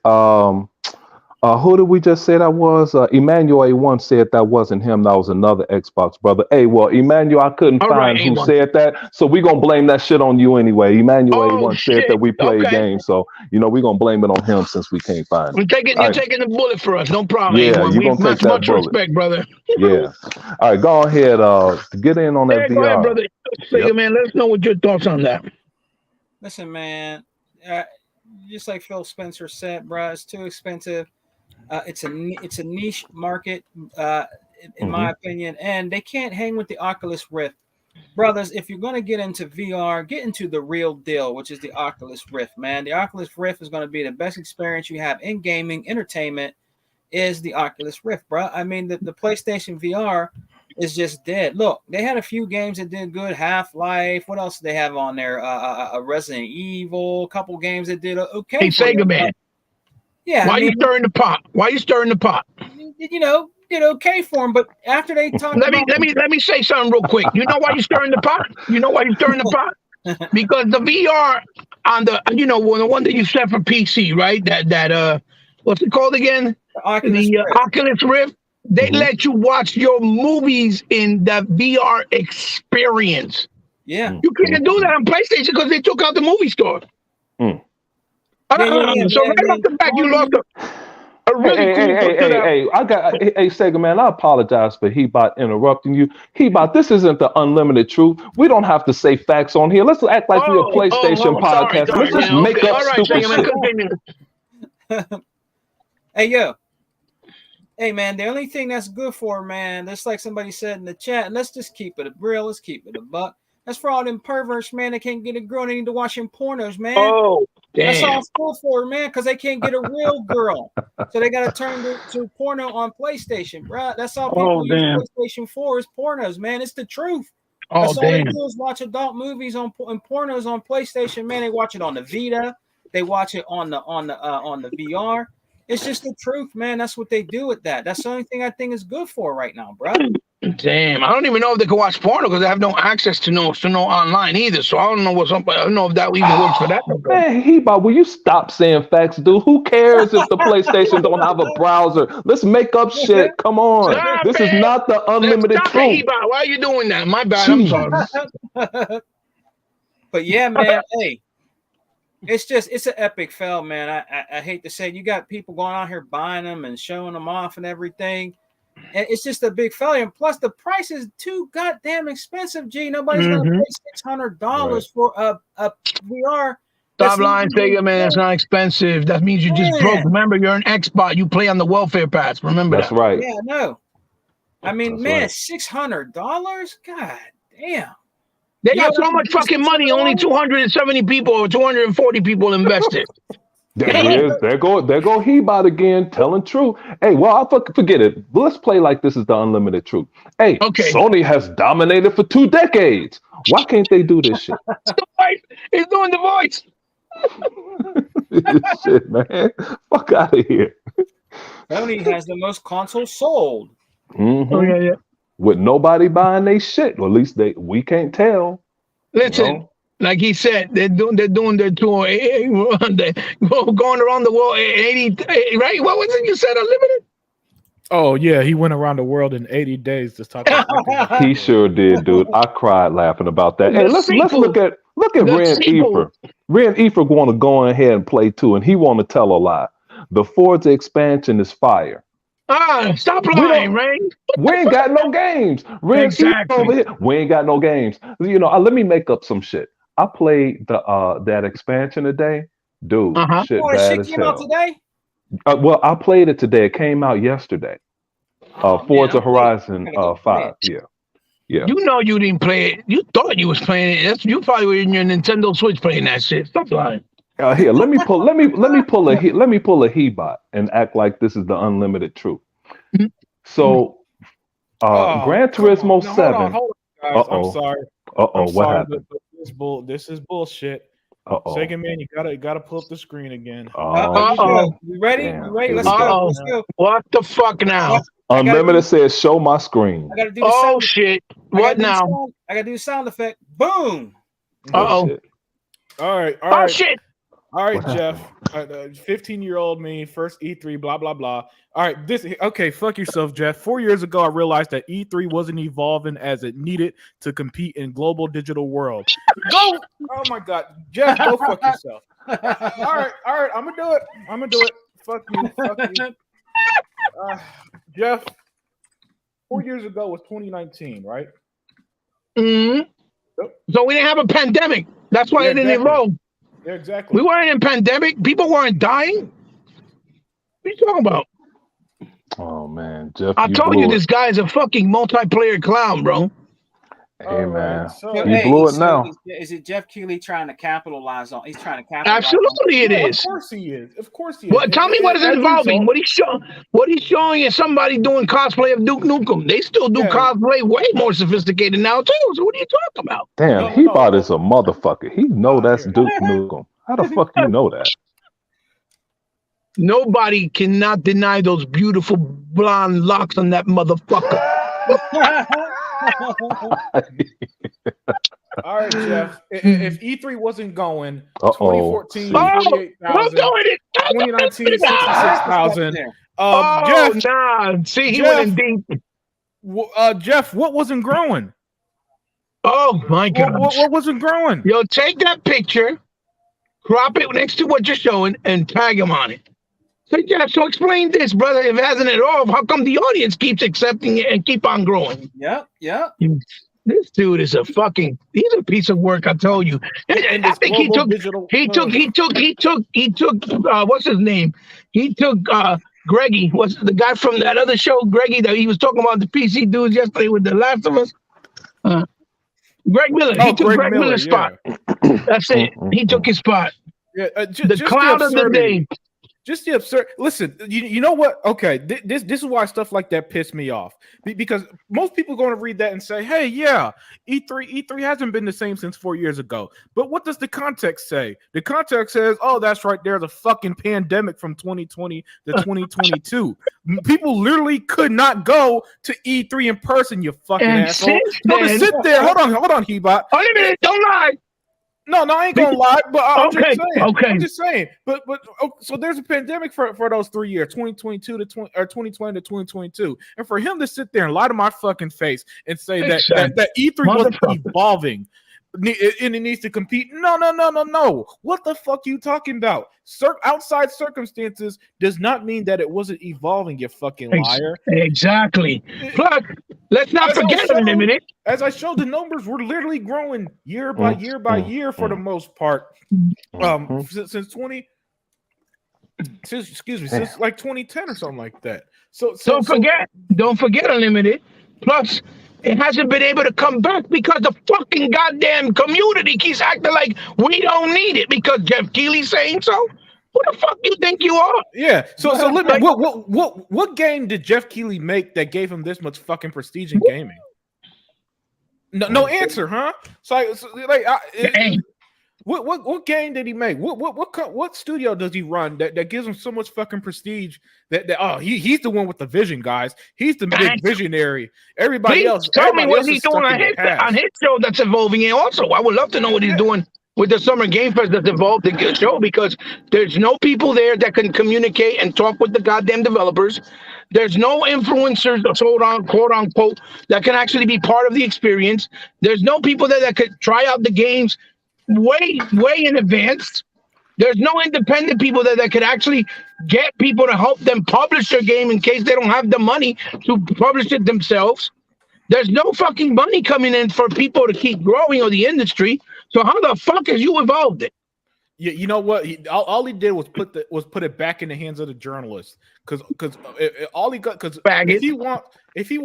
Who did we just say that was? Emmanuel once said that wasn't him. That was another Xbox brother. Hey, well, Emmanuel, I couldn't find who said that, so we're gonna blame that shit on you anyway. Emmanuel once said that we played games, so we're gonna blame it on him since we can't find it. You're taking the bullet for us, no problem. Yeah, you're gonna take that much bullet. Respect, brother. Yeah. All right, go ahead. Get in on that VR. Go ahead, brother. Sega man, let us know what your thoughts on that. Listen, man. Just like Phil Spencer said, bro, it's too expensive. It's a niche market, in my opinion, and they can't hang with the Oculus Rift. Brothers, if you're going to get into VR, get into the real deal, which is the Oculus Rift, man. The Oculus Rift is going to be the best experience you have in gaming, entertainment, is the Oculus Rift, bro. I mean, the PlayStation VR is just dead. Look, they had a few games that did good, Half-Life. What else did they have on there? Resident Evil, a couple games that did okay. Hey, Sega man. Yeah. Why are you stirring the pot? Did okay for him, but after they talked let me say something real quick. You know why you're stirring the pot? Because the VR on the the one that you set for PC, right? That what's it called again? Oculus Rift. They let you watch your movies in the VR experience. Yeah. You couldn't do that on PlayStation because they took out the movie store. So right off the back, you lost a really hey, Sega man, I apologize for Hebot interrupting you. Hebot, this isn't the unlimited truth. We don't have to say facts on here. Let's act like we're a PlayStation podcast. Let's just make up stupid shit. Hey, yo. Hey, man, the only thing that's good for, man, just like somebody said in the chat, let's just keep it real. Let's keep it a buck. That's for all them perverts, man. They can't get a girl. They need to watch them pornos, man. Oh, damn. That's all it's cool for, man, because they can't get a real girl. So they got to turn to porno on PlayStation, bro. That's all people use PlayStation 4 is pornos, man. It's the truth. That's all they do is watch adult movies and pornos on PlayStation, man. They watch it on the Vita. They watch it on the VR. It's just the truth, man. That's what they do with that. That's the only thing I think is good for right now, bro. Damn, I don't even know if they can watch porno because they have no access to no online either. So I don't know I don't know if that even works for that. Man, Heba, will you stop saying facts, dude? Who cares if the PlayStation don't have a browser? Let's make up shit. Come on, this is not the unlimited truth. Heba, why are you doing that? My bad. I'm sorry. But yeah, man. Hey, it's an epic fail, man. I hate to say it. You got people going out here buying them and showing them off and everything. And it's just a big failure. And plus, the price is too goddamn expensive. G, nobody's gonna pay $600 for a VR. Stop lying, Sega man. It's not expensive. That means you just broke. Remember, you're an Xbox. You play on the welfare pass. Remember that's right. Yeah, no. I mean, $600. God damn. They got so much fucking money. Only 270 people or 240 people invested. There go Hebot again, telling truth. Hey, well, I forget it. Let's play like this is the unlimited truth. Hey, Sony has dominated for 2 decades. Why can't they do this shit? He's doing the voice. Shit, man. Fuck out of here. Sony has the most consoles sold. Mm-hmm. Oh, yeah. With nobody buying they shit. Or at least we can't tell. Listen. Like he said, they're doing their tour. They're going around the world 80, right? What was it you said? Unlimited? Oh yeah, he went around the world in 80 days to talk about He sure did, dude. I cried laughing about that. Hey, let's look at Ren Efer. Ren Efer want to go ahead and play too, and he want to tell a lie. The Forza expansion is fire. Stop lying, Ray. We ain't got no games. Ren Efer over here. We ain't got no games. Let me make up some shit. I played that expansion today, dude. Shit bad as came hell. out today? Well, I played it today. It came out yesterday. Oh, man, Forza I'm waiting. Horizon I gotta go play 5. it. Yeah. You know you didn't play it. You thought you was playing it. You probably were in your Nintendo Switch playing that shit. Stop lying. Here, let me pull a Hebot and act like this is the unlimited truth. Mhm. So, Oh, Gran come on. Turismo No, 7. hold on, guys. I'm Uh-oh. sorry. Uh-oh, I'm what sorry, happened? but this is bullshit. Uh-oh. Second man, you gotta pull up the screen again. Here we go. You ready? Damn, You ready? here Let's we go. go. Let's go. What the fuck now? I gotta Unlimited do, says show my screen. I gotta do the Oh sound. shit. I gotta What do the now? sound- I gotta do the sound effect. Boom. Uh-oh. Shit. All right, all Oh right. shit. All right, What Jeff. 15-year-old me, first E3, blah blah blah. All right, okay. Fuck yourself, Jeff. 4 years ago, I realized that E3 wasn't evolving as it needed to compete in global digital world. Go! Oh my God, Jeff, go fuck yourself. All right. I'm gonna do it. Fuck you. Jeff. 4 years ago was 2019, right? Mm-hmm. Yep. So we didn't have a pandemic. That's why Yeah, it didn't exactly. evolve. Yeah, exactly. We weren't in pandemic. People weren't dying. What are you talking about? Oh man, Jeff, I you told blew you it. this guy is a fucking multiplayer clown, bro. Hey man, so you blew it now. Is it Jeff Keighley trying to capitalize on? He's trying to capitalize. Absolutely, it yeah, is. Of course he is. Well, tell me what is As involving. usual. What he's showing is somebody doing cosplay of Duke Nukem. They still do Yeah. cosplay way more sophisticated now too. So what are you talking about? Damn, Hebot is a motherfucker. He know that's here. Duke Nukem. How the fuck you know that? Nobody cannot deny those beautiful blonde locks on that motherfucker. All right, Jeff. If E3 wasn't going, Uh-oh. 2014, Oh, 48,000. don't do it. 2019, 66,000. Oh, Jeff, nah. See, he Jeff. went in deep. Jeff, what wasn't growing? Oh, my God. What wasn't growing? Yo, take that picture, crop it next to what you're showing, and tag him on it. So, Jeff, so explain this, brother. If it hasn't at all, how come the audience keeps accepting it and keep on growing? Yep. This dude is he's a piece of work, I told you. And I this think global digital. he took what's his name? He took Greggy, what's the guy from that other show, Greggy, that he was talking about the PC dudes yesterday with The Last of Us? Greg Miller. He took Greg Miller's spot. That's it. He took his spot. Yeah, The cloud of the day. Just the absurd. Listen, you know what? Okay, this is why stuff like that pissed me off, because most people are going to read that and say, "Hey, yeah, E3 hasn't been the same since 4 years ago." But what does the context say? The context says, "Oh, that's right. There's a fucking pandemic from 2020 to 2022. People literally could not go to E3 in person. You fucking asshole." So to sit there, hold on, Hebot. Wait a minute, don't lie. No, I ain't gonna lie, but I'm just saying. Okay. I'm just saying. But so there's a pandemic for those 3 years, 2022 to 2020 to 2022, and for him to sit there and lie to my fucking face and say that E3 wasn't evolving, and it needs to compete. No. What the fuck are you talking about? Outside circumstances does not mean that it wasn't evolving, you fucking liar. Exactly. Plus, let's not forget in a minute. As I showed, the numbers were literally growing year by year for the most part. Since like 2010 or something like that. So don't forget Unlimited. Plus, it hasn't been able to come back because the fucking goddamn community keeps acting like we don't need it because Jeff Keighley's saying so. Who the fuck you think you are? Yeah. So let me. What game did Jeff Keighley make that gave him this much fucking prestige in gaming? No answer, huh? What game did he make? What studio does he run that gives him so much fucking prestige that he's the one with the vision, guys. He's the big visionary. Everybody else. Tell me what he's doing on his show that's evolving. And also, I would love to know what he's doing with the Summer Game Fest that's involved in the show, because there's no people there that can communicate and talk with the goddamn developers. There's no influencers, quote unquote, that can actually be part of the experience. There's no people there that could try out the games way in advance. There's no independent people there that could actually get people to help them publish their game in case they don't have the money to publish it themselves. There's no fucking money coming in for people to keep growing or the industry. So how the fuck has you evolved it? You know what? All he did was put it back in the hands of the journalists because all he got because Faggot. if he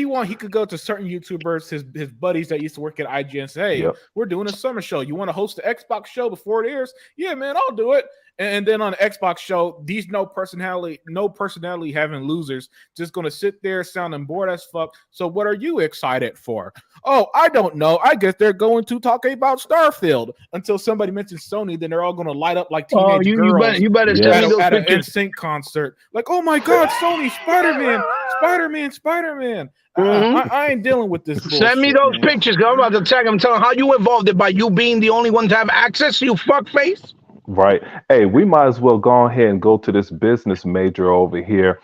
want he could go to certain YouTubers, his buddies that used to work at IGN and say, hey, Yep. we're doing a summer show. You want to host the Xbox show before it airs? Yeah, man, I'll do it. And then on the Xbox show, these no personality having losers just gonna sit there sounding bored as fuck. So what are you excited for? Oh, I don't know. I guess they're going to talk about Starfield until somebody mentions Sony. Then they're all gonna light up like teenage girls. You better Yes. send me those At an pictures. NSYNC concert, like, oh my God, Sony, Spider-Man. I ain't dealing with this bullshit. Send me those man. pictures, because I'm about to tag them. Tell them how you involved it by you being the only one to have access, you fuckface. Right. Hey, we might as well go ahead and go to this business major over here.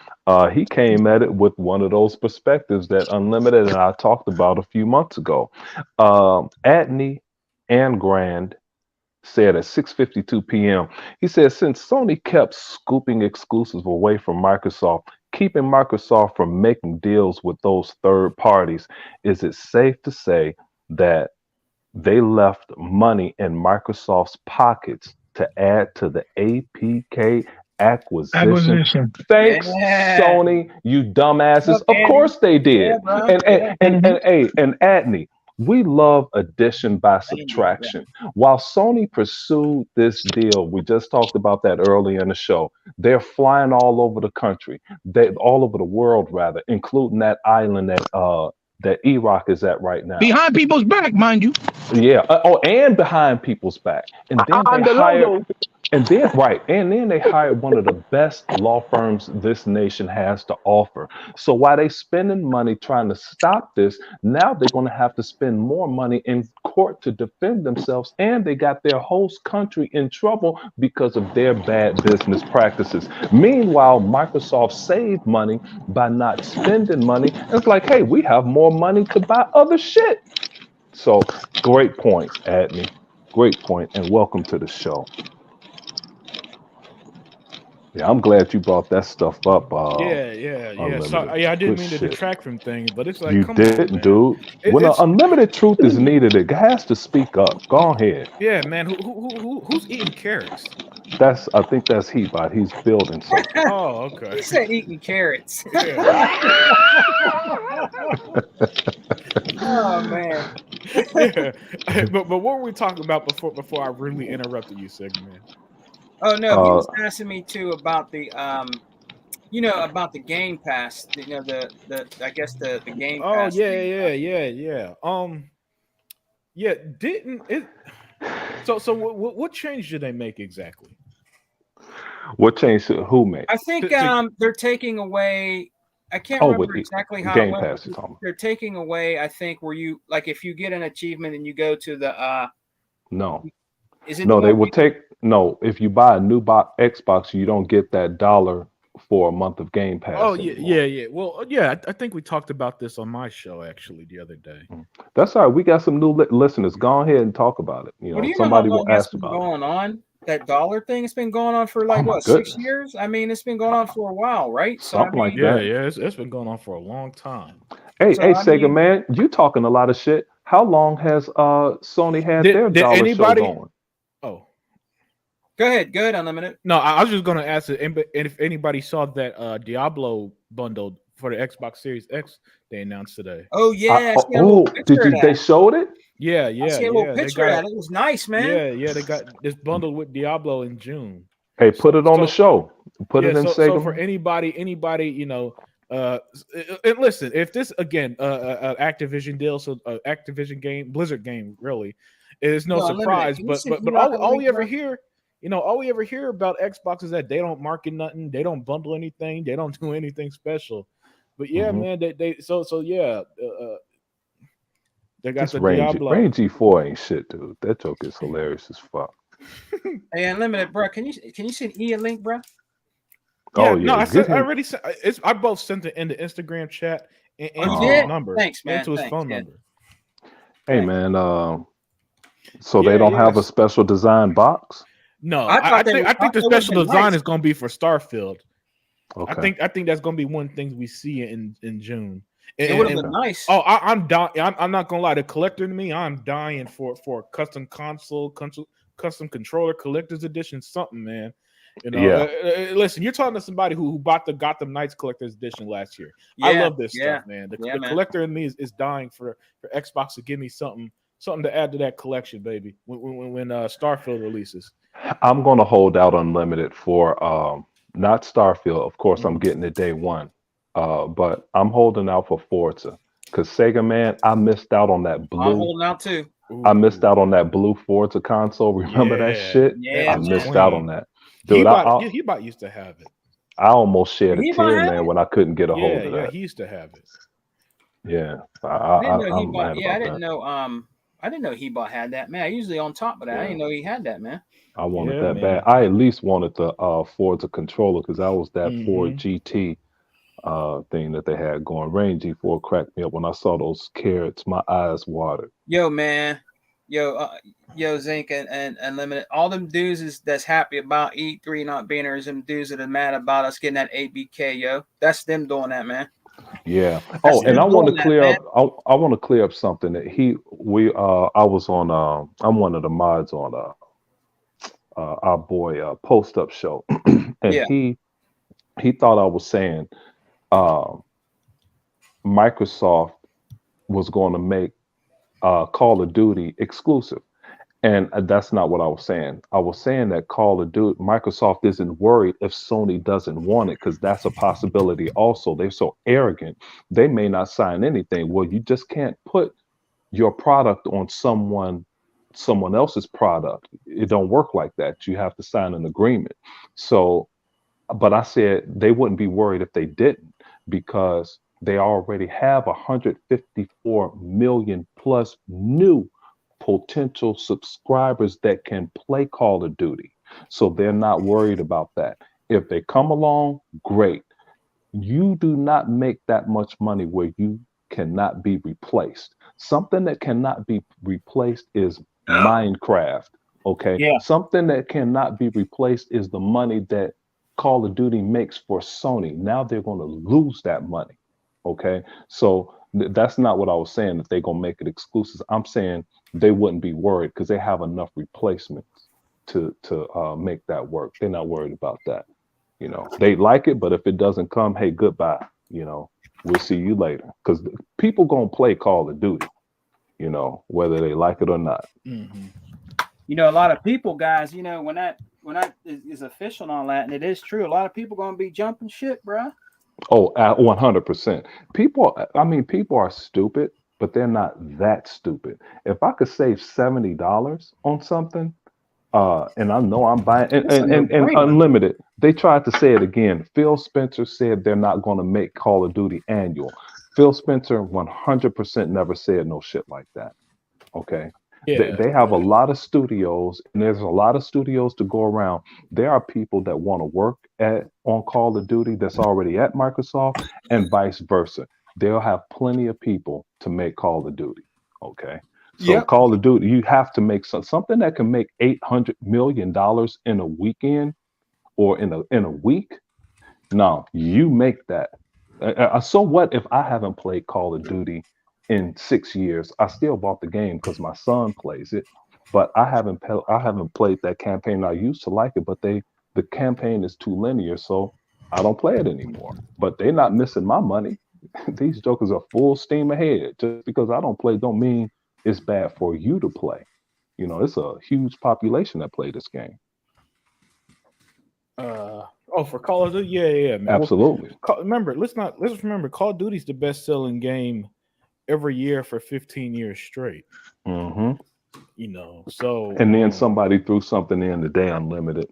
He came at it with one of those perspectives that Unlimited and I talked about a few months ago. Atney and Grand said at 6:52 p.m. He said, since Sony kept scooping exclusives away from Microsoft, keeping Microsoft from making deals with those third parties, is it safe to say that they left money in Microsoft's pockets to add to the APK acquisition? Thanks, Yeah. Sony, you dumbasses. Okay. Of course they did. Yeah, bro. And Atney, we love addition by subtraction. While Sony pursued this deal, we just talked about that earlier in the show. They're flying all over the country, all over the world, rather, including that island that E-Rock is at right now. Behind people's back, mind you. Yeah. And behind people's back. And then On they the hired. logo. And then they hired one of the best law firms this nation has to offer. So while they spending money trying to stop this, now they're going to have to spend more money in court to defend themselves, and they got their host country in trouble because of their bad business practices. Meanwhile, Microsoft saved money by not spending money. It's like, hey, we have more money to buy other shit. So great point, Adney. Great point, and welcome to the show. Yeah, I'm glad you brought that stuff up. Yeah. Unlimited. So, I didn't Good mean to shit. detract from things, but it's like, You come didn't, on, man. dude. When unlimited truth is needed, it has to speak up. Go ahead. Yeah, man. Who's eating carrots? I think that's Heatbot. He's building something. Oh, okay. He said eating carrots. Yeah. Oh man. Yeah. But what were we talking about before I really interrupted you, Sigma? Oh no, he was asking me too about the about the Game Pass. The I guess the Game Pass. Oh yeah. Yeah, didn't it? So what change did they make exactly? What change? Who made? I think they're taking away. I can't remember exactly how Game it went. Pass is talking. They're taking away. I think where you like if you get an achievement and you go to the No. Is it No, they will take if you buy a new Xbox, you don't get that $1 for a month of Game Pass. Oh anymore. yeah. Well, yeah, I think we talked about this on my show actually the other day. That's all right. We got some new listeners. Go ahead and talk about it. Somebody will ask about it. Going on that dollar thing. It's been going on for like 6 years. I mean, it's been going on for a while, right? Something like that. Yeah, it's been going on for a long time. Hey, Sega man, you talking a lot of shit. How long has Sony had their dollar show going? Oh, go ahead, Unlimited. No, I was just going to ask if anybody saw that Diablo bundle for the Xbox Series X they announced today. Oh yeah. They showed it? Yeah. I see a little picture of that. It was nice, man. Yeah. They got this bundled with Diablo in June. Hey, put it on the show. Put it in Sega. So for anybody, and listen, if this again, Activision deal, so Activision game, Blizzard game, really, it's no surprise. But all we ever hear, all we ever hear about Xbox is that they don't market nothing, they don't bundle anything, they don't do anything special. But yeah, man, they they got the Diablo. Range 4 ain't shit, dude. That joke is hilarious as fuck. Hey, Unlimited, bro, can you send E a link, bro? Yeah, no, I already sent. I both sent it in the Instagram chat and to his number. Thanks, man. And to his phone number. Hey, man. So they don't have a special design box? No, I think the special design is going to be for Starfield. Okay. I think that's going to be one thing we see in June. It would have been nice. Oh, I'm dying. I'm not gonna lie. The collector to me, I'm dying for a custom console custom controller, collector's edition, something, man. You know, Yeah. listen, you're talking to somebody who bought the Gotham Knights collector's edition last year. I Yeah, love this yeah, stuff, man. The man. collector in me is dying for Xbox to give me something to add to that collection, baby. When Starfield releases, I'm gonna hold out Unlimited for not Starfield. Of course, I'm getting it day one. But I'm holding out for Forza. Cause Sega, man, I missed out on that I'm blue. holding out too. I missed out on that blue Forza console. Remember that shit? Yeah, I man. missed out on that. He Dude, bought used to have it. I almost shed a He tear, have man, it? when I couldn't get a hold of Yeah, that. he used to have it. Yeah, I didn't know he I'm bought. mad Yeah, I about didn't that. know. I didn't know he bought had that. Man, usually on top of that. I Yeah, didn't know he had that, man. I wanted Yeah, that bad. man. I at least wanted the Forza controller because that was that Ford Mm-hmm. GT thing that they had going. Rain G4 cracked me up when I saw those carrots. My eyes watered. Yo, man. Yo, Zinc and Unlimited. All them dudes that's happy about E3 not being there is them dudes that are mad about us getting that ABK, yo. That's them doing that, man. Yeah. That's Oh, and them I want to doing that, clear man. up. I want to clear up something that I was on. I'm one of the mods on our boy Post Up Show, and Yeah. he thought I was saying uh, Microsoft was going to make Call of Duty exclusive. And that's not what I was saying. I was saying that Call of Duty, Microsoft isn't worried if Sony doesn't want it because that's a possibility also. They're so arrogant. They may not sign anything. Well, you just can't put your product on someone else's product. It don't work like that. You have to sign an agreement. So, but I said they wouldn't be worried if they didn't because they already have 154 million plus new potential subscribers that can play Call of Duty. So they're not worried about that. If they come along, great. You do not make that much money where you cannot be replaced. Something that cannot be replaced is Minecraft. Okay. Yeah. Something that cannot be replaced is the money that Call of Duty makes for Sony. Now they're going to lose that money. Okay. So that's not what I was saying that they're going to make it exclusive. I'm saying they wouldn't be worried because they have enough replacements to make that work. They're not worried about that. You know, they like it, but if it doesn't come, hey, goodbye. You know, we'll see you later. Because people gonna play Call of Duty, you know, whether they like it or not. Mm-hmm. You know, a lot of people, guys, you know, when that is official and all that, and it is true, a lot of people gonna be jumping shit, bro. Oh, 100%. People are stupid, but they're not that stupid. If I could save $70 on something, and I know I'm buying It's a and no-brainer. Unlimited. They tried to say it again. Phil Spencer said they're not going to make Call of Duty annual. Phil Spencer 100% never said no shit like that. Okay. They have a lot of studios, and there's a lot of studios to go around. There are people that want to work on Call of Duty that's already at Microsoft, and vice versa. They'll have plenty of people to make Call of Duty. Okay. So Yep. Call of Duty, you have to make something that can make $800 million in a weekend or in a week. No, you make that. So what if I haven't played Call of Duty in 6 years? I still bought the game because my son plays it, but I haven't played that campaign. I used to like it, but the campaign is too linear, so I don't play it anymore. But they're not missing my money. These jokers are full steam ahead. Just because I don't play, don't mean it's bad for you to play. You know, it's a huge population that play this game. For Call of Duty, yeah, man. Absolutely. Well, let's remember, Call of Duty's the best-selling game every year for 15 years straight. Hmm. You know, so And then somebody threw something in today, Unlimited.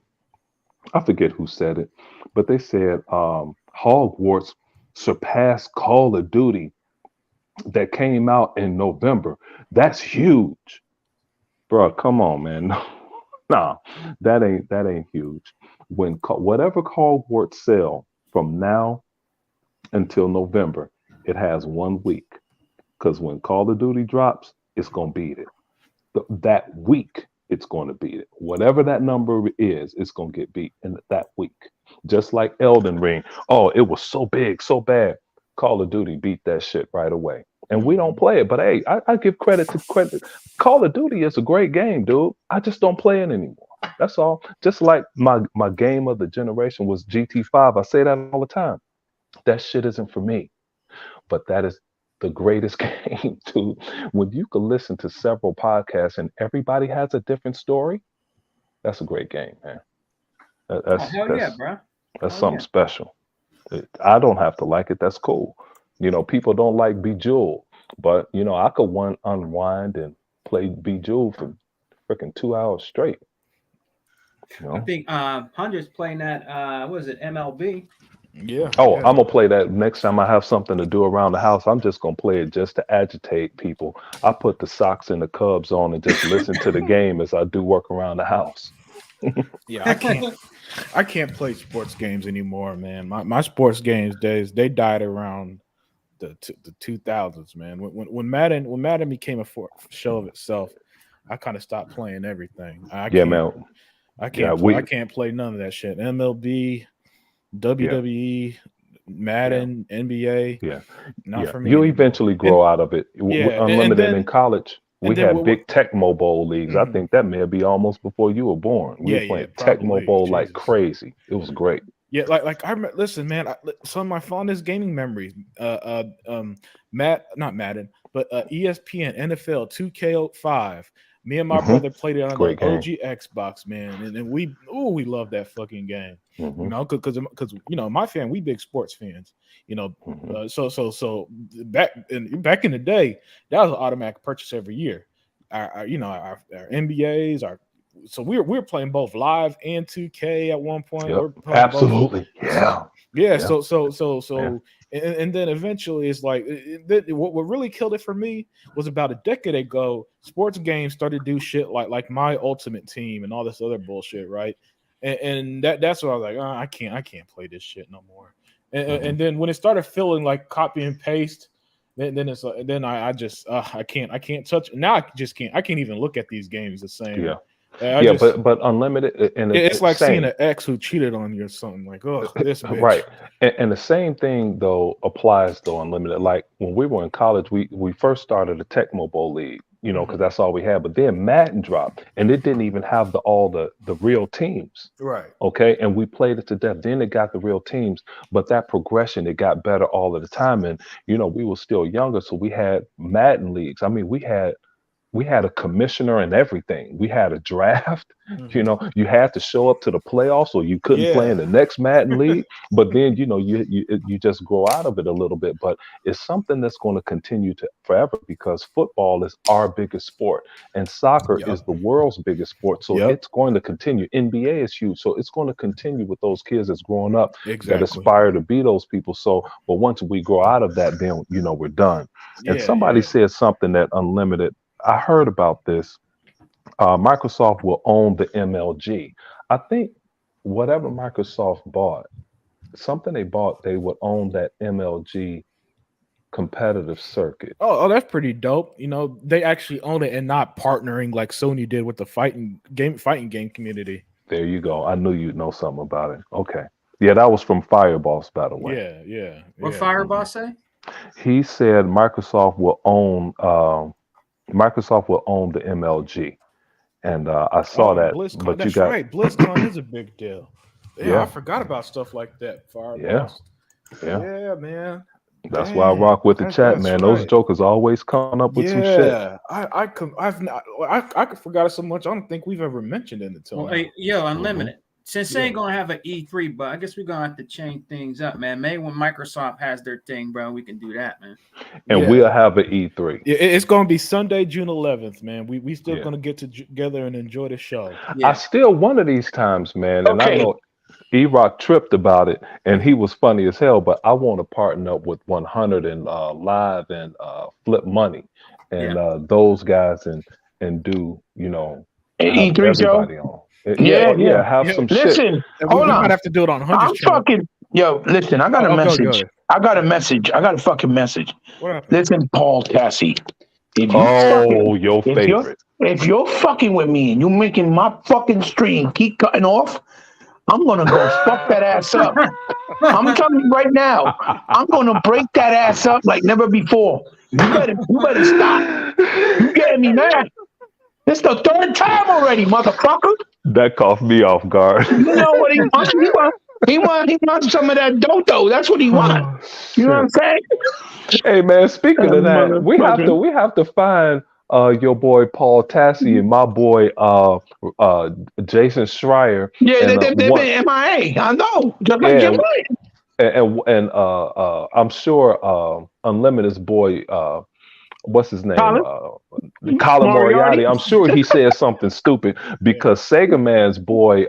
I forget who said it, but they said Hogwarts surpassed Call of Duty that came out in November. That's huge, bro. Come on, man. Nah, that ain't huge. Whatever Hogwarts sell from now until November, it has 1 week. Because when Call of Duty drops, it's gonna beat it. That week, it's going to beat it. Whatever that number is, it's going to get beat in that week. Just like Elden Ring. Oh, it was so big, so bad. Call of Duty beat that shit right away. and we don't play it. But hey, I give credit to credit. Call of Duty is a great game, dude. I just don't play it anymore. That's all. Just like my game of the generation was GT5. I say that all the time. That shit isn't for me. But that is the greatest game, dude. When you can listen to several podcasts and everybody has a different story, that's a great game, man. Oh, hell yeah, bro. That's Hell something yeah. special. I don't have to like it. That's cool. People don't like Bejeweled, but I could unwind and play Bejeweled for freaking 2 hours straight. I think Hundred's playing that. What is it? MLB. Yeah. Oh, yeah. I'm gonna play that next time I have something to do around the house. I'm just gonna play it just to agitate people. I put the socks and the Cubs on and just listen to the game as I do work around the house. Yeah, I can't play sports games anymore, man. My sports games days, they died around the 2000s, man. When Madden became a show of itself, I kind of stopped playing everything. I can't play none of that shit. MLB, WWE, Madden, NBA. Yeah. Not for me. You'll anymore. eventually grow out of it. Unlimited in college. We had big Tecmo Bowl leagues. I think that may be almost before you were born. We were playing Tecmo Bowl like crazy. It was great. Yeah, like I remember, listen, man. Some of my fondest gaming memories. Not Madden, but ESPN, NFL, 2K05. Me and my brother played it on the OG Xbox, man, and we loved that fucking game. Because my family, we big sports fans. So back in the day, that was an automatic purchase every year. Our NBAs, so we were playing both live and 2K at one point. Yep. Absolutely, both. Yeah. So. And then eventually it's like what really killed it for me was about a decade ago. Sports games started to do shit like My Ultimate Team and all this other bullshit, right? And that's what I was like, I can't play this shit no more. And then when it started feeling like copy and paste, then it's like, then I just I can't touch. Now I can't even look at these games the same. Yeah. But unlimited, and it's like seeing an ex who cheated on you or something. Like, oh, this bitch. Right. And the same thing though applies to unlimited. Like when we were in college, we first started a Tecmo Bowl league, because that's all we had. But then Madden dropped, and it didn't even have all the real teams. Right. Okay. And we played it to death. Then it got the real teams, but that progression, it got better all of the time. And we were still younger, so we had Madden leagues. I mean, we had a commissioner and everything. We had a draft. You had to show up to the playoffs, or you couldn't play in the next Madden league. But then you just grow out of it a little bit. But it's something that's going to continue to forever, because football is our biggest sport and soccer is the world's biggest sport. So it's going to continue. NBA is huge, so it's going to continue with those kids that's growing up that aspire to be those people. So, but once we grow out of that, then we're done. And somebody said something that unlimited. I heard about this. Microsoft will own the MLG. I think whatever Microsoft bought, something they bought, they would own that MLG competitive circuit. Oh, that's pretty dope. They actually own it and not partnering like Sony did with the fighting game community. There you go. I knew you'd know something about it. Okay. Yeah, that was from Fireboss, by the way. Yeah. What Fireboss say? He said Microsoft will own the MLG, and I saw that. BlizzCon, but that's right. BlizzCon is a big deal. Yeah, I forgot about stuff like that. Yeah, man. That's why I rock with the chat, man. Those jokers always coming up with some shit. I forgot it so much. I don't think we've ever mentioned it until now. Unlimited. Since they ain't gonna have an E3, but I guess we're gonna have to change things up, man. Maybe when Microsoft has their thing, bro, we can do that, man. And we'll have an E3. It's gonna be Sunday, June 11th, man. We still gonna get together and enjoy the show. I still one of these times, man, and I know E-Rock tripped about it, and he was funny as hell. But I want to partner up with 100 and Live and Flip Money, and those guys, and do E3 show. Have some shit. Listen, hold on. Might have to do it on 100. I'm fucking listen. I got a message. I got a message. I got a fucking message. Listen, Paul Tassi. Your favorite. If you're fucking with me and you're making my fucking stream keep cutting off, I'm gonna go fuck that ass up. I'm telling you right now, I'm gonna break that ass up like never before. You better stop. You getting me mad? It's the third time already, motherfucker. That caught me off guard. You know what he wants? He wants some of that dodo. That's what he wants. Oh You know what I'm shit. saying? Hey man, speaking of that, Motherfucker. we have to find your boy Paul Tassi and my boy Jason Schreier Yeah, and they've one been MIA. I know. Just like yeah Jim Ryan. I'm sure Unlimited's boy what's his name? Colin Colin Moriarty. Moriarty. I'm sure he said something stupid because Sega Man's boy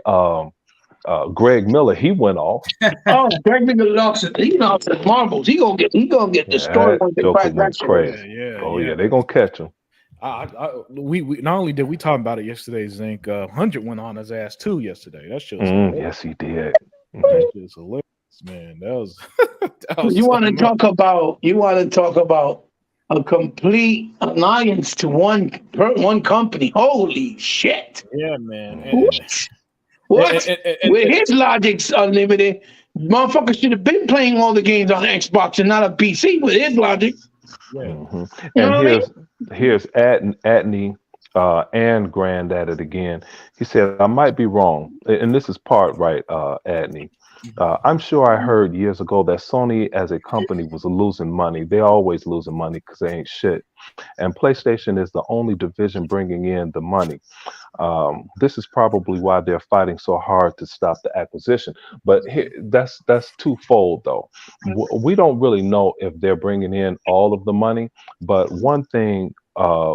Greg Miller, he went off. Oh, Greg Miller lost it. He lost his marbles. He gonna get Yeah, destroyed that once they Joker crack that went shit open. crazy. Yeah, Oh yeah, they gonna catch him. We not only did we talk about it yesterday, Zink, 100 went on his ass too yesterday. That shit was Yes, he did. that shit was hilarious, man. That was, that was You want to something else. talk about a complete alliance to one company? Holy shit! Yeah, man. What? And- With his Logic's unlimited, motherfucker should have been playing all the games on Xbox and not a PC with his Logic. yeah. You know And what I mean? here's Atney and Grand at it again. He said, I might be wrong, and this is part right, Atney. I'm sure I heard years ago that Sony as a company was losing money. They're always losing money because they ain't shit. And PlayStation is the only division bringing in the money. This is probably why they're fighting so hard to stop the acquisition. But that's twofold, though. We don't really know if they're bringing in all of the money. But one thing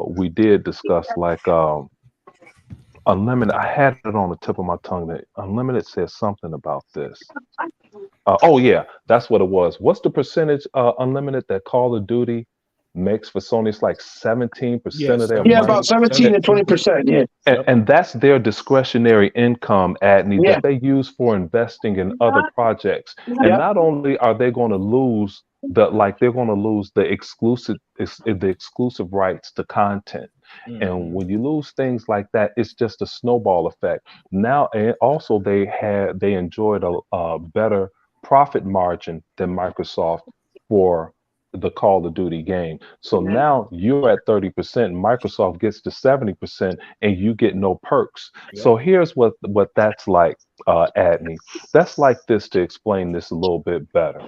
we did discuss, like Unlimited, I had it on the tip of my tongue that Unlimited said something about this. Oh yeah, that's what it was. What's the percentage Unlimited that Call of Duty makes for Sony? It's like 17% of their Yeah, money. about 17 to 20%. Yeah, And that's their discretionary income, Adney, yeah, that they use for investing in other projects. And yeah. not only are they going to lose they're going to lose the exclusive rights to content. And when you lose things like that, it's just a snowball effect. Now, and also they enjoyed a better profit margin than Microsoft for the Call of Duty game. So now you're at 30%, Microsoft gets to 70%, and you get no perks. Yep. So here's what that's like, Adney. That's like this, to explain this a little bit better.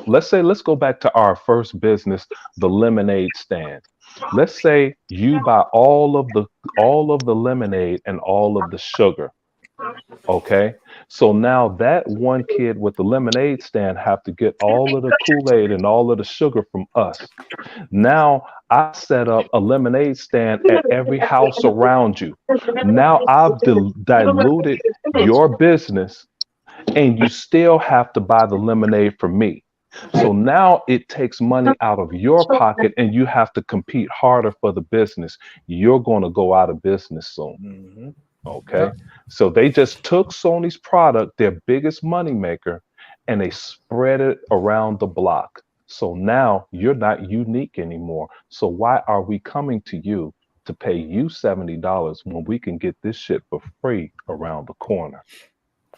Let's go back to our first business, the lemonade stand. Let's say you buy all of the lemonade and all of the sugar. Okay, so now that one kid with the lemonade stand have to get all of the Kool-Aid and all of the sugar from us. Now I set up a lemonade stand at every house around you. Now I've diluted your business, and you still have to buy the lemonade from me. So now it takes money out of your pocket, and you have to compete harder for the business. You're going to go out of business soon. Okay. So they just took Sony's product, their biggest moneymaker, and they spread it around the block. So now you're not unique anymore. So why are we coming to you to pay you $70 when we can get this shit for free around the corner?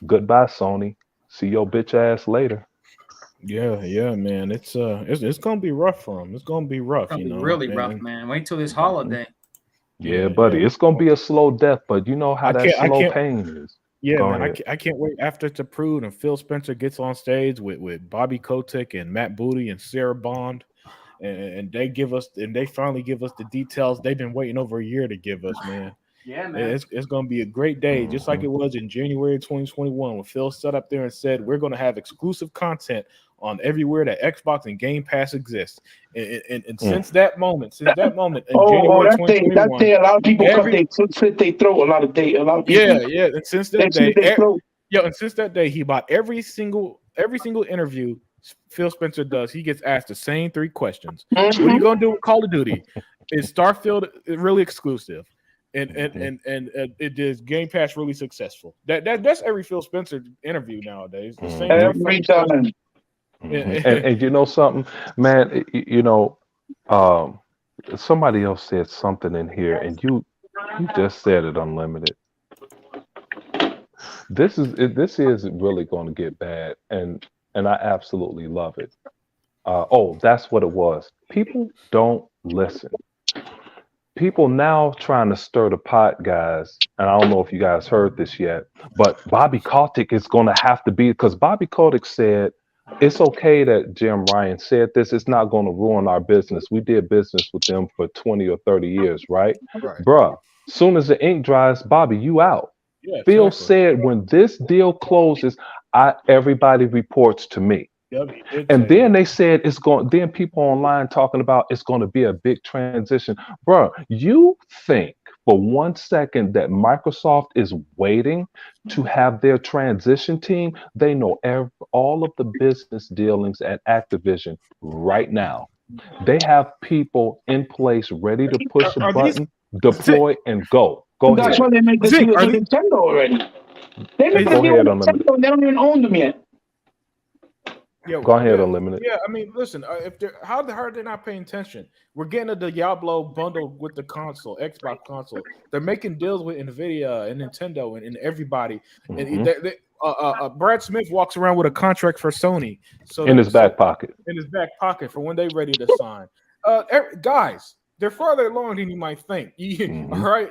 Goodbye, Sony. See your bitch ass later. Yeah, man. It's gonna be rough for them. It's gonna be rough, It's you know. really rough, man. Wait till this holiday. Yeah, buddy. It's gonna be a slow death, but you know how that slow pain is. Yeah, Go man. ahead. I can't wait after it's approved and Phil Spencer gets on stage with Bobby Kotick and Matt Booty and Sarah Bond, and they finally give us the details they've been waiting over a year to give us, man. Yeah, man. It's going to be a great day, just like it was in January 2021 when Phil stood up there and said, we're going to have exclusive content on everywhere that Xbox and Game Pass exists. And since that moment, in January that 2021, day, a lot of people slit they throat. A lot of people. yeah. And since that day, and since that day, he bought every single interview Phil Spencer does. He gets asked the same three questions. What are you going to do with Call of Duty? Is Starfield really exclusive? And it is Game Pass really successful? That's every Phil Spencer interview nowadays. The same Every time. And you know something, man. Somebody else said something in here, and you just said it, Unlimited. This is really going to get bad, and I absolutely love it. That's what it was. People don't listen. People now trying to stir the pot, guys. And I don't know if you guys heard this yet, but Bobby Kotick is going to have to be, because Bobby Kotick said it's okay that Jim Ryan said this. It's not going to ruin our business. We did business with them for 20 or 30 years, right? Right. Bruh, soon as the ink dries, Bobby, you out. Yeah. Phil Exactly. said when this deal closes, everybody reports to me. Yep, he did And say then that. they said it's going. Then people online talking about it's going to be a big transition, bro. You think for 1 second that Microsoft is waiting to have their transition team? They know all of the business dealings at Activision right now. They have people in place ready to push a Are these button, deploy, and go. Go That's ahead. why they made the Zeke, deal are with these- Nintendo already. They made Go the deal ahead, with Unlimited. Nintendo and they don't even own them yet. Yeah, Go ahead, yeah, Unlimited. yeah. I mean, listen. If they're how are they not paying attention? We're getting a Diablo bundle with the console, Xbox console. They're making deals with Nvidia and Nintendo and everybody. And Mhm. Brad Smith walks around with a contract for Sony, so In his back pocket. in his back pocket for when they're ready to sign. Guys, they're farther along than you might think. All Mhm. right.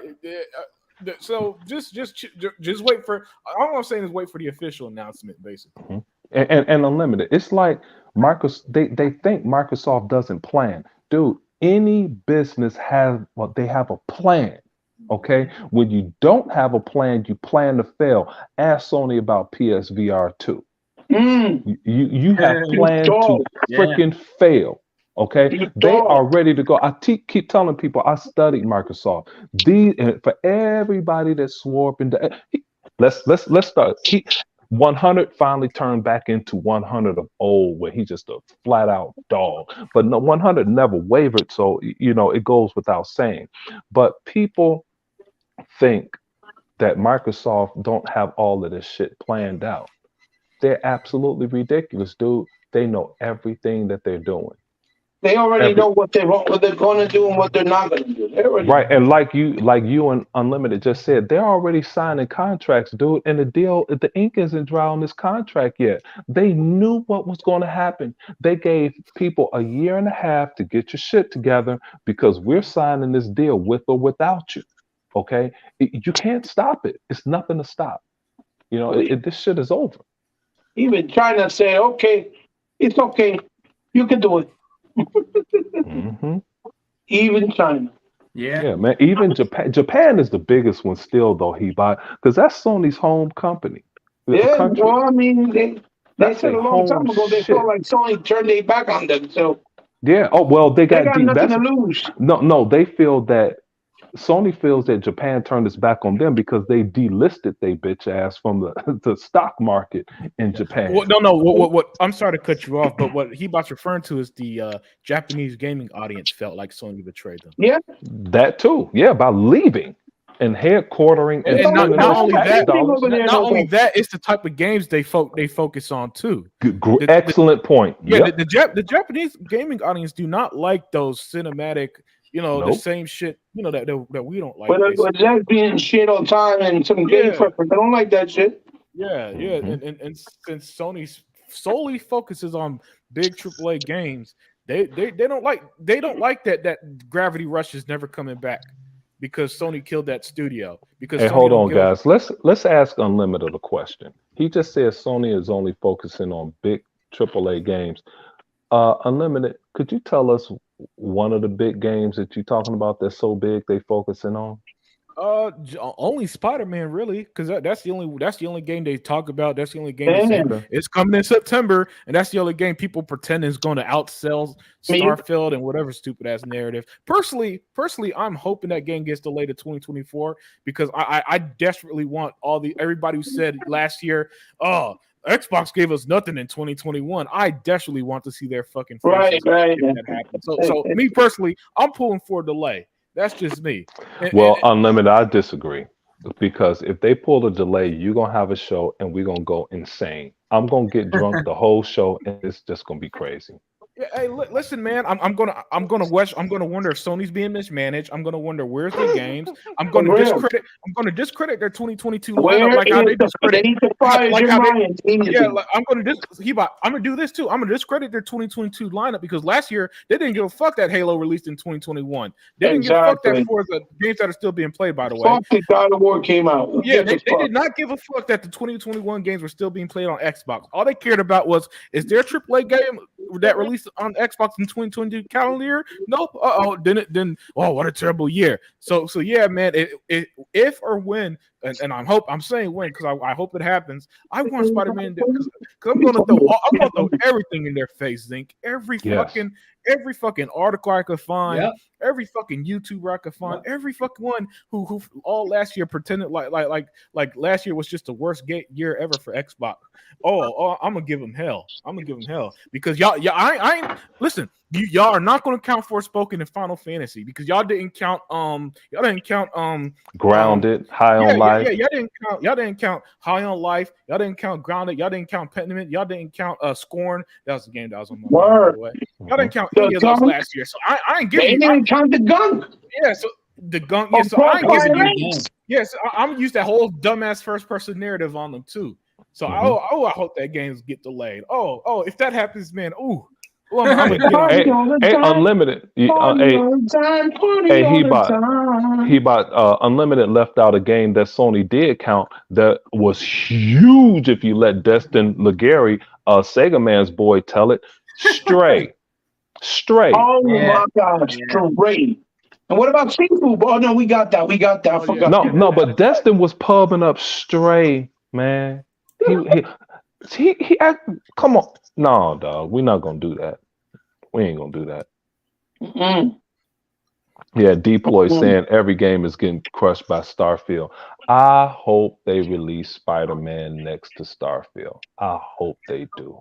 So just wait for. All I'm saying is wait for the official announcement, basically. Mhm. And Unlimited. It's like Microsoft. They think Microsoft doesn't plan, dude. Any business has they have a plan. Okay, when you don't have a plan, you plan to fail. Ask Sony about PSVR 2. Mm, You have you planned to dog. Yeah. freaking fail. Okay, You they are dog. ready to go. Keep telling people I studied Microsoft. These and for everybody that swore up into let's start. 100 finally turned back into 100 of old, where he's just a flat out dog. But no, 100 never wavered, so it goes without saying. But people think that Microsoft don't have all of this shit planned out. They're absolutely ridiculous, dude. They know everything that they're doing. They already Every know what they're going to do and what they're not going to do. They already right, know. and like you and Unlimited just said, they're already signing contracts, dude. And the ink isn't dry on this contract yet. They knew what was going to happen. They gave people a year and a half to get your shit together because we're signing this deal with or without you. Okay, you can't stop it. It's nothing to stop. This shit is over. Even China say, okay, it's okay. You can do it. Hmm. Even China. Yeah. Yeah, man. Even Japan. Japan is the biggest one still, though. Because that's Sony's home company, the Yeah, country. well, I mean, they That's said a a long home time ago they shit. felt like Sony turned their back on them. So Yeah. Oh well, they they got got deep. nothing That's to lose. no. They feel that Sony feels that Japan turned its back on them because they delisted they bitch ass from the the stock market in Japan. Well, no. What? I'm sorry to cut you off, but what Hebot's referring to is the Japanese gaming audience felt like Sony betrayed them. Yeah. That too. Yeah, by leaving and headquartering and And Don't not spending look not those only at tax that, anything dollars. over there not no only more. that, it's the type of games they focus on too. The, the, Excellent point. yeah, Yep. the Japanese gaming audience do not like those cinematic, the Nope. same shit, that we don't like. With Basically, that being shit all the time and some gay yeah, preference, I don't like that shit. yeah. Mhm. And since Sony solely focuses on big AAA games, they don't like that Gravity Rush is never coming back because Sony killed that studio because Hey, Sony hold don't on, give a guys. Let's ask Unlimited a question. He just said Sony is only focusing on big AAA games. Unlimited, could you tell us one of the big games that you're talking about that's so big they focusing on? Only Spider-Man really, because that's the only game they talk about. That's the only game they say Damn. Okay. it's coming in September, and that's the only game people pretend is going to outsell Me, Starfield and whatever stupid ass narrative. Personally, I'm hoping that game gets delayed to 2024 because I desperately want everybody who said last year, oh, Xbox gave us nothing in 2021. I desperately want to see their fucking right, faces right. if that happens. So me personally, I'm pulling for a delay. That's just me. Well, Unlimited, I disagree. Because if they pull a delay, you're gonna have a show and we're gonna go insane. I'm gonna get drunk the whole show and it's just gonna be crazy. Hey, listen, man. I'm gonna wonder if Sony's being mismanaged. I'm gonna wonder where's their games. I'm gonna discredit their 2022 lineup Where like how is they the discredit they surprise like your how they mind? yeah. Like, I'm gonna do this too. I'm gonna discredit their 2022 lineup because last year they didn't give a fuck that Halo released in 2021. They didn't give a fuck that Forza games that are still being played. By the way, Fuck the God of War came out. yeah, they did not give a fuck that the 2021 games were still being played on Xbox. All they cared about was, is there a AAA game that released on Xbox in 2022 calendar year? Nope. Then what a terrible year. So yeah, man. If or when, and I'm saying when because I hope it happens. I want Spider-Man because I'm gonna throw everything in their face, Zink. Every fucking article I could find, every fucking YouTuber I could find, every fucking one who all last year pretended like last year was just the worst year ever for Xbox. I'm gonna give them hell. Because y'all I ain't listen. Y'all are not going to count Forspoken in Final Fantasy because y'all didn't count Grounded, High on Life. Yeah, y'all didn't count High on Life. Y'all didn't count Grounded. Y'all didn't count Pentiment. Y'all didn't count Scorn. That was the game that was on my mind, by the way. Y'all didn't count any of those last year. So I ain't giving you. They didn't count the gunk. Yeah, so the gunk. Yeah, so I ain't giving you. Yes, I'm used that whole dumbass first person narrative on them too. So I hope that games get delayed. If that happens, man. Well, I'm gonna get hey, Unlimited. He bought Unlimited left out a game that Sony did count that was huge. If you let Destin Legary, Sega Man's boy, tell it, Stray. Oh my God, Stray. And what about Seafood? Oh no, we got that. I forgot. No, but Destin was pubbing up Stray, man. He come on. No, dog, we're not gonna do that. We ain't gonna do that. Yeah, Deploy saying every game is getting crushed by Starfield. I hope they release Spider-Man next to Starfield. I hope they do.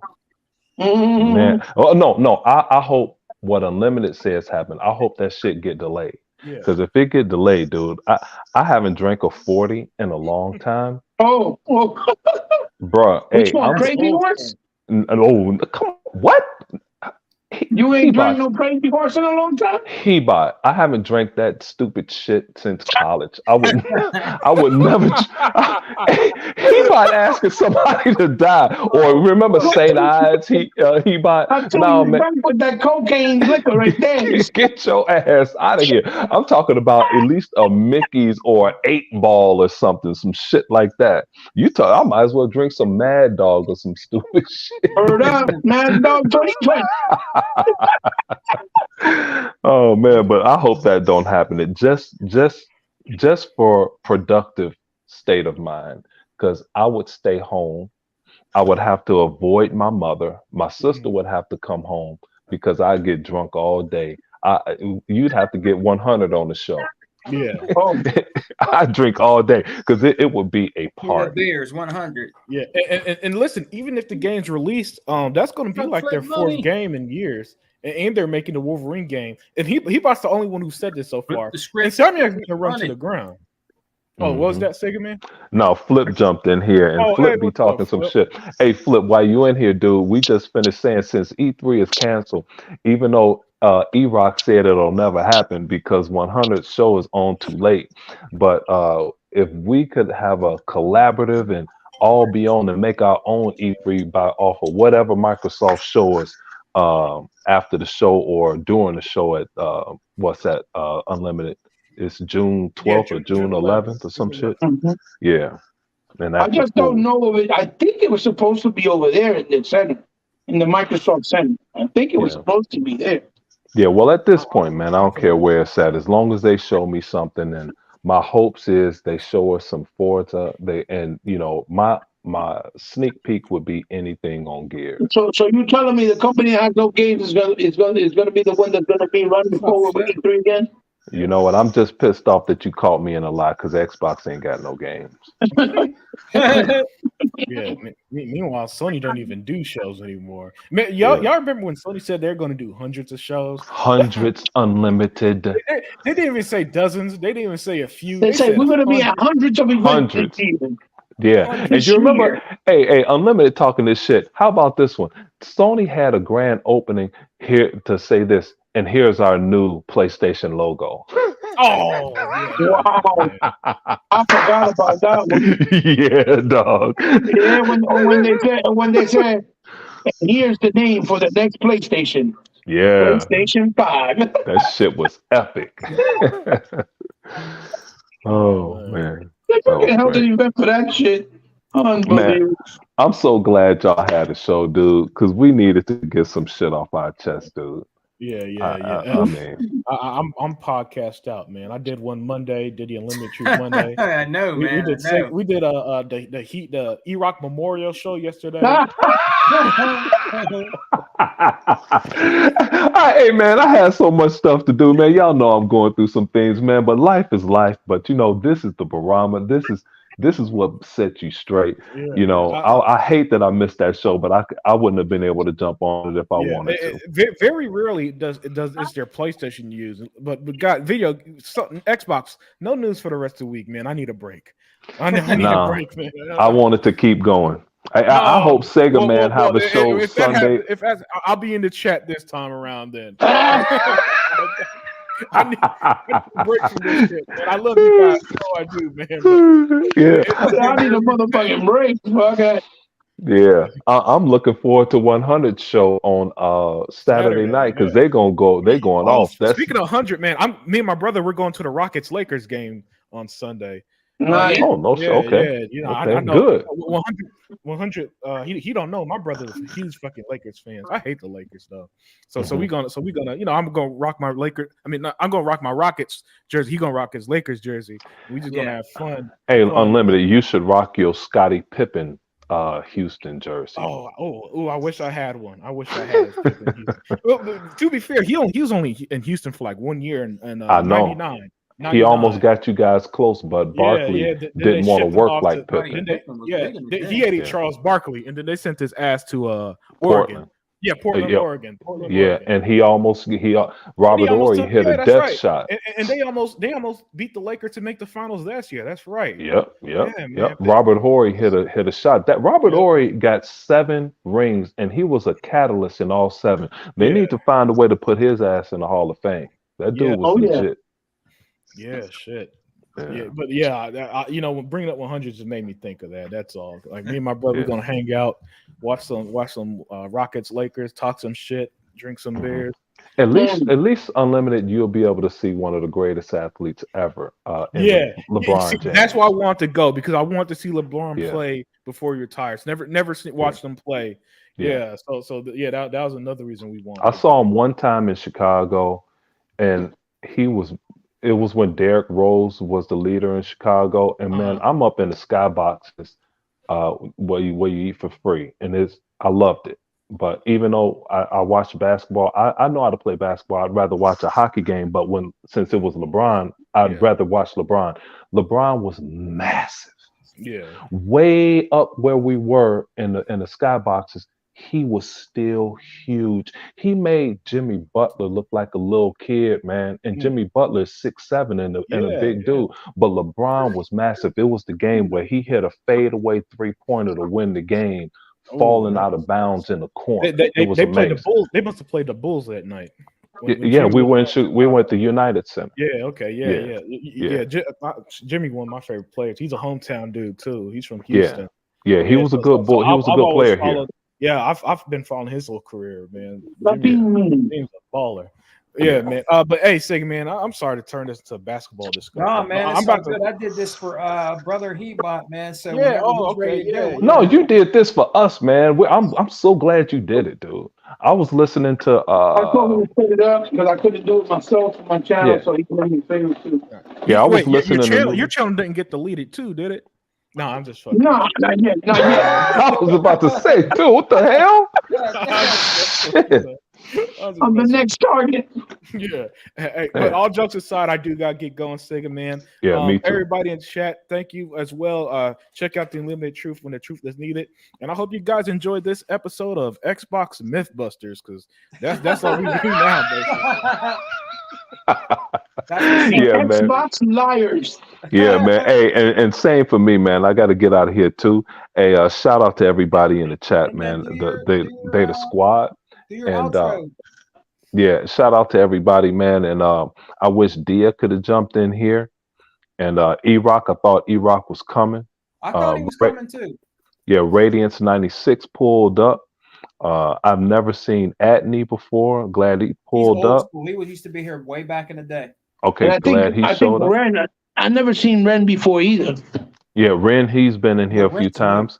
Man, no. I hope what Unlimited says happen. I hope that shit get delayed. Because if it get delayed, dude, I haven't drank a 40 in a long time. Oh. Bruh, Which one? Crazy Horse? Come on, what? You ain't drank no Crazy Horse in a long time? I haven't drank that stupid shit since college. I would never. Asking somebody to die. Or remember St. Ides? No, man. With that cocaine liquor right there. Get your ass out of here. I'm talking about at least a Mickey's or an 8-ball or something, some shit like that. I might as well drink some Mad Dog or some stupid shit. Heard up, Mad Dog 2020. Oh man, but I hope that don't happen. It just for productive state of mind, because I would stay home. I would have to avoid my mother. My sister would have to come home because I get drunk all day. You'd have to get 100 on the show. Yeah. I drink all day because it would be a party. Beers 100. Yeah, and listen, even if the game's released, that's going to be like their fourth game in years, and they're making the Wolverine game, and he's the only one who said this so far. Insomniac's going to run to the ground. Oh, what was that, Sega Man? No, Flip jumped in here, and Flip be talking some shit. Hey, Flip, while you in here, dude, we just finished saying since E3 is canceled, even though E-Rock said it'll never happen because 100 show is on too late. But if we could have a collaborative and all be on and make our own E3 by off of whatever Microsoft show us after the show or during the show at Unlimited. It's June 12th or June 11th or some shit. Mm-hmm. Yeah. And I just don't know of it. I think it was supposed to be over there in the center, in the Microsoft Center. I think it was supposed to be there. Yeah, well, at this point, man, I don't care where it's at. As long as they show me something, and my hopes is they show us some Forza. My sneak peek would be anything on Gear. So you telling me the company that has no games is gonna be the one that's gonna be running forward with E3 again? You know what? I'm just pissed off that you caught me in a lie because Xbox ain't got no games. Yeah. Meanwhile, Sony don't even do shows anymore. Man, y'all remember when Sony said they're going to do hundreds of shows? Hundreds, unlimited. They didn't even say dozens. They didn't even say a few. They say we're going to be at hundreds of events. Hundreds. Yeah. And you remember, hey, Unlimited talking this shit. How about this one? Sony had a grand opening here to say this, and here's our new PlayStation logo. Oh, yeah. Wow. I forgot about that one. Yeah, dog. Yeah, when they said here's the name for the next PlayStation. Yeah, PlayStation 5. that shit was epic. Oh man. man, They that was fucking held an great. event for that shit. Man, Unbelievable. I'm so glad y'all had a show, dude, because we needed to get some shit off our chest, dude. Yeah, I mean, I'm podcast out, man. I did one Monday, did the Unlimited Truth Monday. I know, We man. did I know. we did the E-Rock Memorial show yesterday. Hey man, I had so much stuff to do, man. Y'all know I'm going through some things, man. But life is life. But you know, this is the barometer. This is what sets you straight. Yeah, You know, man. I hate that I missed that show, but I wouldn't have been able to jump on it if I wanted to. Very rarely does it's their PlayStation use, but got Xbox. No news for the rest of the week, man. I need a break. I need a Nah, break, man. I wanted to keep going. I hope Sega man have a show Sunday. I'll be in the chat this time around. Then I need a break from this shit, man. I love you guys. You know I do, man. Yeah, I need a motherfucking break. Okay. yeah. I'm looking forward to 100 show on Saturday night because they're going off. Speaking of 100, man, me and my brother we're going to the Rockets Lakers game on Sunday. Nice. Oh no, okay. Yeah, you know, Okay, I know good. 100. He don't know. My brother's a huge fucking Lakers fans. I hate the Lakers though. So we gonna, you know, I'm gonna rock my Lakers. I mean, I'm gonna rock my Rockets jersey. He gonna rock his Lakers jersey. We just gonna have fun. Hey, Unlimited, you should rock your Scottie Pippen Houston jersey. Oh, I wish I had one. I wish I had Pippen. Well, to be fair, he was only in Houston for like 1 year in I know. 99. He almost got you guys close, but Barkley didn't want to work like Pippen. He hated Charles Barkley, and then they sent his ass to Oregon. Yeah, Portland, Oregon. Oregon. And Robert Horry hit a death shot, and they almost beat the Lakers to make the finals last year. That's right. Yep. Robert Horry hit a shot. That Robert Horry got 7 rings, and he was a catalyst in all 7. They need to find a way to put his ass in the Hall of Fame. That dude was legit. Yeah, shit. Yeah, but you know, bringing up 100 just made me think of that. That's all. Like me and my brother, we're gonna hang out, watch some Rockets, Lakers, talk some shit, drink some beers. At least Unlimited, you'll be able to see one of the greatest athletes ever. LeBron James. That's why I want to go because I want to see LeBron play before he retires. Never watch them play. That was another reason we wanted. I saw him one time in Chicago, and it was when Derrick Rose was the leader in Chicago, and man, I'm up in the skyboxes where you eat for free, and I loved it. But even though I watched basketball, I know how to play basketball. I'd rather watch a hockey game. But since it was LeBron, I'd rather watch LeBron. LeBron was massive, way up where we were in the skyboxes. He was still huge. He made Jimmy Butler look like a little kid, man. And Jimmy Butler is 6'7" and a big dude. But LeBron was massive. It was the game where he hit a fadeaway 3-pointer to win the game, falling out of bounds in the corner. They played the Bulls. They must have played the Bulls that night. We went to United Center. Jimmy, one of my favorite players. He's a hometown dude too. He's from Houston. He was a good boy. He was a good player here. Yeah, I've been following his whole career, man. Jimmy's a baller. Yeah, man. But hey, Sig, man, I'm sorry to turn this into a basketball discussion. No, man, I'm about to. I did this for brother Hebot, man. So No, you did this for us, man. I'm so glad you did it, dude. I was listening to. I told him to put it up because I couldn't do it myself for my channel, so he can make me famous too. Yeah, I was listening. Your channel didn't get deleted too, did it? No, I'm just fucking. No, not yet. I was about to say, dude, what the hell? I'm the next target. Yeah. Hey, but all jokes aside, I do gotta get going, Sega, man. Yeah, me too. Everybody in chat, thank you as well. Check out the Unlimited Truth when the truth is needed. And I hope you guys enjoyed this episode of Xbox Mythbusters, because that's what we do now, basically. That's for The sure. Yeah, man. Xbox liars. Yeah, man. Hey, and same for me, man. I got to get out of here too. Hey, shout out to everybody in the chat, And then man. They the squad, do your and outro. yeah, shout out to everybody, man. And I wish Dia could have jumped in here. And E-Rock, I thought E-Rock was coming. I thought he was coming too. Yeah, Radiance 96 pulled up. I've never seen Atney before. Glad he He's pulled old up. school. He used to be here way back in the day. Okay, And glad he I think showed up. Ren. I never seen Ren before either. Yeah, Ren, he's been in Yeah, here a few Ren's new. times.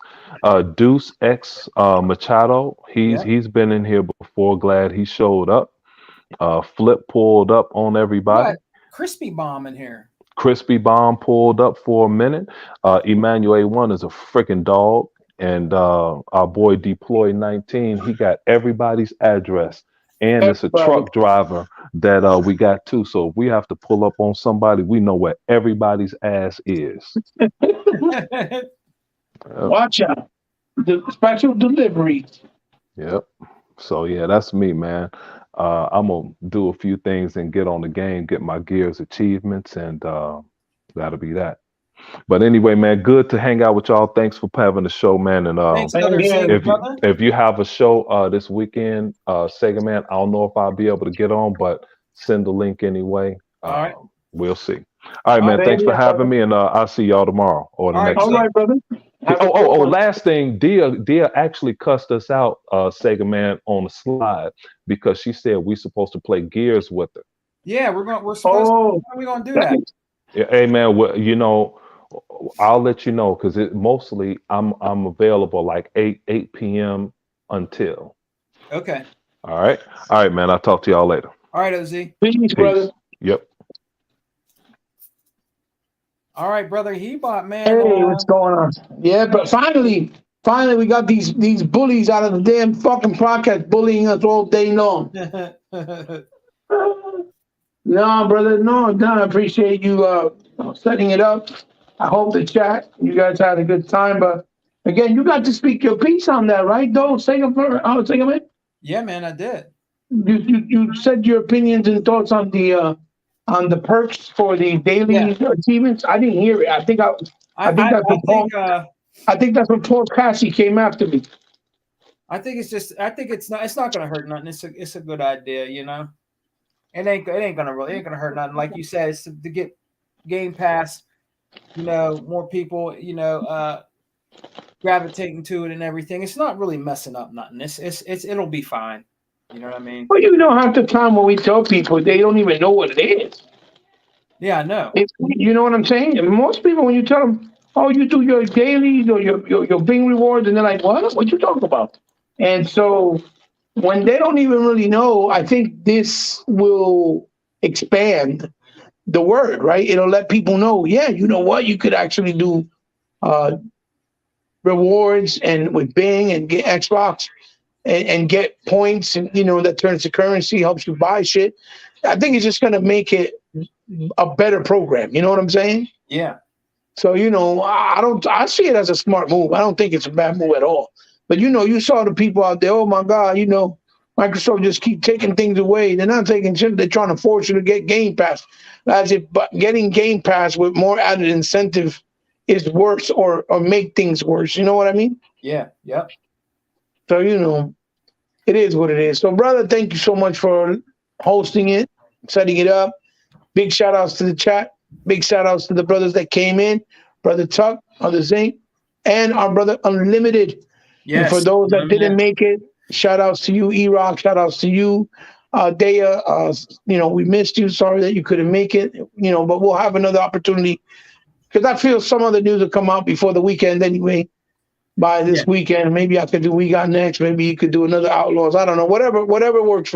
Deuce X Machado, Yeah. he's been in here before. Glad he showed up. Flip pulled up on everybody. What? Crispy Bomb in here. Crispy Bomb pulled up for a minute. Emmanuel One is a freaking dog. And our boy Deploy 19, he got everybody's address. And it's a Everybody. truck driver that we got too. So if we have to pull up on somebody, we know where everybody's ass is. Watch out. The special delivery. Yep. So yeah, that's me, man. I'm gonna do a few things and get on the game, get my Gears achievements, and that'll be that. But anyway, man, good to hang out with y'all. Thanks for having the show, man. And Thanks, other Yeah. Zing, if you brother. if you have a show this weekend, Sega Man, I don't know if I'll be able to get on, but send the link anyway. All right. We'll see. All right, man. right, Thanks for yeah, having me, and I'll see y'all tomorrow or the All right, next All time. right, brother. Have a good Oh, one. last thing, Dia actually cussed us out, Sega Man, on the slide because she said we're supposed to play Gears with her. Yeah, we're supposed to. Oh, How are we gonna do that? Yeah, hey man, well, I'll let you know because it mostly I'm available like 8 p.m. until. Okay. All right, man. I'll talk to y'all later. All right, OZ. peace, brother. Peace. Yep. All right, brother Hebot, man. Hey, what's going on? Yeah, but finally, we got these bullies out of the damn fucking podcast bullying us all day long. No, brother, no, I appreciate you setting it up. I hope the chat, you guys had a good time. But again, you got to speak your piece on that, right? Though, say it. Yeah, man, I did. You said your opinions and thoughts on the perks for the daily achievements. I didn't hear it. I think that's when Paul Cassie came after me. I think it's not gonna hurt nothing. It's a good idea, you know. It ain't gonna hurt nothing. Like you said, it's to get Game Pass, you know, more people, you know, gravitating to it and everything. It's not really messing up nothing. It'll be fine. You know what I mean? Well, you know, half the time when we tell people, they don't even know what it is. Yeah, I know. You know what I'm saying? And most people, when you tell them, "Oh, you do your dailies or your Bing rewards," and they're like, "What? What you talking about?" And so, when they don't even really know, I think this will expand the word, right? It'll let people know, yeah, you know what? You could actually do rewards and with Bing and get Xbox and get points, and you know that turns to currency, helps you buy shit. I think it's just gonna make it a better program. You know what I'm saying? Yeah. So you know, I see it as a smart move. I don't think it's a bad move at all. But you know, you saw the people out there. Oh my God, you know, Microsoft just keep taking things away. They're not taking shit. They're trying to force you to get Game Pass. As if but getting Game Pass with more added incentive is worse or make things worse. You know what I mean? Yeah. Yep. So you know, it is what it is. So brother, thank you so much for hosting it, setting it up. Big shout outs to the chat. Big shout outs to the brothers that came in. Brother Tuck, Brother Zink, and our brother Unlimited. Yes. And for those that didn't make it, shout outs to you, E-Rock. Shout outs to you, Daya. You know, we missed you. Sorry that you couldn't make it. You know, but we'll have another opportunity because I feel some other news will come out before the weekend anyway. By this weekend, maybe I could do We Got Next. Maybe you could do another Outlaws. I don't know. Whatever works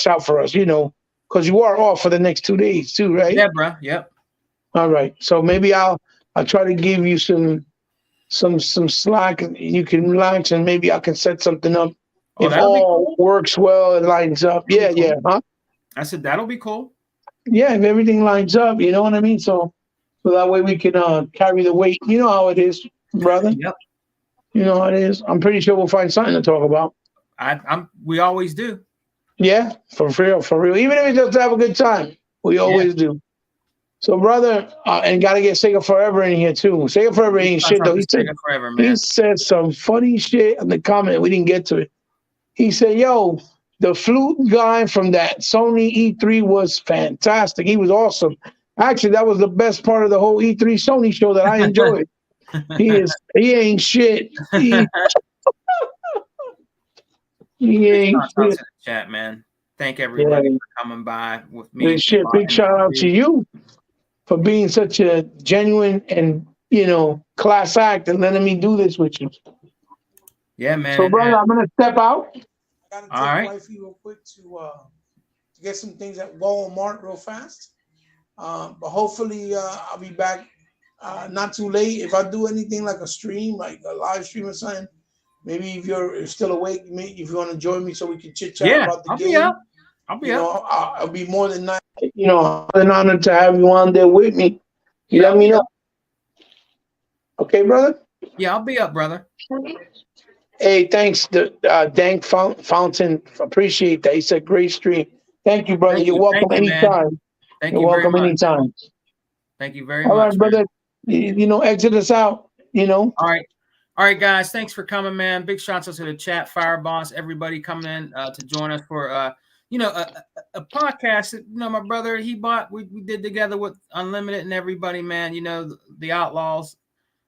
out for us. You know, because you are off for the next 2 days too, right? Yeah, bro. Yep. All right. So maybe I'll try to give you some slack and you can relax and maybe I can set something up. If all works well and lines up. Yeah, huh? I said that'll be cool. Yeah, if everything lines up, you know what I mean? So that way we can carry the weight. You know how it is, brother. Yep. You know how it is. I'm pretty sure we'll find something to talk about. We always do. Yeah, for real. Even if it's just to have a good time. We always do. So, brother, and gotta get Sega Forever in here too. Sega Forever ain't shit though. Sega Forever, He man. said some funny shit in the comment. We didn't get to it. He said, "Yo, the flute guy from that Sony E3 was fantastic. He was awesome. Actually, that was the best part of the whole E3 Sony show that I enjoyed. He ain't shit. He ain't Shout out shit. to the chat, man. Thank everybody for coming by with me. Big shit. Big shout out to you for being such a genuine and class act and letting me do this with you. Yeah, man. So, brother, I'm gonna step out. I gotta take wifey real quick to get some things at Walmart real fast. But hopefully I'll be back not too late. If I do anything like a stream, like a live stream or something, maybe if you're still awake, if you want to join me so we can chit chat about the game. I'll be up. I'll be more than nice. An honor to have you on there with me. You let me know. Okay, brother? Yeah, I'll be up, brother. Hey, thanks, Dank Fountain. Appreciate that. He said great stream. Thank you, brother. You're welcome anytime. Thank you very much. Anytime. Thank you very much. All right, brother. Exit us out. All right, guys. Thanks for coming, man. Big shout out to the chat, Fire Boss, everybody coming in to join us for a podcast that, my brother, we did together with Unlimited and everybody, man. The Outlaws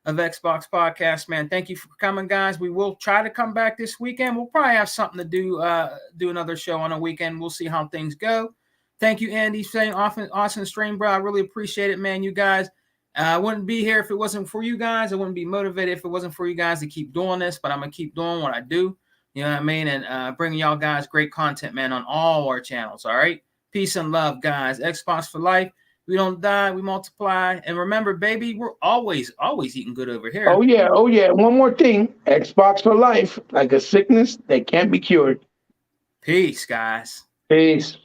of Xbox podcast, man. Thank you for coming, guys. We will try to come back this weekend. We'll probably have something to do another show on a weekend. We'll see how things go. Thank you, Andy, saying awesome stream, bro. I really appreciate it, man. You guys, I wouldn't be here if it wasn't for you guys. I wouldn't be motivated if it wasn't for you guys to keep doing this, but I'm going to keep doing what I do. You know what I mean? And bringing y'all guys great content, man, on all our channels, all right? Peace and love, guys. Xbox for life. We don't die, we multiply. And remember, baby, we're always eating good over here. Oh, yeah. One more thing. Xbox for life, like a sickness that can't be cured. Peace, guys. Peace.